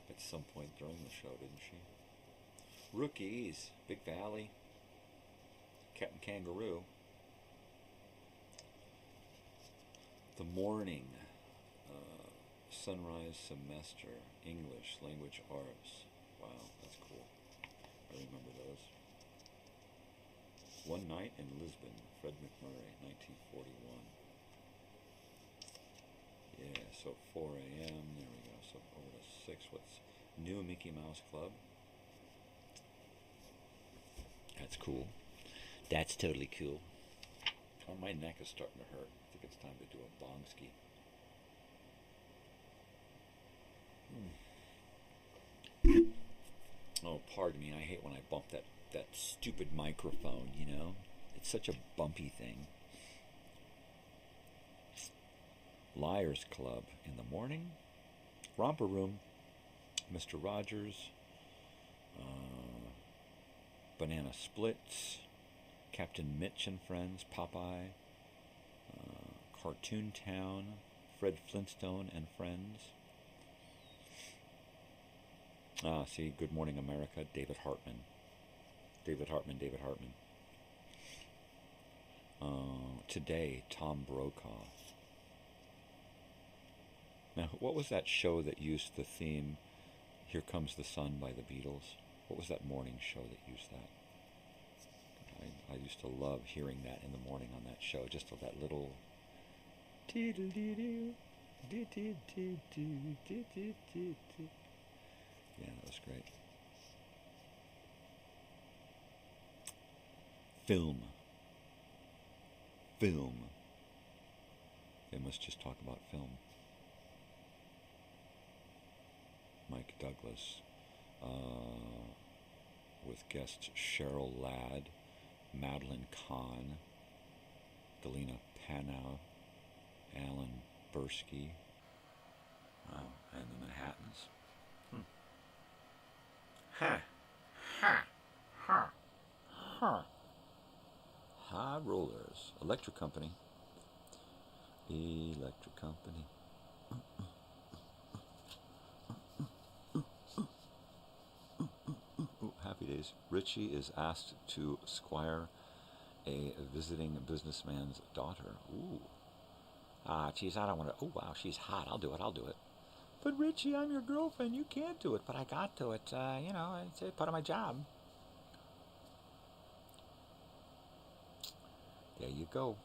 Speaker 10: at some point during the show, didn't she? Rookies, Big Valley, Captain Kangaroo. The Morning, Sunrise Semester, English, Language Arts. Wow, that's cool. I remember those. One Night in Lisbon, Fred McMurray, 1941. Yeah, so 4 a.m., there we go. So over to 6, what's New Mickey Mouse Club? That's cool. That's totally cool. Oh, my neck is starting to hurt. I think it's time to do a bong ski. Oh, pardon me. I hate when I bump that stupid microphone, It's such a bumpy thing. Liars Club in the morning. Romper Room. Mr. Rogers. Banana Splits. Captain Mitch and Friends. Popeye. Cartoon Town. Fred Flintstone and Friends. See, Good Morning America, David Hartman. Today, Tom Brokaw. Now, what was that show that used the theme, Here Comes the Sun by the Beatles? What was that morning show that used that? I used to love hearing that in the morning on that show, just that little... Yeah, that was great. Film. They must just talk about film. Mike Douglas. With guests Cheryl Ladd, Madeline Kahn, Galena Panow, Alan Bursky. Wow, and the Manhattans. High Rollers, Electric Company. Ooh, Happy Days. Richie is asked to squire a visiting businessman's daughter. Ooh. Geez, I don't want to. Oh, wow, she's hot. I'll do it. But Richie, I'm your girlfriend. You can't do it. But I got to it. It's a part of my job. There you go.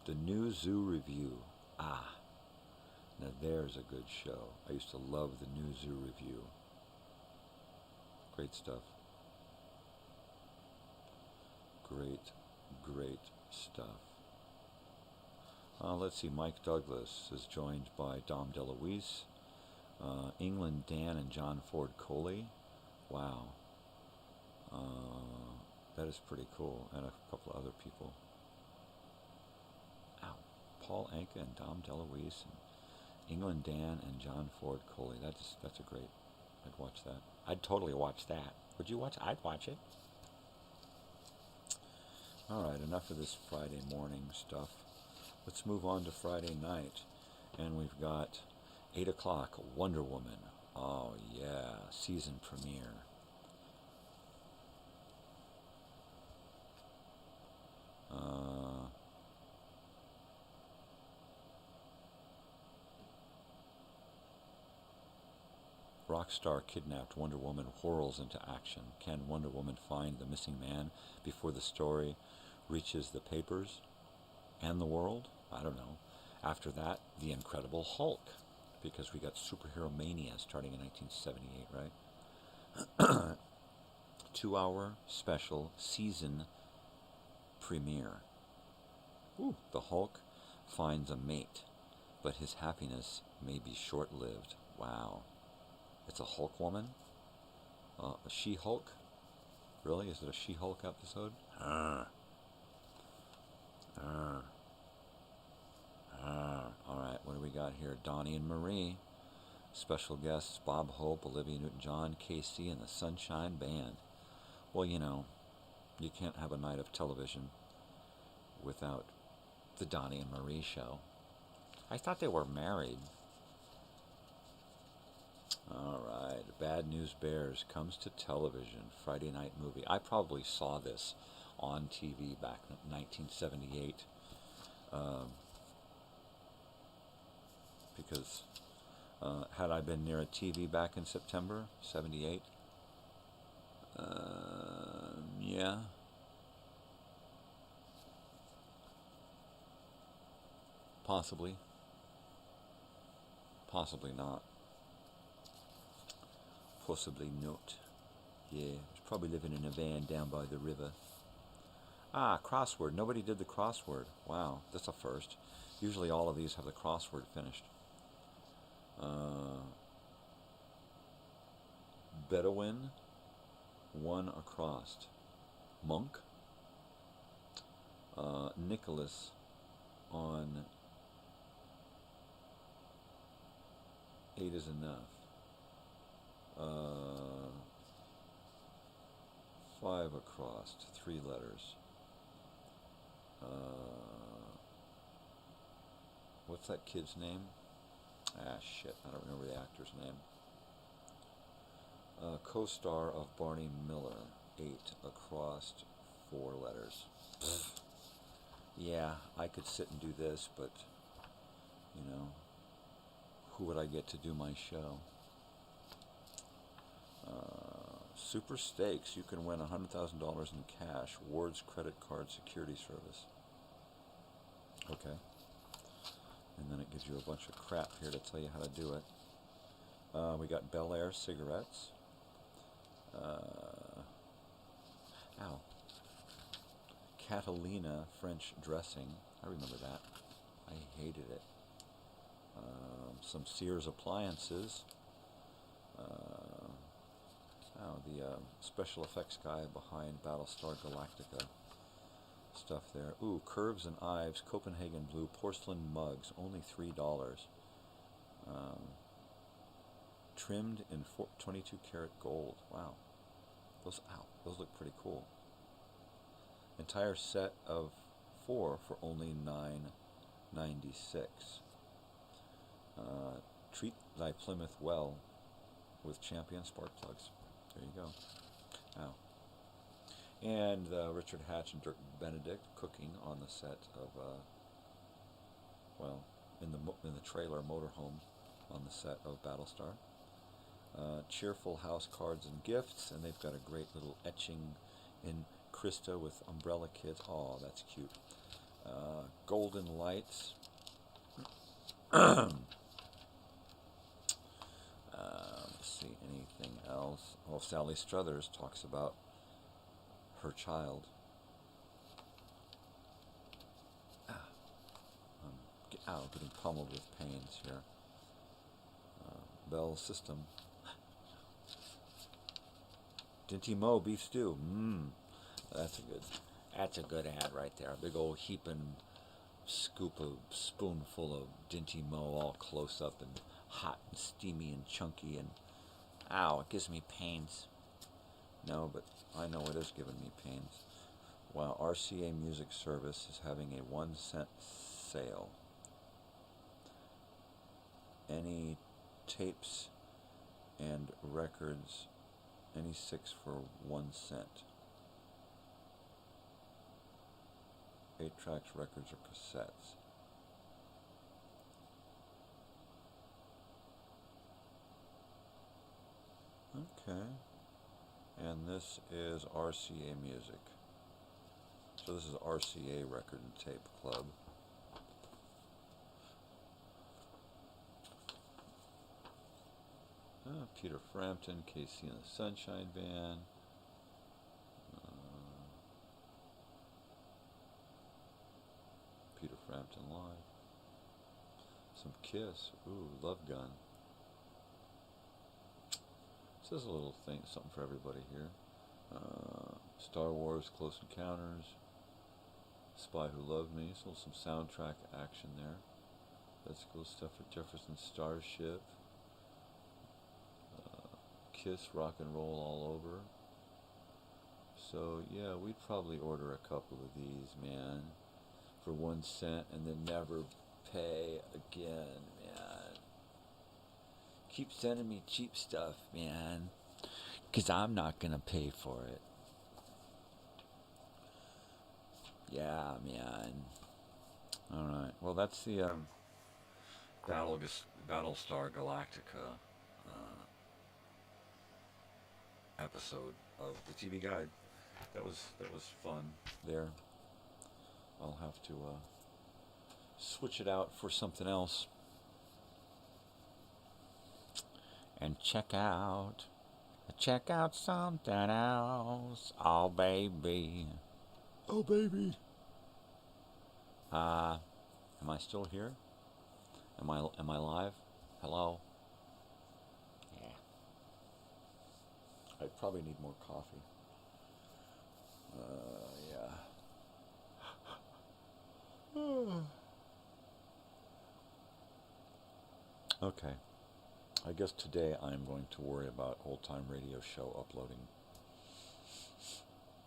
Speaker 10: The New Zoo Review. Ah, now there's a good show. I used to love the New Zoo Review. Great stuff. Great, great stuff. Let's see, Mike Douglas is joined by Dom DeLuise, England Dan and John Ford Coley. Wow. That is pretty cool. And a couple of other people. Ow. Paul Anka and Dom DeLuise and England Dan and John Ford Coley. That's a great. I'd watch that. I'd totally watch that. Would you watch? I'd watch it. All right, enough of this Friday morning stuff. Let's move on to Friday night. And we've got 8 o'clock, Wonder Woman. Oh, yeah, season premiere. Rockstar kidnapped Wonder Woman whirls into action. Can Wonder Woman find the missing man before the story reaches the papers and the world? I don't know. After that, The Incredible Hulk, because we got superhero mania starting in 1978, right? 2-hour special season premiere. Ooh, the Hulk finds a mate, but his happiness may be short-lived. Wow. It's a Hulk woman? A She-Hulk? Really? Is it a She-Hulk episode? Alright, what do we got here? Donnie and Marie. Special guests Bob Hope, Olivia Newton-John, Casey, and the Sunshine Band. Well, you know, you can't have a night of television without the Donnie and Marie show. I thought they were married. Alright, Bad News Bears comes to television, Friday night movie. I probably saw this on TV back in 1978. Because had I been near a TV back in September 78, yeah. Possibly. Possibly not. Possibly not. Yeah, he's probably living in a van down by the river. Ah, crossword. Nobody did the crossword. Wow, that's a first. Usually all of these have the crossword finished. Bedouin, one across. Monk. Nicholas on 8 is enough. 5 across, 3 letters. What's that kid's name? Ah, shit, I don't remember the actor's name. Co-star of Barney Miller, 8 across, 4 letters. Yeah, I could sit and do this, but, you know, who would I get to do my show? Super Stakes. You can win $100,000 in cash. Ward's Credit Card Security Service. Okay. And then it gives you a bunch of crap here to tell you how to do it. We got Bel Air cigarettes. Catalina French dressing. I remember that. I hated it. Some Sears appliances. The special effects guy behind Battlestar Galactica stuff there. Ooh, Curves and Ives, Copenhagen Blue, porcelain mugs, only $3. Trimmed in 22 karat gold. Wow. Those look pretty cool. Entire set of 4 for only $9.96. Treat thy Plymouth well with Champion spark plugs. There you go. Wow. And Richard Hatch and Dirk Benedict cooking on the set of, in the trailer motorhome on the set of Battlestar. Cheerful house cards and gifts, and they've got a great little etching in Krista with Umbrella Kids. Oh, that's cute. Golden Lights. Let's see, anything else? Well, Sally Struthers talks about her child. I'm getting pummeled with pains here. Bell System. Dinty Mo beef stew. That's a good ad right there. A big old heaping scoop of spoonful of Dinty Mo, all close up and hot and steamy and chunky, and ow, it gives me pains. No, but I know it is giving me pains. Wow, RCA Music Service is having a 1-cent sale. Any tapes and records, any 6 for 1 cent. 8 tracks, records, or cassettes. Okay. And this is RCA Music. So this is RCA Record and Tape Club. Peter Frampton, Casey and the Sunshine Band. Peter Frampton Live. Some Kiss. Ooh, Love Gun. So there's a little thing, something for everybody here. Star Wars, Close Encounters. Spy Who Loved Me. So some soundtrack action there. That's cool stuff for Jefferson Starship. Kiss, Rock and Roll All Over. So yeah, we'd probably order a couple of these, man, for 1 cent, and then never pay again, man. Keep sending me cheap stuff, man, 'cause I'm not gonna pay for it. Yeah, man. Alright, well, that's the Battlestar Galactica episode of the TV Guide. That was fun there. I'll have to switch it out for something else and check out something else. Oh baby, am I still here? Am I live? Hello? I probably need more coffee. Yeah. Okay. I guess today I'm going to worry about Old Time Radio Show uploading.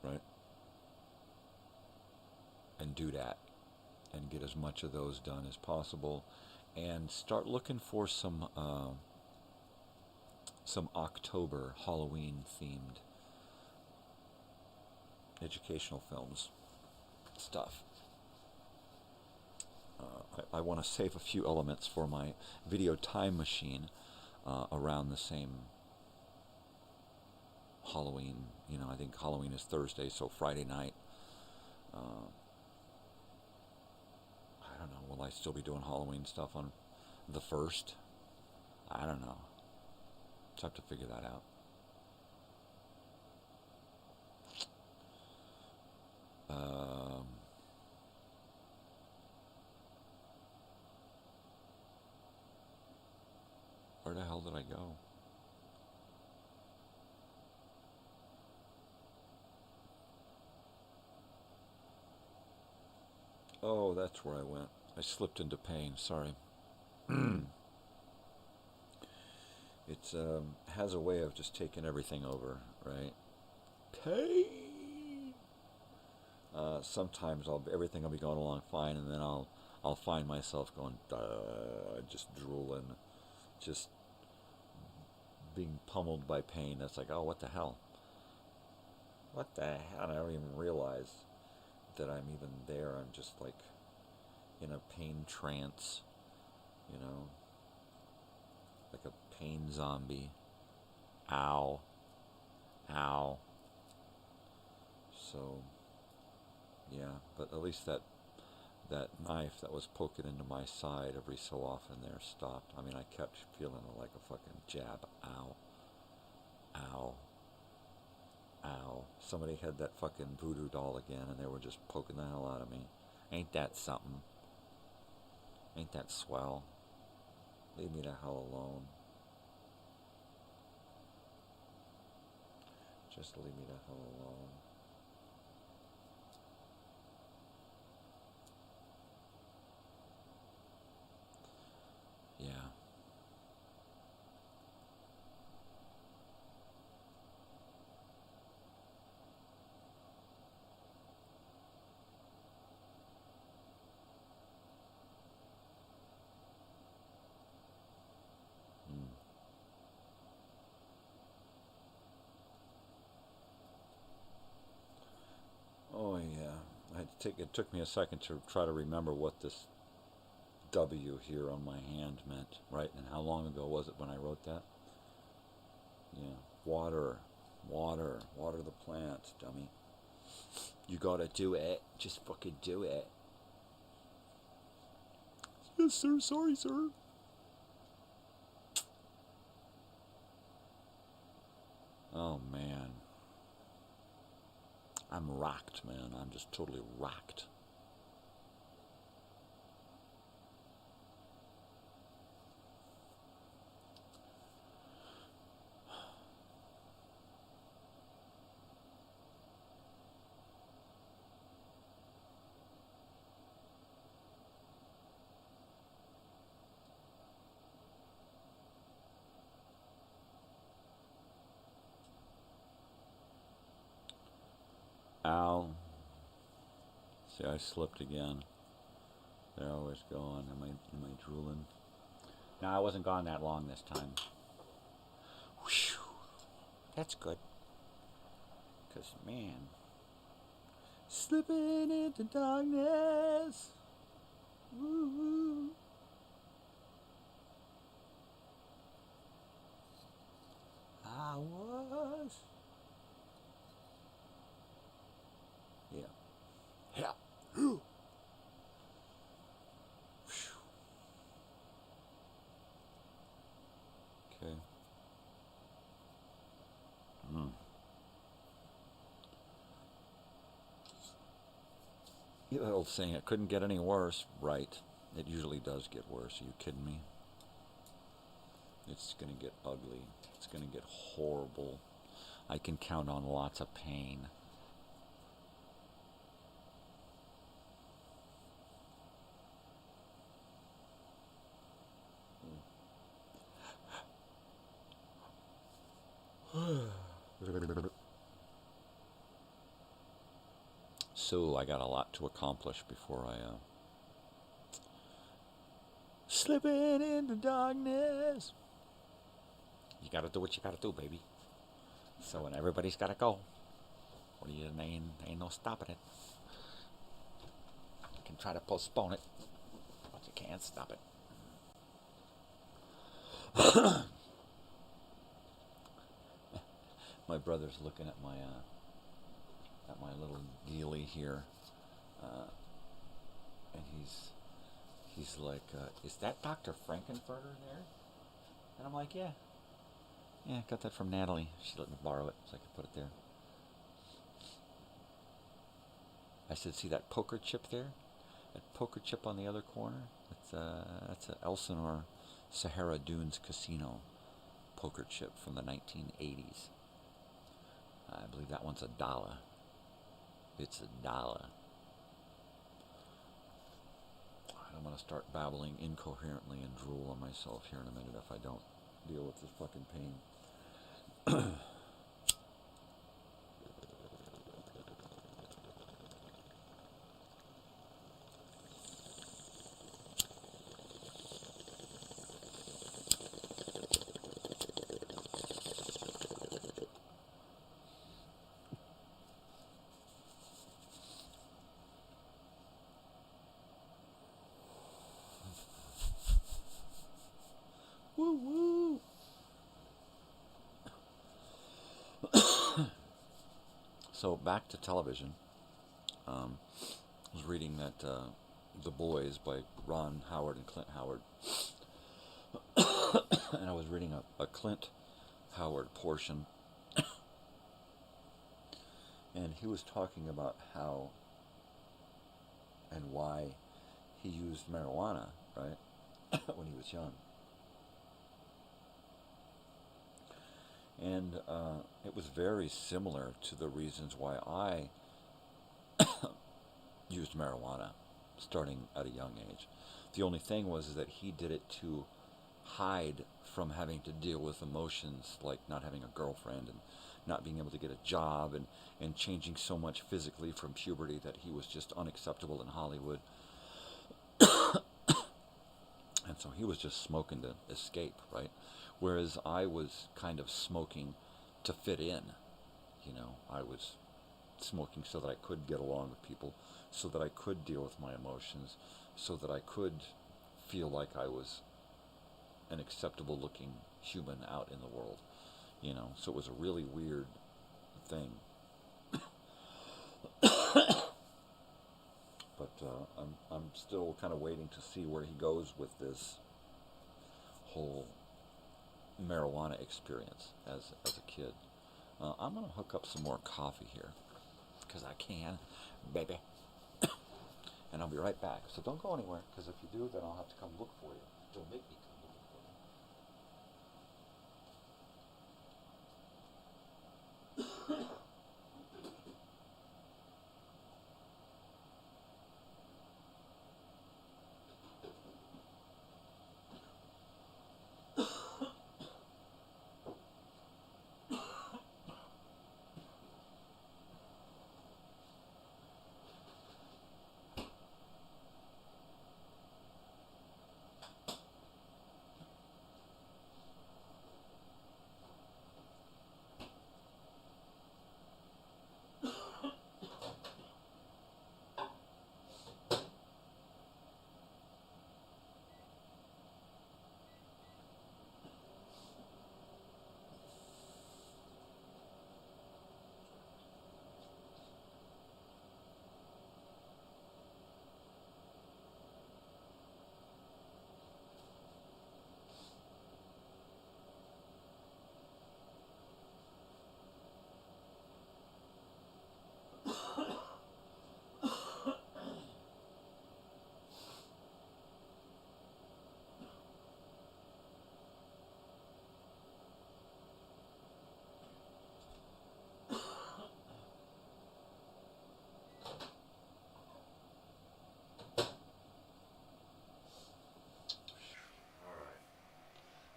Speaker 10: Right? And do that. And get as much of those done as possible. And start looking for some October Halloween-themed educational films stuff. I want to save a few elements for my video time machine around the same Halloween. You know, I think Halloween is Thursday, so Friday night. I don't know, will I still be doing Halloween stuff on the 1st? I don't know. Just have to figure that out. Where the hell did I go? Oh, that's where I went. I slipped into pain. Sorry. It has a way of just taking everything over, right? Pain. Sometimes everything will be going along fine, and then I'll find myself going, just drooling, just being pummeled by pain. That's like, oh, what the hell? What the hell? I don't even realize that I'm even there. I'm just like in a pain trance, you know, like a pain zombie. Ow. Ow. So, yeah, but at least that knife that was poking into my side every so often there stopped. I mean, I kept feeling it like a fucking jab. Ow. Ow. Ow. Somebody had that fucking voodoo doll again, and they were just poking the hell out of me. Ain't that something? Ain't that swell? Leave me the hell alone. Just leave me the hell alone. Yeah. Oh yeah, it took me a second to try to remember what this W here on my hand meant, right? And how long ago was it when I wrote that? Yeah, water the plants, dummy. You gotta do it, just fucking do it. Yes, sir, sorry, sir. Oh man. I'm rocked, man. I'm just totally rocked. Ow. See, I slipped again. They're always going. Am I drooling? No, I wasn't gone that long this time. Whew. That's good. 'Cause, man, slipping into darkness. Woo-hoo. I was. Yeah. Yeah. Okay. That old saying, it couldn't get any worse. Right. It usually does get worse. Are you kidding me? It's going to get ugly. It's going to get horrible. I can count on lots of pain. So I got a lot to accomplish before I slipping into darkness. You gotta do what you gotta do, baby. So when everybody's gotta go, ain't no stopping it. You can try to postpone it, but you can't stop it. My brother's looking at my little dealie here, and he's like, "Is that Dr. Frankenfurter there?" And I'm like, "Yeah, I got that from Natalie. She let me borrow it so I could put it there." I said, "See that poker chip there? That poker chip on the other corner? That's a Elsinore Sahara Dunes Casino poker chip from the 1980s. I believe that one's $1. It's $1. I'm going to start babbling incoherently and drool on myself here in a minute if I don't deal with this fucking pain. Woo woo! So back to television. I was reading that The Boys by Ron Howard and Clint Howard. And I was reading a Clint Howard portion. And he was talking about how and why he used marijuana, right, when he was young. And it was very similar to the reasons why I used marijuana starting at a young age. The only thing was that he did it to hide from having to deal with emotions like not having a girlfriend and not being able to get a job and changing so much physically from puberty that he was just unacceptable in Hollywood. And so he was just smoking to escape, right? Whereas I was kind of smoking to fit in. You know, I was smoking so that I could get along with people, so that I could deal with my emotions, so that I could feel like I was an acceptable looking human out in the world. You know, so it was a really weird thing. But I'm still kind of waiting to see where he goes with this whole marijuana experience as a kid. I'm going to hook up some more coffee here, because I can, baby. And I'll be right back. So don't go anywhere, because if you do, then I'll have to come look for you. Don't make me come looking for you.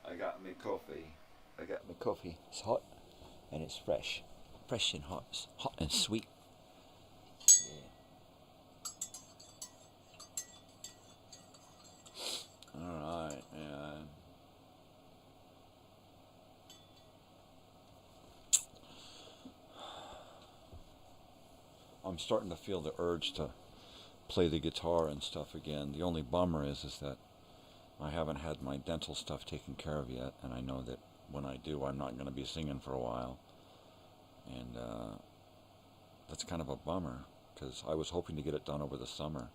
Speaker 10: I got me coffee. It's hot and it's fresh. Fresh and hot. It's hot and sweet. Yeah. Alright, man. I'm starting to feel the urge to play the guitar and stuff again. The only bummer is that I haven't had my dental stuff taken care of yet, and I know that when I do, I'm not going to be singing for a while. And that's kind of a bummer, because I was hoping to get it done over the summer,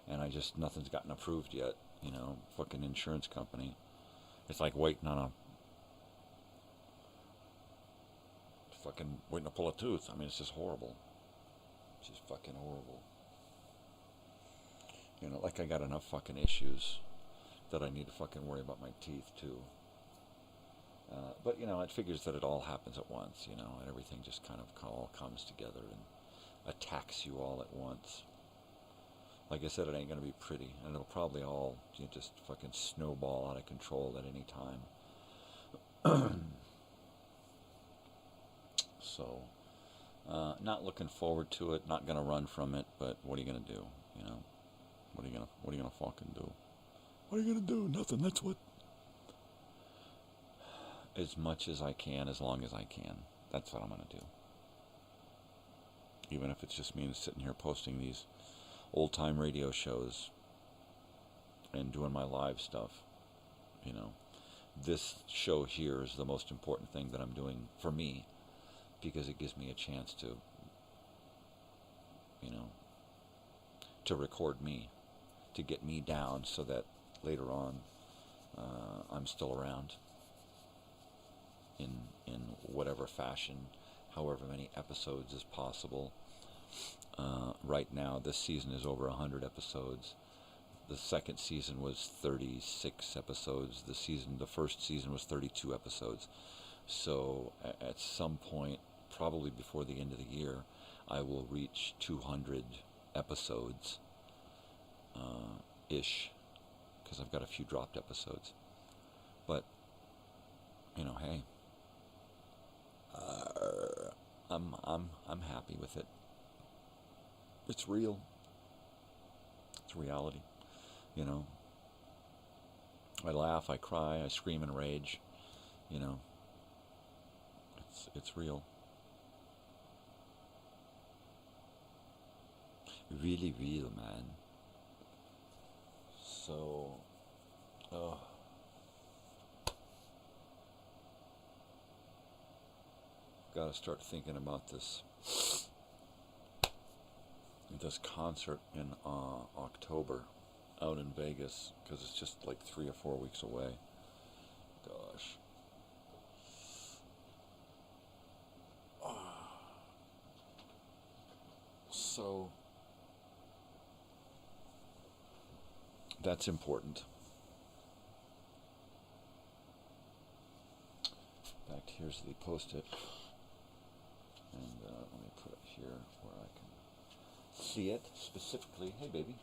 Speaker 10: and nothing's gotten approved yet. You know, fucking insurance company. It's like waiting to pull a tooth. I mean, it's just horrible. It's just fucking horrible. You know, like I got enough fucking issues that I need to fucking worry about my teeth too. But, you know, it figures that it all happens at once, you know, and everything just kind of all comes together and attacks you all at once. Like I said, it ain't going to be pretty, and it'll probably all just fucking snowball out of control at any time. So, not looking forward to it, not going to run from it, but what are you going to do, you know? What are you gonna fucking do? What are you going to do? Nothing, that's what. As much as I can, as long as I can. That's what I'm going to do. Even if it's just me sitting here posting these old-time radio shows and doing my live stuff, you know. This show here is the most important thing that I'm doing for me, because it gives me a chance to you know, to record me, to get me down so that later on I'm still around in whatever fashion, however many episodes is possible. Right now, this season is over 100 episodes. The second season was 36 episodes. The first season was 32 episodes. So at some point, probably before the end of the year, I will reach 200 episodes ish, because I've got a few dropped episodes. But you know, hey, I'm happy with it. It's real. It's reality. You know, I laugh, I cry, I scream and rage. You know, it's real. Really real, man. So, got to start thinking about this concert in October out in Vegas, because it's just like 3 or 4 weeks away. Gosh. So that's important. In fact, here's the post-it, and let me put it here where I can see it specifically. Hey, baby,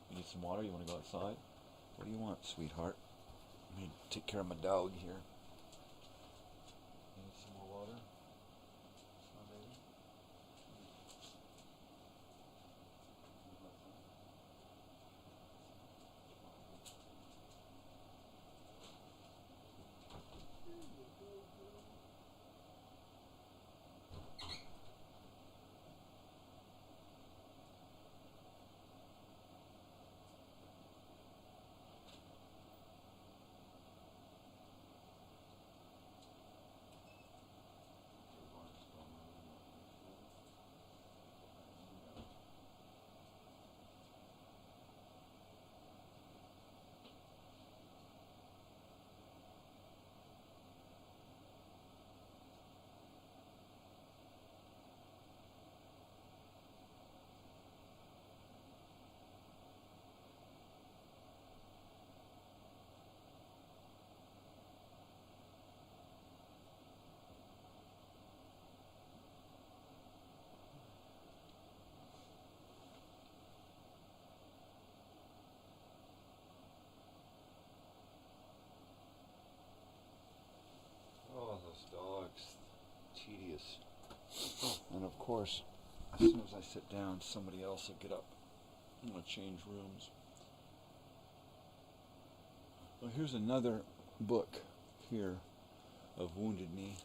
Speaker 10: you need some water? You want to go outside? What do you want, sweetheart? Let me take care of my dog here. You need some more water? Huh, baby? Dogs, tedious. And of course, as soon as I sit down, somebody else will get up. I'm going to change rooms. Well, here's another book here of Wounded Knee.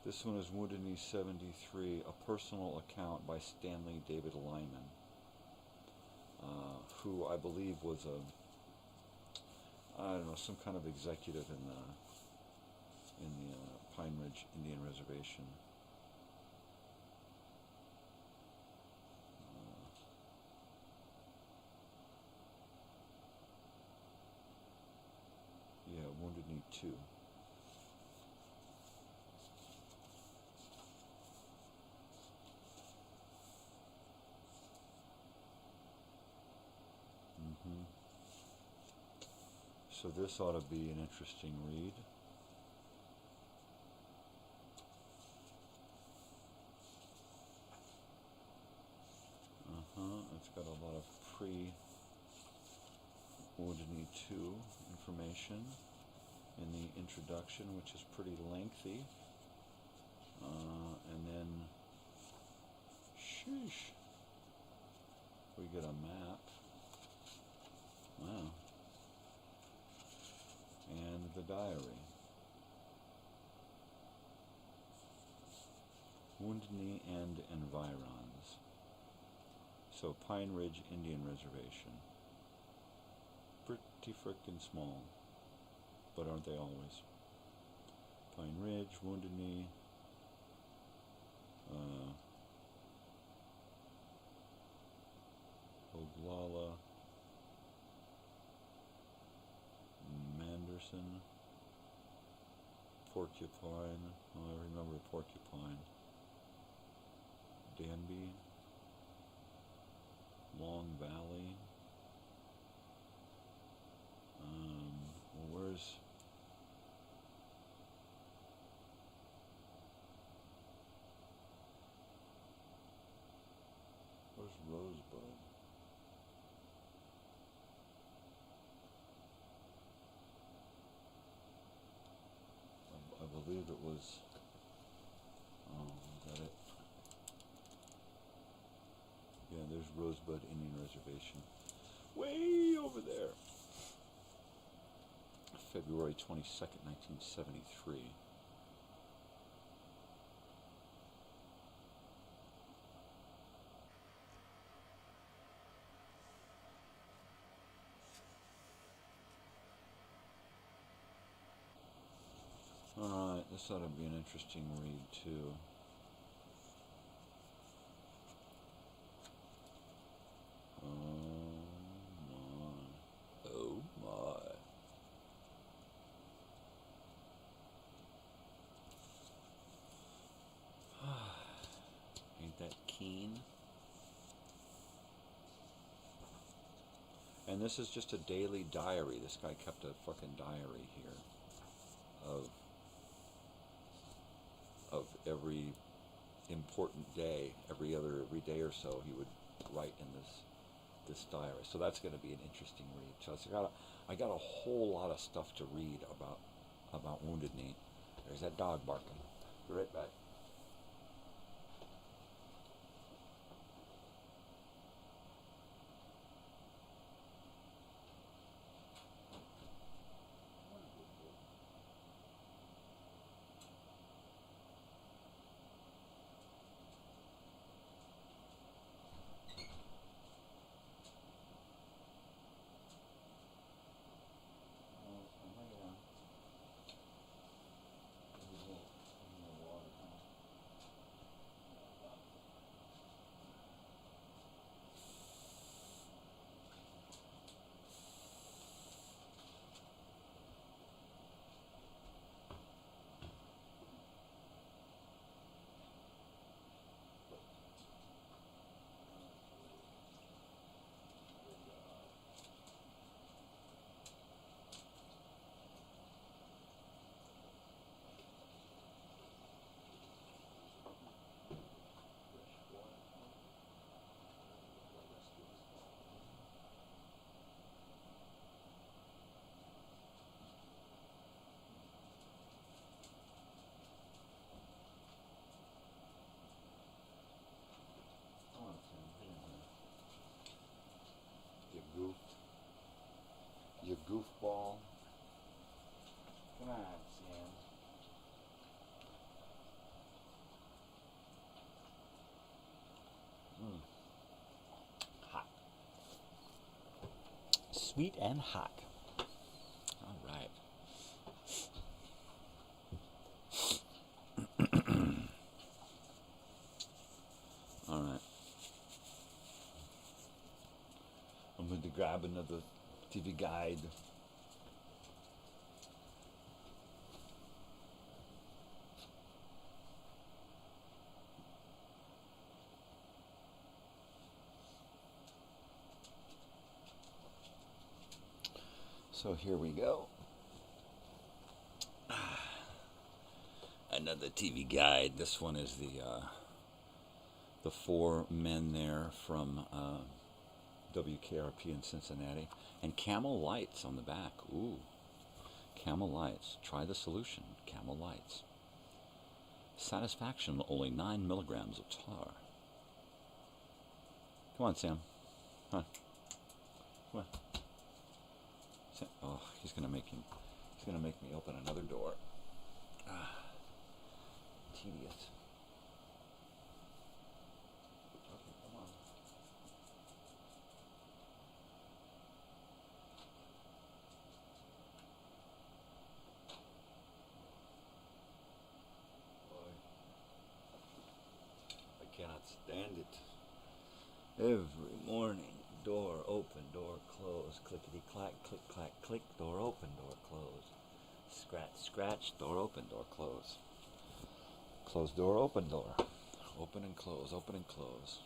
Speaker 10: This one is Wounded Knee 73, a personal account by Stanley David Lyman, who I believe was some kind of executive in the Pine Ridge Indian Reservation. Wounded Knee 2. So this ought to be an interesting read. It's got a lot of pre-Wounded Knee 2 information in the introduction, which is pretty lengthy. And then, sheesh, we get a map. Wow. And the diary. Wounded Knee and Environs. So Pine Ridge Indian Reservation. Pretty frickin' small. But aren't they always? Pine Ridge, Wounded Knee. Porcupine. Oh, I remember Porcupine. Danby. Long Valley. Well, where's Rosebud? I believe it was. Oh, is that it? Yeah, there's Rosebud Indian Reservation. Way over there. February 22nd, 1973. Alright, this ought to be an interesting read, too. Oh my. Ain't that keen? And this is just a daily diary. This guy kept a fucking diary here of every important day, every day or so he would write in this diary. So that's going to be an interesting read. So I got a whole lot of stuff to read about Wounded Knee. There's that dog barking. Be right back. You goofball. Come on, Sam. Hot. Sweet and hot. All right. All right. I'm going to grab another TV guide. So here we go. Another TV guide. This one is the four men there from WKRP in Cincinnati, and Camel Lights on the back. Ooh, Camel Lights. Try the solution. Camel Lights. Satisfaction, only 9 milligrams of tar. Come on, Sam. Come on. Come on. Sam. Oh, he's gonna make me open another door. Tedious. Okay, come on. I cannot stand it. Every morning, door open, door close, clickety clack, click clack, click, door open, door close. scratch, scratch. Door open, door close. Close door, open door. Open and close, open and close.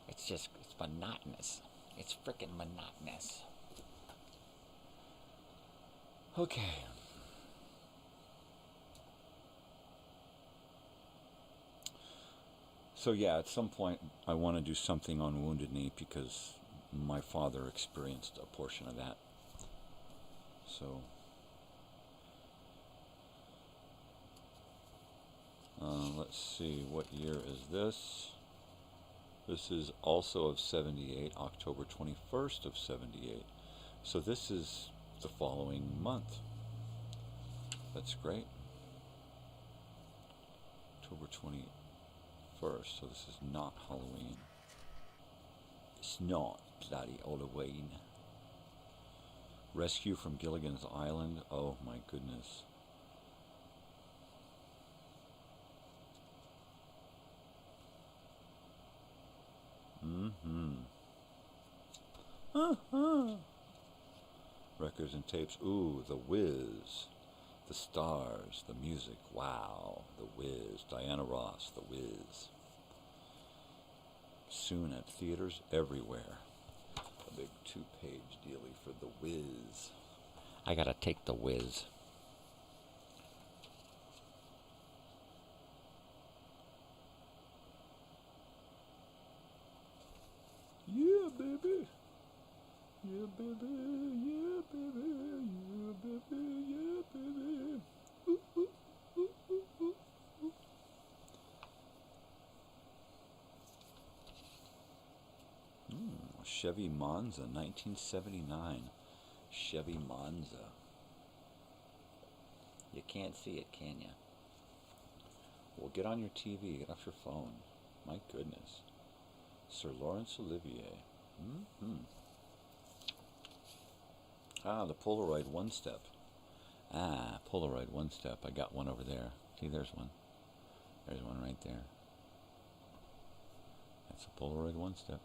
Speaker 4: It's monotonous. It's frickin' monotonous.
Speaker 10: Okay. So yeah, at some point I want to do something on Wounded Knee because my father experienced a portion of that. So let's see, what year is this? This is also of 78, October 21st of 78. So this is the following month. That's great. October 21st, so this is not Halloween. It's not bloody Halloween. Rescue from Gilligan's Island. Oh my goodness. Records and tapes. Ooh, The Wiz. The Stars. The music. Wow. The Wiz. Diana Ross. The Wiz. Soon at theaters everywhere. A big 2-page dealie for The Wiz.
Speaker 4: I gotta take The Wiz.
Speaker 10: Yeah, baby. Yeah, baby. Yeah, baby. Yeah, baby. Yeah, baby. Ooh, ooh, ooh, ooh, ooh, ooh. Chevy Monza, 1979. Chevy Monza. You can't see it, can you? Well, get on your TV. Get off your phone. My goodness. Sir Laurence Olivier. Ah, the Polaroid one-step. Ah, Polaroid one-step. I got one over there. See, there's one. There's one right there. That's a Polaroid one-step.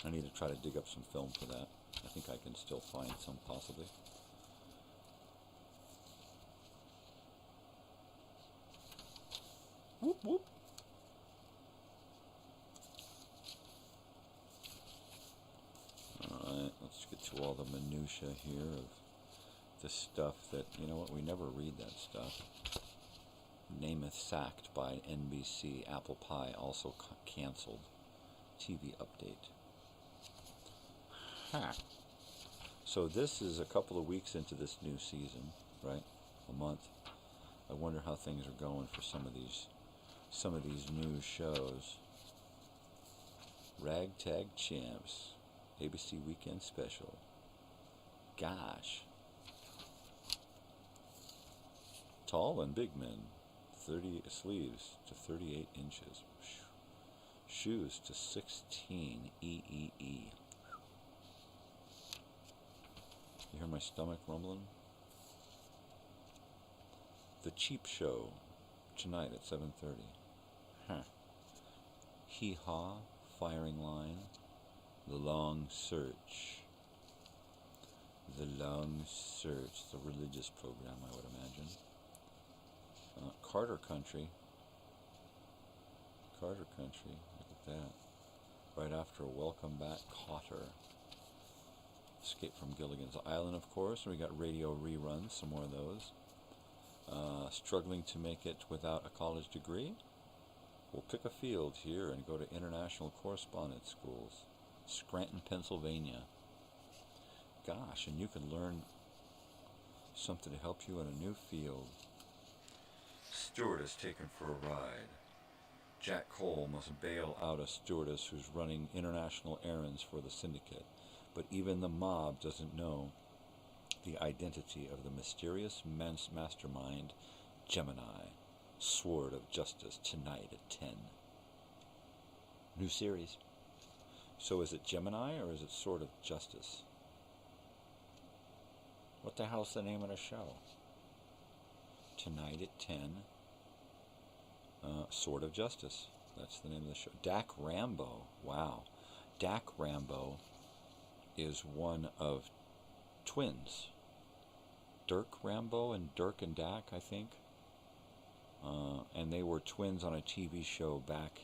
Speaker 10: I need to try to dig up some film for that. I think I can still find some, possibly. Whoop, whoop. Alright, let's get to all the minutia here of the stuff that, you know what, we never read that stuff. Namath sacked by NBC. Apple Pie also canceled. TV update. Ha! So this is a couple of weeks into this new season, right? A month. I wonder how things are going for some of these new shows. Ragtag Champs, ABC Weekend Special. Gosh. Tall and big men, 30 sleeves to 38 inches. Shoes to 16 EEE. You hear my stomach rumbling? The Cheap Show, tonight at 7:30. Huh. Hee Haw, Firing Line, The Long Search. The Long Search, the religious program, I would imagine. Carter Country. Carter Country, look at that. Right after Welcome Back, Cotter. Escape from Gilligan's Island, of course. We got radio reruns, some more of those. Struggling to make it without a college degree? We'll pick a field here and go to international correspondence schools. Scranton, Pennsylvania. Gosh, and you can learn something to help you in a new field. Stewardess taken for a ride. Jack Cole must bail out a stewardess who's running international errands for the syndicate, but even the mob doesn't know the identity of the mysterious mastermind, Gemini. Sword of Justice, tonight at 10. New series. So is it Gemini or is it Sword of Justice? What the hell's the name of the show? Tonight at 10. Sword of Justice. That's the name of the show. Dak Rambo. Wow. Dak Rambo is one of twins. Dirk Rambo and Dirk and Dak, I think. And they were twins on a TV show back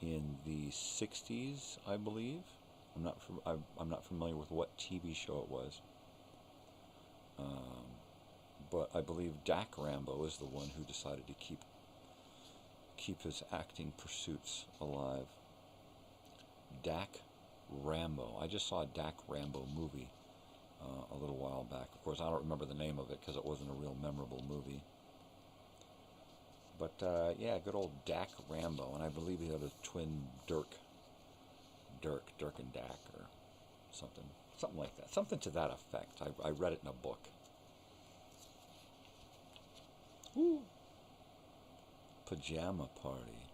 Speaker 10: in the 60s, I believe. I'm not familiar with what TV show it was. But I believe Dak Rambo is the one who decided to keep his acting pursuits alive. Dak Rambo. I just saw a Dak Rambo movie a little while back. Of course, I don't remember the name of it because it wasn't a real memorable movie. But, yeah, good old Dak Rambo. And I believe he had a twin Dirk and Dak or something like that. Something to that effect. I read it in a book. Woo! Pajama Party.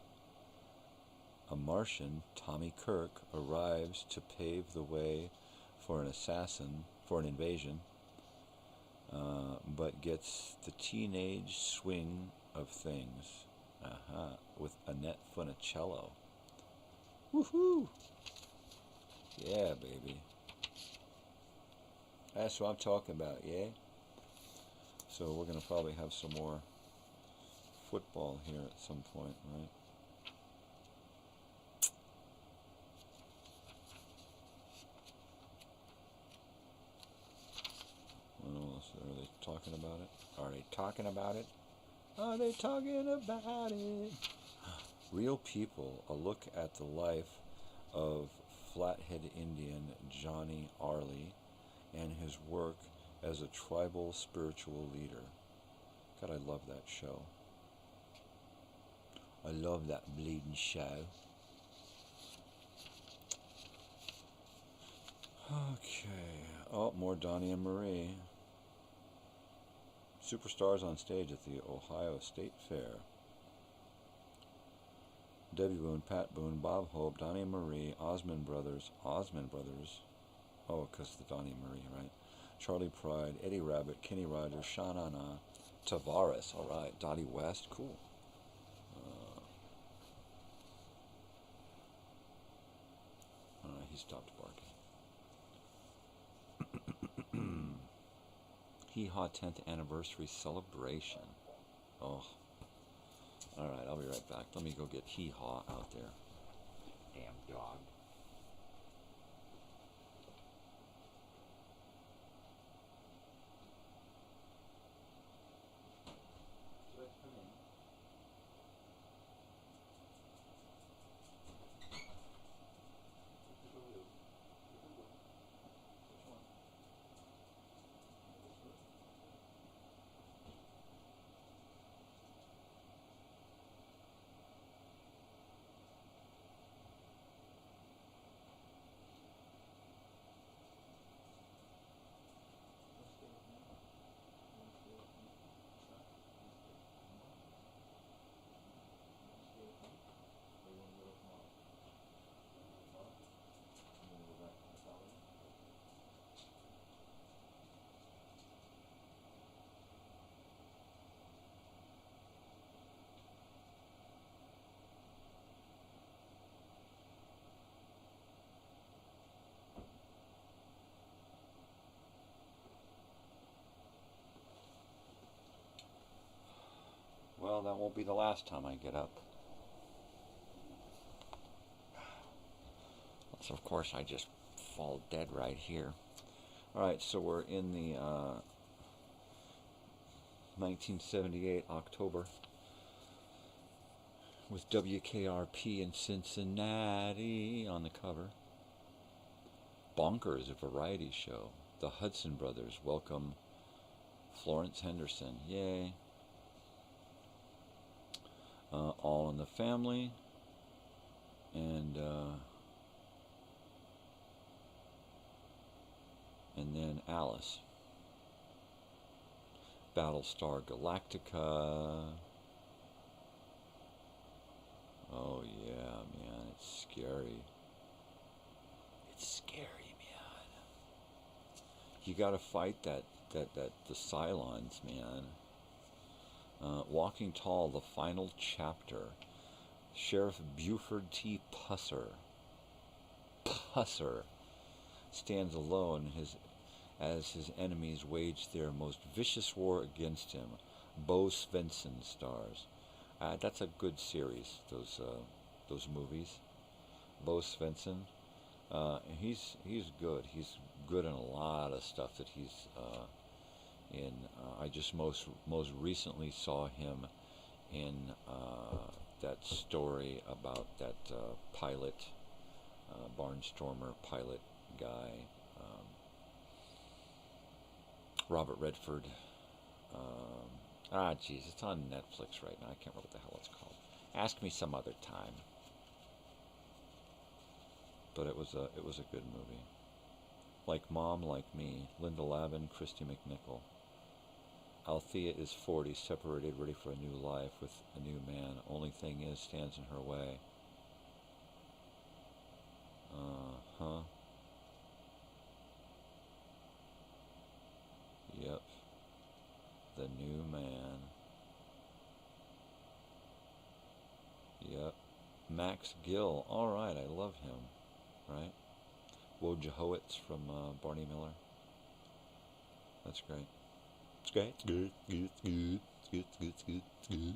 Speaker 10: A Martian, Tommy Kirk, arrives to pave the way for an invasion, but gets the teenage swing of things, with Annette Funicello. Woohoo! Yeah, baby. That's what I'm talking about, yeah? So we're going to probably have some more football here at some point, right? What else? Are they talking about it? Are they talking about it? Are they talking about it? Real People, a look at the life of Flathead Indian Johnny Arley and his work as a tribal spiritual leader. God, I love that show. I love that bleeding show. Okay. Oh, more Donnie and Marie. Superstars on stage at the Ohio State Fair. Debbie Boone, Pat Boone, Bob Hope, Donnie and Marie, Osmond Brothers. Oh, because the Donnie and Marie, right? Charlie Pride, Eddie Rabbit, Kenny Rogers, Sha Na Na, Tavares, all right. Dottie West, cool. He stopped barking. Hee Haw 10th anniversary celebration. Oh. Alright, I'll be right back. Let me go get Hee Haw out there. Damn dog. Well, that won't be the last time I get up. So, of course, I just fall dead right here. Alright, so we're in the 1978 October with WKRP in Cincinnati on the cover. Bonkers, a variety show. The Hudson Brothers welcome Florence Henderson. Yay. All in the Family, and then Alice. Battlestar Galactica. Oh yeah, man, it's scary. It's scary, man. You gotta fight the Cylons, man. Walking Tall, the final chapter. Sheriff Buford T. Pusser stands alone as his enemies waged their most vicious war against him. Bo Svensson stars. That's a good series, those movies. Bo Svensson. He's good. He's good in a lot of stuff that he's in. I just most recently saw him in that story about that pilot, barnstormer pilot guy, Robert Redford. Geez, it's on Netflix right now. I can't remember what the hell it's called. Ask me some other time. But it was a good movie. Like Mom, Like Me, Linda Lavin, Christy McNichol. Althea is 40, separated, ready for a new life with a new man. Only thing is, stands in her way. Yep. The new man. Yep. Max Gill. All right, I love him. Right? Wojciechowicz from Barney Miller. That's great. It's great. It's good. It's good. It's good. It's good. It's good. It's good.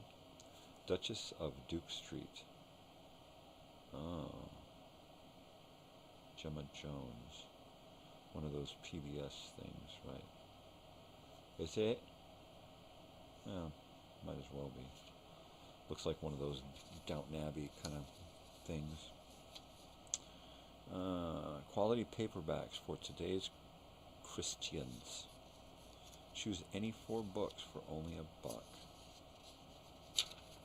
Speaker 10: Duchess of Duke Street. Oh. Gemma Jones. One of those PBS things, right? Is it? Yeah, might as well be. Looks like one of those Downton Abbey kind of things. Quality paperbacks for today's Christians. Choose any 4 books for only $1.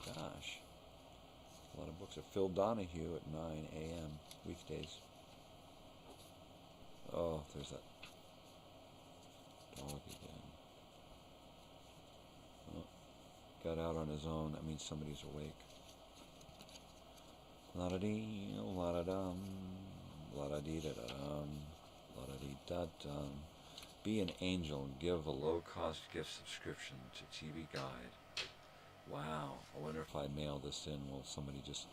Speaker 10: Gosh. A lot of books. Phil Donahue at 9 a.m. weekdays. Oh, there's that dog again. Oh, got out on his own. That means somebody's awake. La-da-dee, la-da-dum, la-da-dee-da-da-dum, la-da-dee-da-dum. Be an angel and give a low-cost gift subscription to TV Guide. Wow. I wonder if I mail this in, will somebody just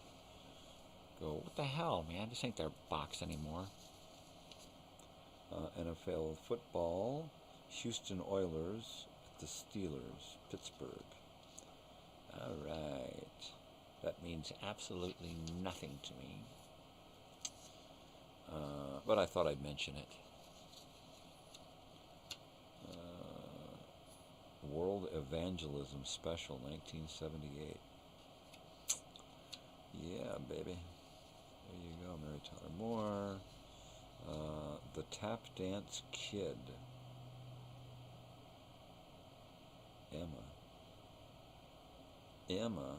Speaker 10: go, what the hell, man? This ain't their box anymore. NFL football, Houston Oilers at the Steelers, Pittsburgh. All right. That means absolutely nothing to me. But I thought I'd mention it. World Evangelism Special, 1978. Yeah, baby. There you go, Mary Tyler Moore. The Tap Dance Kid. Emma.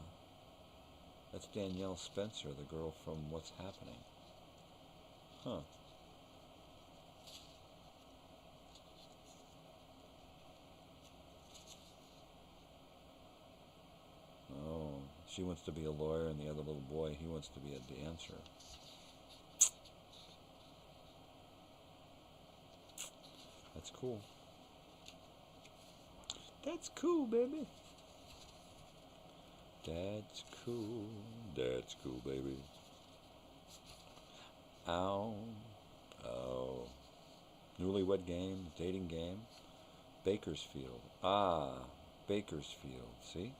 Speaker 10: That's Danielle Spencer, the girl from What's Happening. Huh. Oh, she wants to be a lawyer, and the other little boy, he wants to be a dancer. That's cool. That's cool, baby. That's cool. That's cool, baby. Ow. Oh. Newlywed Game, dating game. Bakersfield. Ah, Bakersfield. See?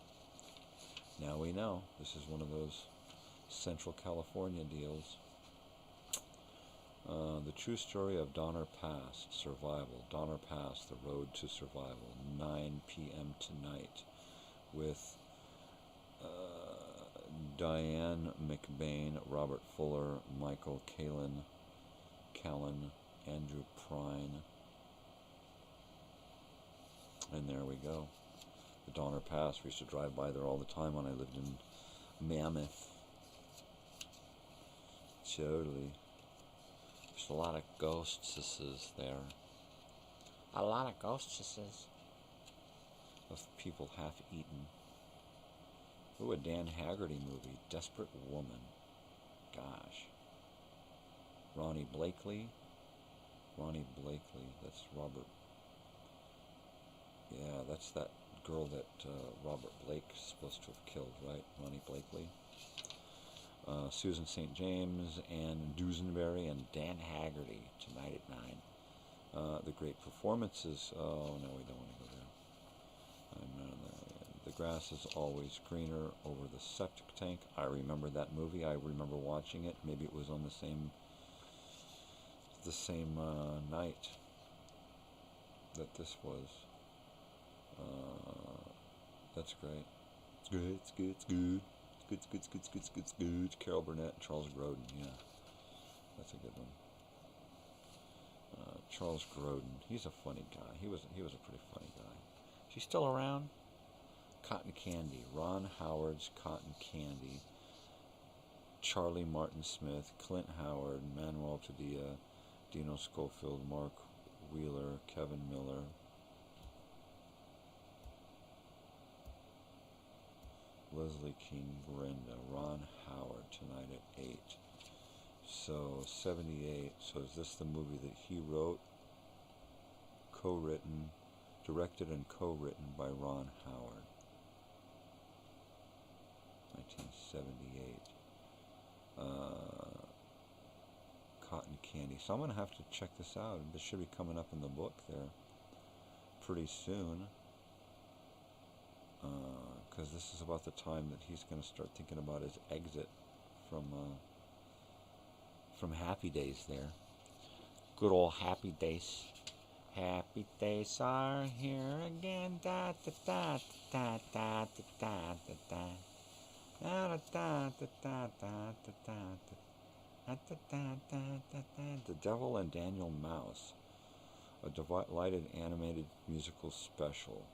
Speaker 10: Now we know. This is one of those Central California deals. The True Story of Donner Pass, Survival. Donner Pass, The Road to Survival. 9 p.m. tonight with Diane McBain, Robert Fuller, Michael Callan, Andrew Prine. And there we go. The Donner Pass. We used to drive by there all the time when I lived in Mammoth. Totally. There's a lot of ghostesses there. A lot of ghostesses. Of people half-eaten. Ooh, a Dan Haggerty movie. Desperate Woman. Gosh. Ronnie Blakely. That's Robert. Yeah, that's that girl that Robert Blake's supposed to have killed, right? Ronnie Blakely. Susan St. James, Ann Dusenberry, and Dan Haggerty tonight at The great performances. Oh, no, we don't want to go there. The grass is always greener over the septic tank. I remember that movie. I remember watching it. Maybe it was on the same night that this was. That's great. It's good. It's good. It's good. It's good. It's good. It's good. It's good. It's good. It's good. Carol Burnett and Charles Grodin. Yeah, that's a good one. Charles Grodin. He's a funny guy. He was a pretty funny guy. Is he still around? Cotton Candy. Ron Howard's Cotton Candy. Charlie Martin Smith, Clint Howard, Manuel Tadilla, Dino Schofield, Mark Wheeler, Kevin Miller. Leslie King, Brenda, Ron Howard tonight at 8. So, 78. So is this the movie that he wrote, co-written, directed and co-written by Ron Howard? 1978. Cotton Candy. So I'm going to have to check this out. This should be coming up in the book there pretty soon. Because this is about the time that he's going to start thinking about his exit from Happy Days there. Good old Happy Days. Happy days are here again. Da da da da da da da da. Da da da da da da. The Devil and Daniel Mouse, a delighted animated musical special.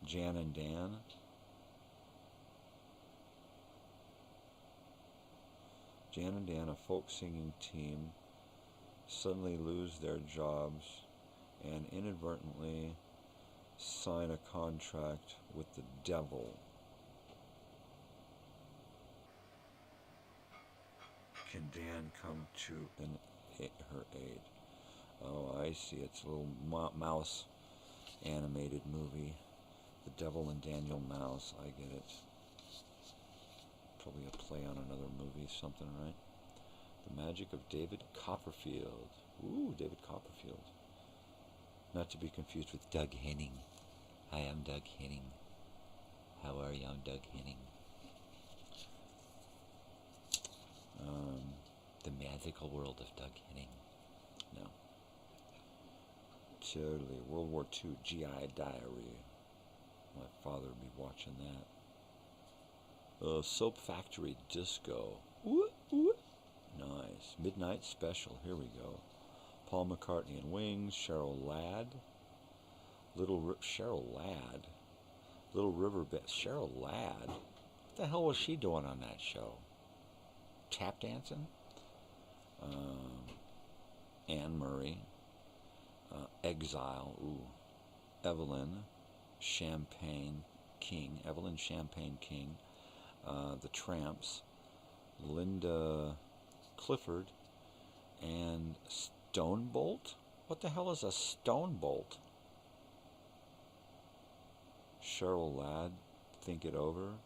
Speaker 10: Jan and Dan. Jan and Dan, a folk singing team, suddenly lose their jobs and inadvertently sign a contract with the devil. Can Dan come to her aid? Oh, I see. It's a little mouse animated movie. The Devil and Daniel Mouse. I get it. Probably a play on another movie, something, right? The Magic of David Copperfield. Ooh, David Copperfield. Not to be confused with Doug Henning. Hi, I'm Doug Henning. How are you? I'm Doug Henning. The Magical World of Doug Henning. No. Totally. World War II GI Diary. My father would be watching that. Soap Factory Disco. Ooh, ooh. Nice. Midnight Special. Here we go. Paul McCartney and Wings. Cheryl Ladd. Cheryl Ladd. Little River Band. Cheryl Ladd. What the hell was she doing on that show? Tap dancing? Anne Murray. Exile. Ooh. Evelyn Champagne King. Evelyn Champagne King. The Tramps. Linda Clifford. And Stonebolt? What the hell is a Stonebolt? Cheryl Ladd, Think It Over.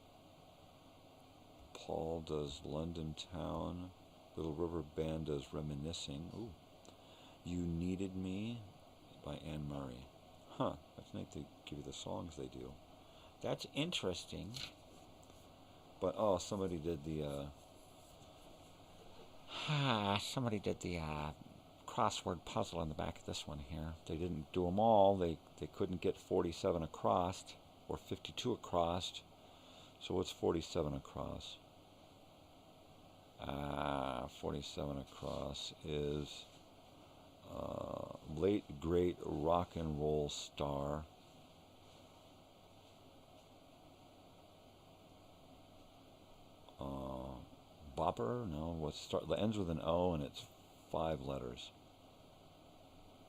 Speaker 10: Paul does London Town. Little River Band does Reminiscing. Ooh. You Needed Me by Anne Murray. Huh, that's nice to give you the songs they do. That's interesting. But, oh, somebody did the crossword puzzle on the back of this one here. They didn't do them all. They couldn't get 47 across or 52 across. So what's 47 across? 47 across is late great rock and roll star. Bopper? No, that ends with an O and it's 5 letters.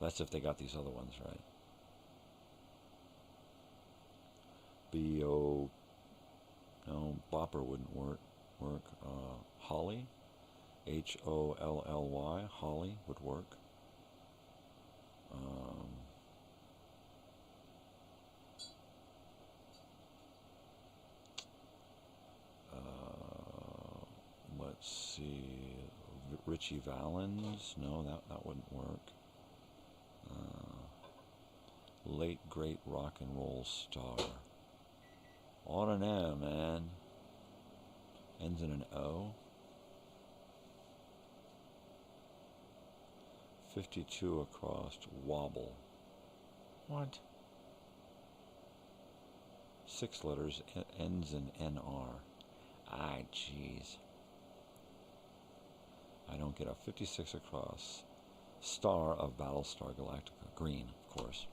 Speaker 10: That's if they got these other ones right. B-O... No, Bopper wouldn't work. Holly? H-O-L-L-Y. Holly would work. Let's see. Richie Valens. No, that wouldn't work. Late great rock and roll star. I don't know, man. Ends in an O. 52 across. Wobble. What? 6 letters. Ends in NR. Ah, jeez. I don't get a 56 across. Star of Battlestar Galactica. Green, of course.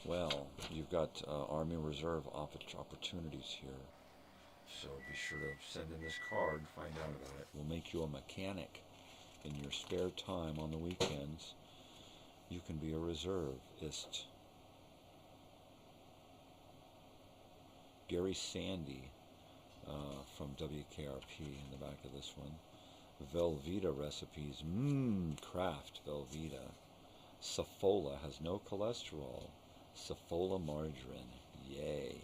Speaker 10: Well, you've got Army Reserve opportunities here. So be sure to send in this card, find out about it. We'll make you a mechanic in your spare time on the weekends. You can be a reservist. Gary Sandy from WKRP in the back of this one. Velveeta recipes. Kraft Velveeta. Safola has no cholesterol. Safola margarine. Yay.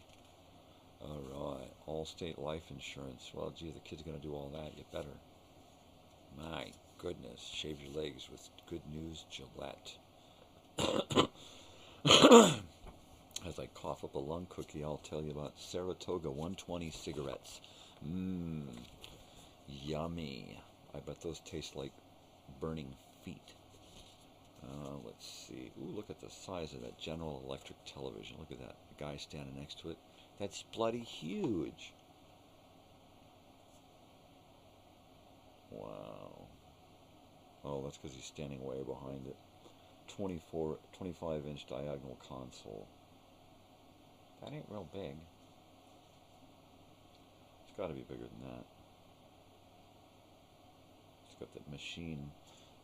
Speaker 10: Alright. Allstate life insurance. Well, gee, the kid's going to do all that. You better. My goodness. Shave your legs with Good News Gillette. As I cough up a lung cookie, I'll tell you about Saratoga 120 cigarettes. Yummy. I bet those taste like burning feet. Let's see. Ooh, look at the size of that General Electric television. Look at that. The guy standing next to it. That's bloody huge. Wow. Oh, that's because he's standing way behind it. 25-inch diagonal console. That ain't real big. It's got to be bigger than that. It's got that machine,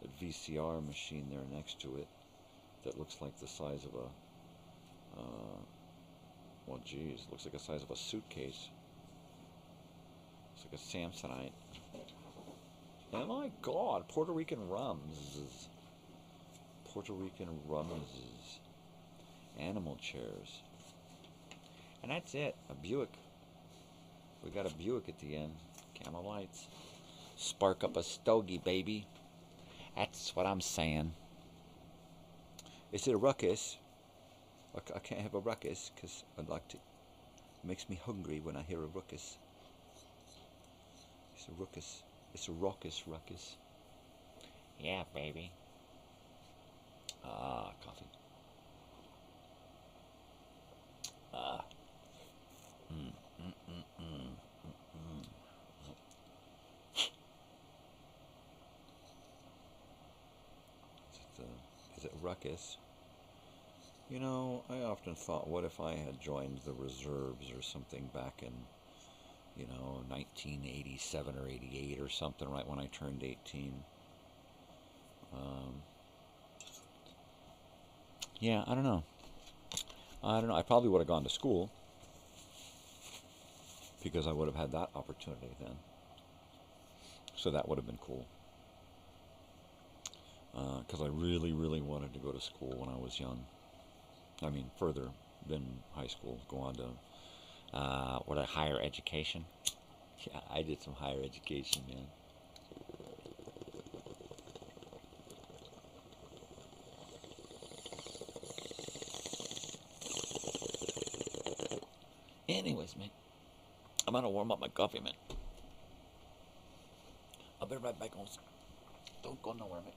Speaker 10: that VCR machine there next to it that looks like the size of a, well, geez, looks like the size of a suitcase. It's like a Samsonite. Oh my God, Puerto Rican rums. Puerto Rican rums. Animal chairs. And that's it, a Buick. We got a Buick at the end. Camel lights. Spark up a stogie, baby. That's what I'm saying. Is it a ruckus? I can't have a ruckus because I'd like to. It makes me hungry when I hear a ruckus. It's a ruckus. It's a raucous ruckus. Yeah, baby. Ah, coffee. Ah. Is it ruckus? You know, I often thought, what if I had joined the reserves or something back in, 1987 or 88 or something, right when I turned 18. Yeah, I don't know. I probably would have gone to school because I would have had that opportunity then. So that would have been cool. Because I really, really wanted to go to school when I was young. I mean, further than high school. Go on to, higher education? Yeah, I did some higher education, man. Anyways, man, I'm gonna warm up my coffee, man. I'll be right back, guys. Don't go nowhere, man.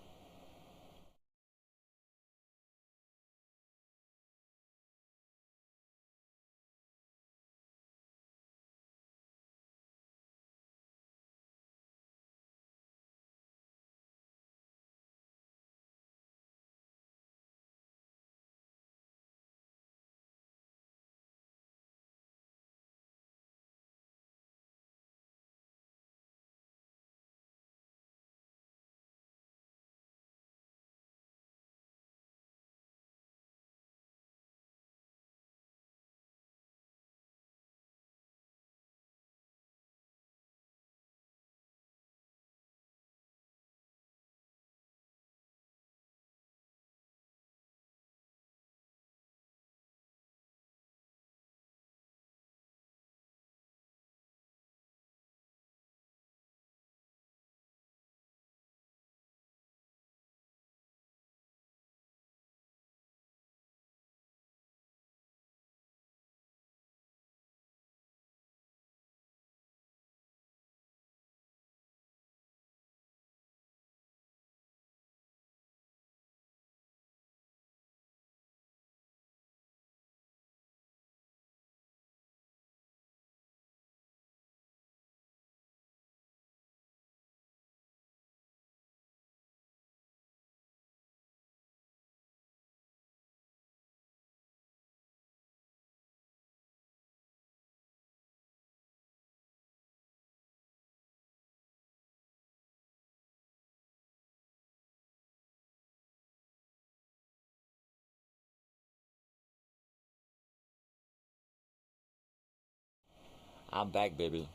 Speaker 10: I'm back, baby.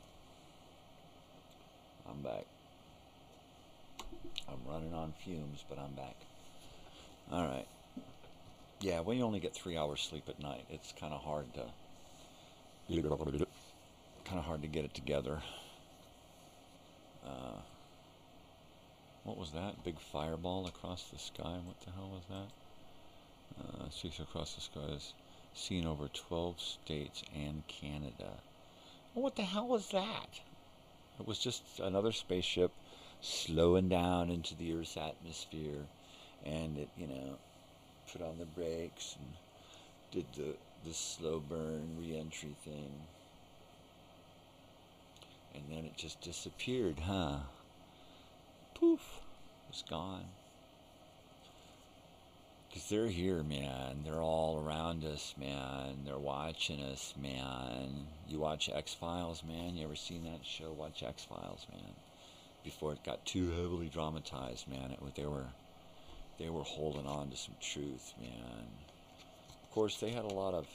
Speaker 10: I'm back. I'm running on fumes, but I'm back. All right. Yeah, when you only get 3 hours sleep at night, it's kind of hard to get it together. What was that? Big fireball across the sky? What the hell was that? Streaks across the sky is seen over 12 states and Canada. What the hell was that? It was just another spaceship slowing down into the Earth's atmosphere, and it, put on the brakes and did the slow burn re-entry thing. And then it just disappeared, huh? Poof. It was gone. Because they're here, man. They're all around us, man. They're watching us, man. You watch X-Files, man? You ever seen that show? Watch X-Files, man. Before it got too heavily dramatized, man. They were holding on to some truth, man. Of course, they had a lot of,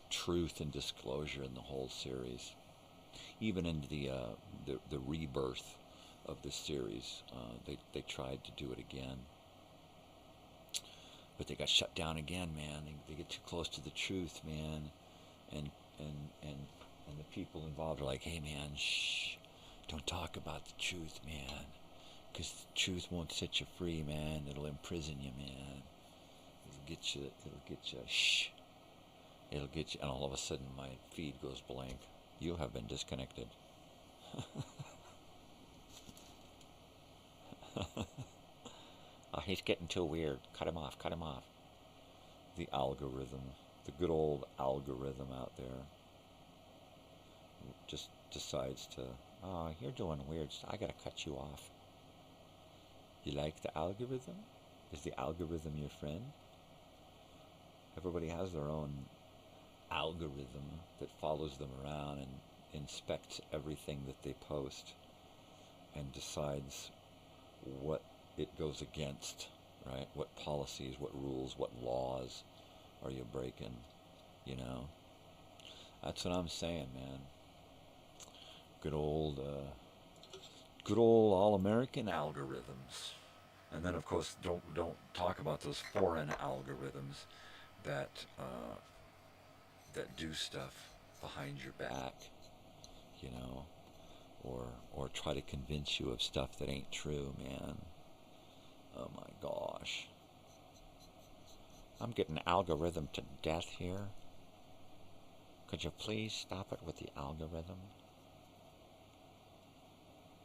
Speaker 10: truth and disclosure in the whole series. Even in the rebirth of the series, they tried to do it again, but they got shut down again, man. They get too close to the truth, man, and the people involved are like, hey, man, shh, don't talk about the truth, man, because the truth won't set you free, man. It'll imprison you, man. It'll get you, shh. It'll get you, and all of a sudden my feed goes blank. You have been disconnected. Oh, he's getting too weird. Cut him off, cut him off. The algorithm, the good old algorithm out there, just decides to, oh, you're doing weird stuff. I gotta cut you off. You like the algorithm? Is the algorithm your friend? Everybody has their own algorithm that follows them around and inspects everything that they post and decides what it goes against, right? What policies, what rules, what laws are you breaking, That's what I'm saying, man. Good old all-American algorithms. And then, of course, don't talk about those foreign algorithms that do stuff behind your back, or try to convince you of stuff that ain't true, man. Oh my gosh. I'm getting algorithm to death here. Could you please stop it with the algorithm?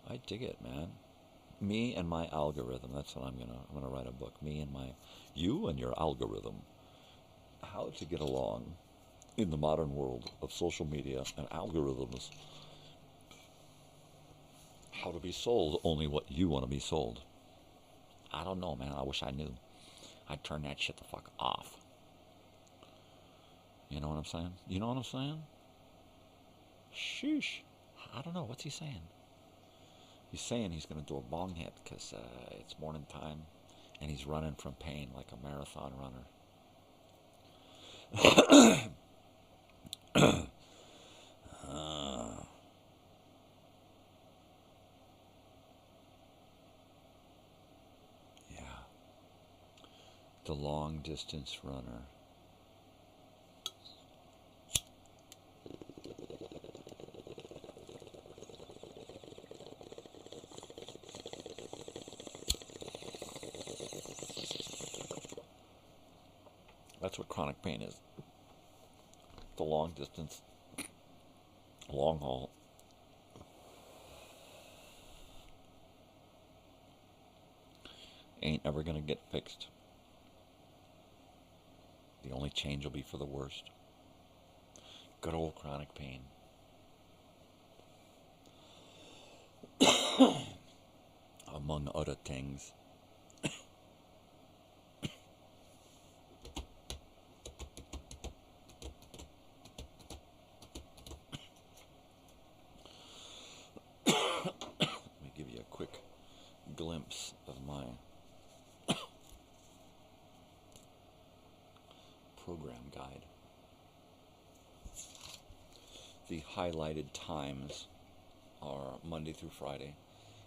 Speaker 10: I dig it, man. Me and my algorithm. That's what I'm gonna write a book. You and your algorithm. How to get along in the modern world of social media and algorithms. How to be sold only what you want to be sold. I don't know, man. I wish I knew. I'd turn that shit the fuck off. You know what I'm saying? You know what I'm saying? Sheesh. I don't know. What's he saying? He's saying he's going to do a bong hit because it's morning time and he's running from pain like a marathon runner. Yeah. The long distance runner. That's what chronic pain is. The long distance, long haul. Ain't ever gonna get fixed. The only change will be for the worst. Good old chronic pain. Among other things. Glimpse of my program guide. the highlighted times are Monday through Friday,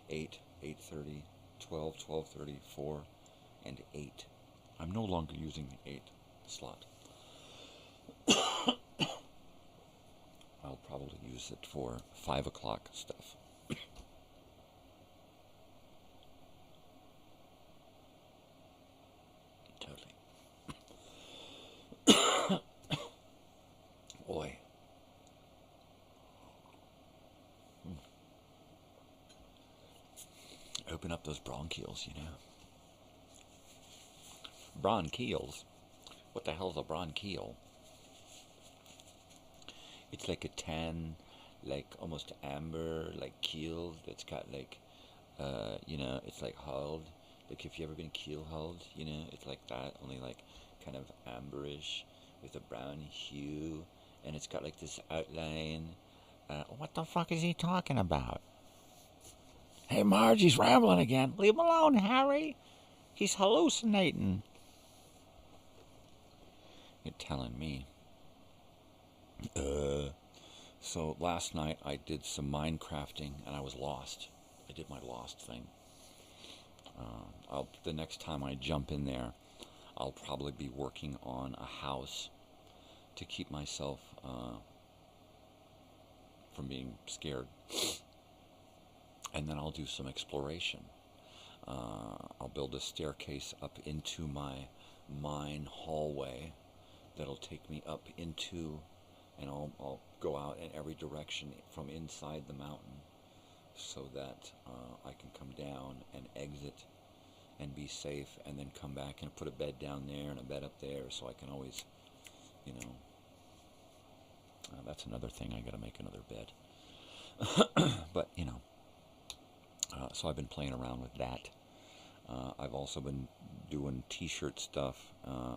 Speaker 10: 8, 8:30, 12, 12:30, 4, and 8. I'm no longer using the 8 slot. I'll probably use it for 5 o'clock stuff. Totally. Boy. Open up those bronchioles, you know. Bronchioles? What the hell's a bronchiole? It's like a tan, like almost amber, like keel that's got like, you know, it's like hulled. Like if you ever been keel hulled, you know, it's like that, only like kind of amberish with a brown hue, and it's got like this outline. What the fuck is he talking about? Hey, Marge, he's rambling again. Leave him alone, Harry. He's hallucinating. You're telling me. So last night I did some Minecrafting and I was lost. I did my lost thing. The next time I jump in there, I'll probably be working on a house to keep myself from being scared. And then I'll do some exploration. I'll build a staircase up into my mine hallway that'll take me up into, and I'll go out in every direction from inside the mountain so that I can come down and exit and be safe, and then come back and put a bed down there and a bed up there, so I can always, you know, that's another thing, I gotta make another bed. But, you know, so I've been playing around with that. I've also been doing t-shirt stuff,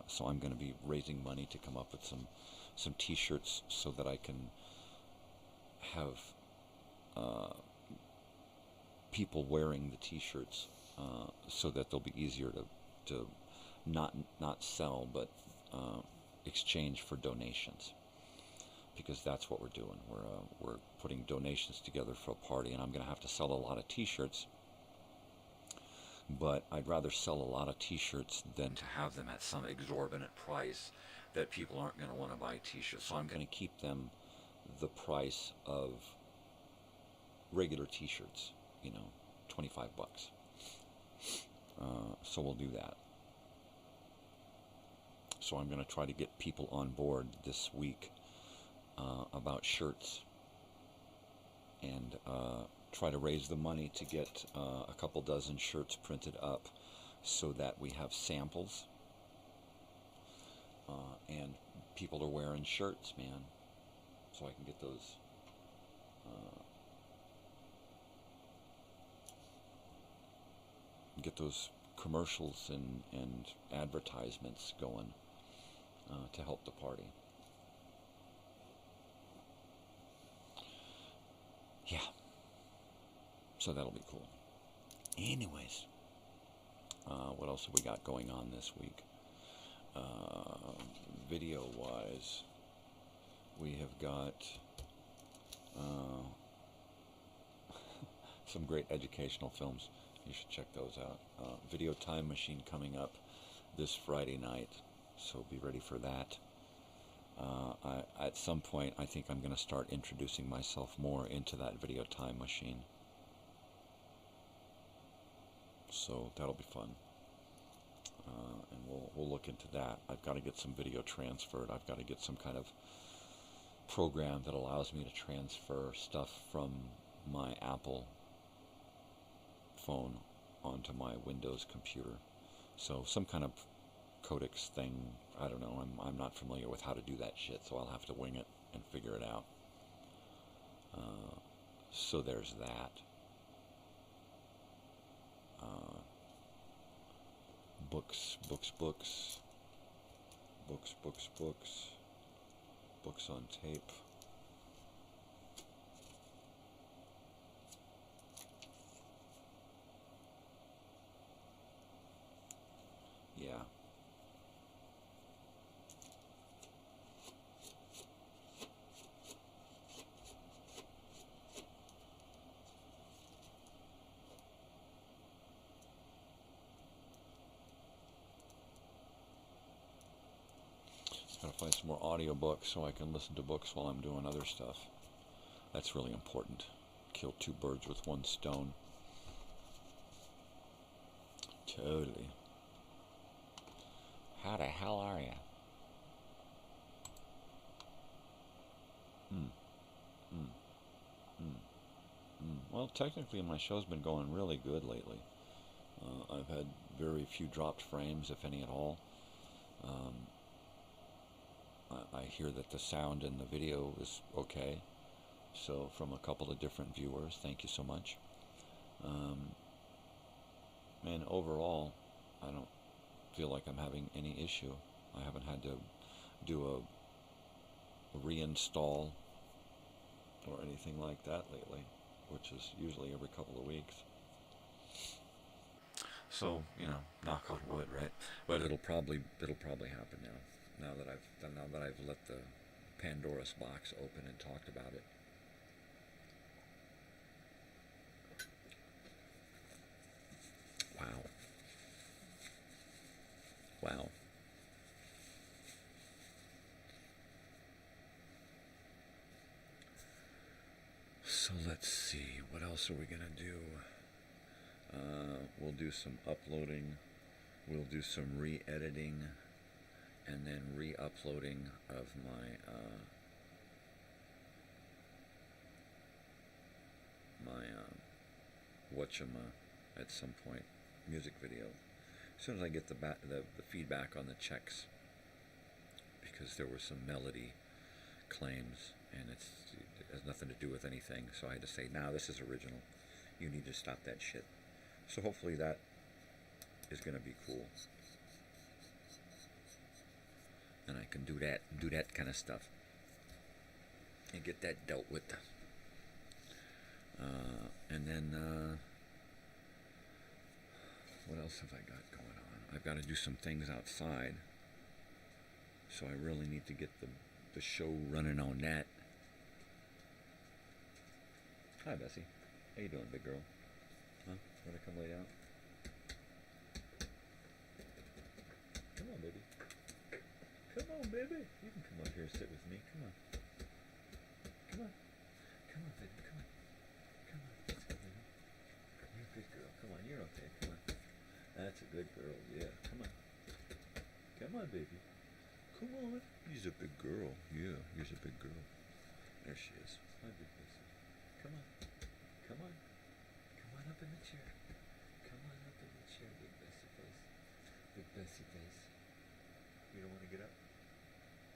Speaker 10: so I'm going to be raising money to come up with some t-shirts so that I can have people wearing the t-shirts so that they'll be easier to not sell, but exchange for donations. Because that's what we're doing. We're putting donations together for a party, and I'm going to have to sell a lot of t-shirts. But I'd rather sell a lot of t-shirts than to have them at some exorbitant price that people aren't going to want to buy t-shirts. So I'm going to keep them the price of regular t-shirts, you know, $25. So we'll do that. So I'm going to try to get people on board this week about shirts, and try to raise the money to get a couple dozen shirts printed up so that we have samples, and people are wearing shirts, man, so I can get those commercials and advertisements going to help the party. Yeah. So that'll be cool. Anyways, what else have we got going on this week? Video-wise, we have got some great educational films. You should check those out. Video Time Machine coming up this Friday night, so be ready for that. At some point, I think I'm going to start introducing myself more into that Video Time Machine. So that'll be fun. And we'll look into that. I've got to get some video transferred. I've got to get some kind of program that allows me to transfer stuff from my Apple phone onto my Windows computer. So some kind of codecs thing. I don't know. I'm not familiar with how to do that shit, so I'll have to wing it and figure it out. So there's that. Books on tape. Yeah. Gotta find some more audiobooks so I can listen to books while I'm doing other stuff. That's really important. Kill two birds with one stone. Totally. How the hell are ya? Well, technically my show's been going really good lately. I've had very few dropped frames, if any at all. I hear that the sound in the video is okay. So from a couple of different viewers, thank you so much. And overall, I don't feel like I'm having any issue. I haven't had to do a reinstall or anything like that lately, which is usually every couple of weeks. So, you know, knock on wood, right? But it'll probably happen now. Now that I've let the Pandora's box open and talked about it. Wow. So let's see, what else are we gonna do? We'll do some uploading, we'll do some re-editing, and then re-uploading of my at some point, music video. As soon as I get the feedback on the checks, because there were some melody claims, and it has nothing to do with anything, so I had to say, "Now this is original. You need to stop that shit." So hopefully that is going to be cool, and I can do that kind of stuff, and get that dealt with. And then what else have I got going on? I've got to do some things outside, so I really need to get the show running on that. Hi, Bessie. How you doing, big girl? Huh? Want to come lay down? Come on, baby. Come on, baby. You can come up here and sit with me. Come on. Come on. Come on, baby. Come on. Come on. Let's go, baby. You're a good girl. Come on. You're okay. Come on. That's a good girl. Yeah. Come on. Come on, baby. Come on. You're a big girl. Yeah. You're a big girl. There she is. Hi, big Bessie. Come on. Come on. Come on up in the chair. Come on up in the chair, big Bessie face. Big Bessie face. You don't want to get up?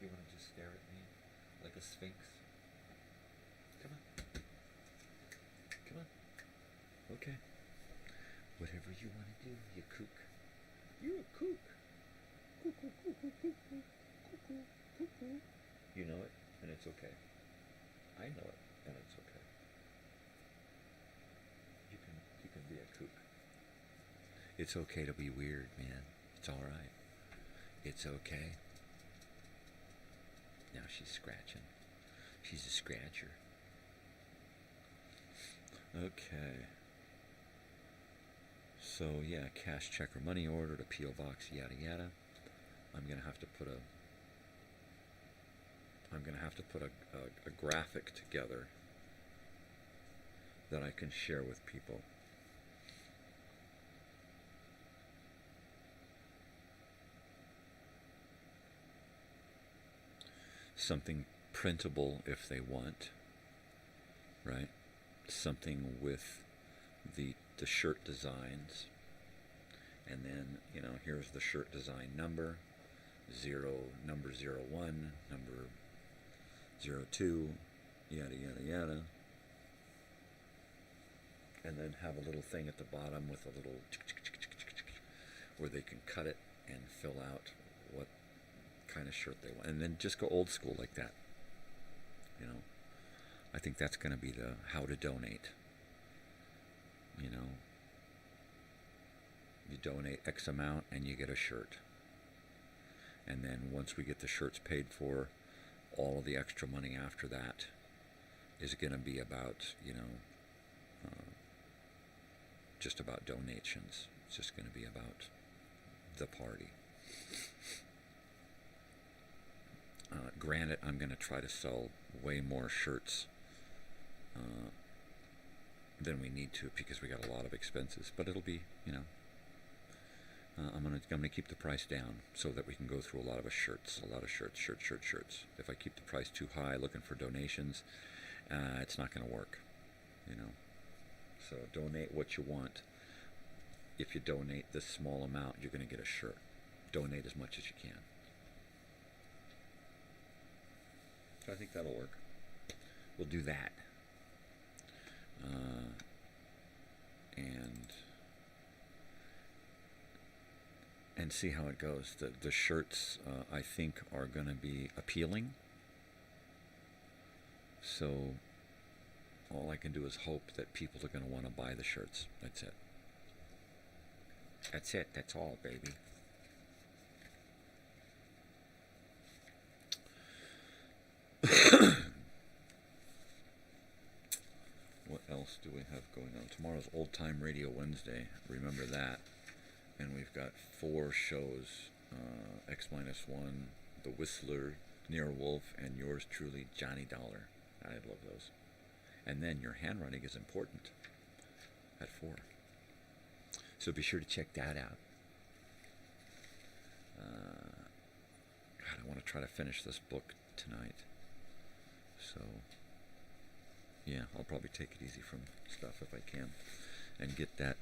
Speaker 10: You want to just stare at me like a sphinx? Come on. Come on. Okay. Whatever you want to do, you kook. You're a kook. Kook, kook, kook, kook, kook, kook, kook, kook, kook. You know it, and it's okay. I know it, and it's okay. You can be a kook. It's okay to be weird, man. It's all right. It's okay. Now she's scratching. She's a scratcher. Okay. So yeah, cash check or money order to P.O. Box, yada yada. I'm gonna have to put a graphic together that I can share with people. Something printable if they want, right? Something with the shirt designs, and then, you know, here's the shirt design number, number 01, number 02, yada yada yada, and then have a little thing at the bottom with a little where they can cut it and fill out what kind of shirt they want, and then just go old school like that. You know, I think that's going to be the how to donate. You know, you donate X amount and you get a shirt, and then once we get the shirts paid for, all of the extra money after that is going to be about, you know, just about donations. It's just going to be about the party. Granted, I'm going to try to sell way more shirts than we need to because we got a lot of expenses. But it'll be, I'm gonna keep the price down so that we can go through a lot of shirts. If I keep the price too high, looking for donations, it's not going to work, So donate what you want. If you donate this small amount, you're going to get a shirt. Donate as much as you can. So I think that'll work. We'll do that. And see how it goes. The shirts, I think, are going to be appealing. So all I can do is hope that people are going to want to buy the shirts. That's it. That's it. That's all, baby. What else do we have going on? Tomorrow's Old Time Radio Wednesday. Remember that. And we've got 4 shows. X-1, The Whistler, Near Wolf, and yours truly, Johnny Dollar. I love those. And then your handwriting is important at 4. So be sure to check that out. God, I want to try to finish this book tonight. So, yeah, I'll probably take it easy from stuff if I can. And get that,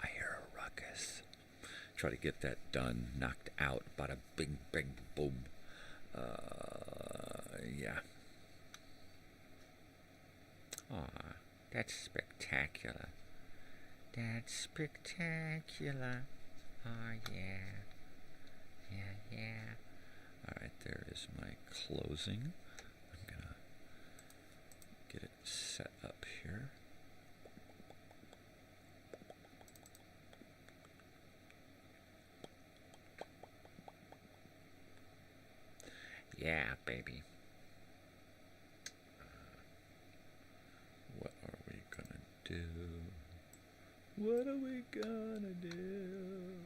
Speaker 10: I hear a ruckus. Try to get that done, knocked out, bada bing, bing, boom. Yeah. Aw, that's spectacular. That's spectacular. Oh, yeah. Yeah. All right, there is my closing. I'm going to get it set up here. Yeah, baby. What are we gonna do? What are we gonna do?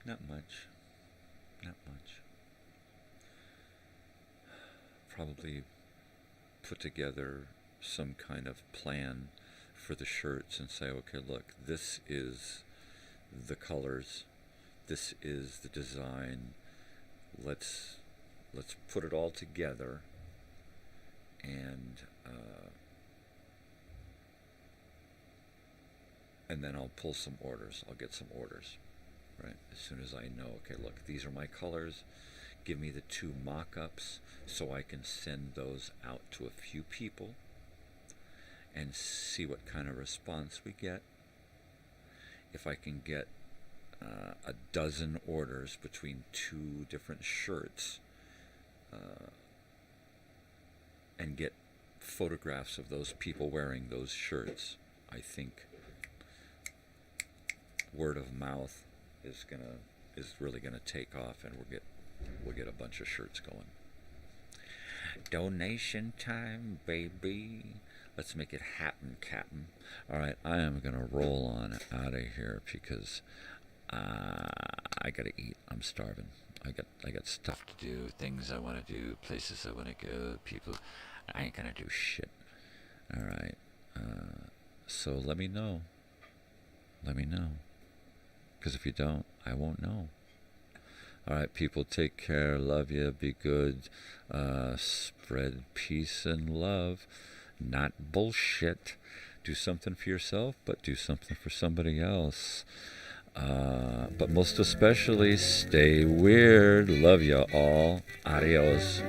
Speaker 10: Not much. Probably put together some kind of plan for the shirts and say, okay, look, this is the colors, this is the design. Let's put it all together and then I'll pull some orders. I'll get some orders, right? As soon as I know, okay, look, these are my colors. Give me the 2 mock-ups so I can send those out to a few people and see what kind of response we get. If I can get a dozen orders between 2 different shirts and get photographs of those people wearing those shirts, I think word of mouth is really gonna take off, and we'll get a bunch of shirts going. Donation time, baby. Let's make it happen, Captain. All right, I am gonna roll on out of here because I gotta eat. I'm starving. I got stuff to do, things I want to do, places I want to go, people. I ain't gonna do shit. All right. So let me know. Because if you don't, I won't know. All right, people, take care. Love you. Be good. Spread peace and love, not bullshit. Do something for yourself, but do something for somebody else. But most especially, stay weird. Love you all. Adios.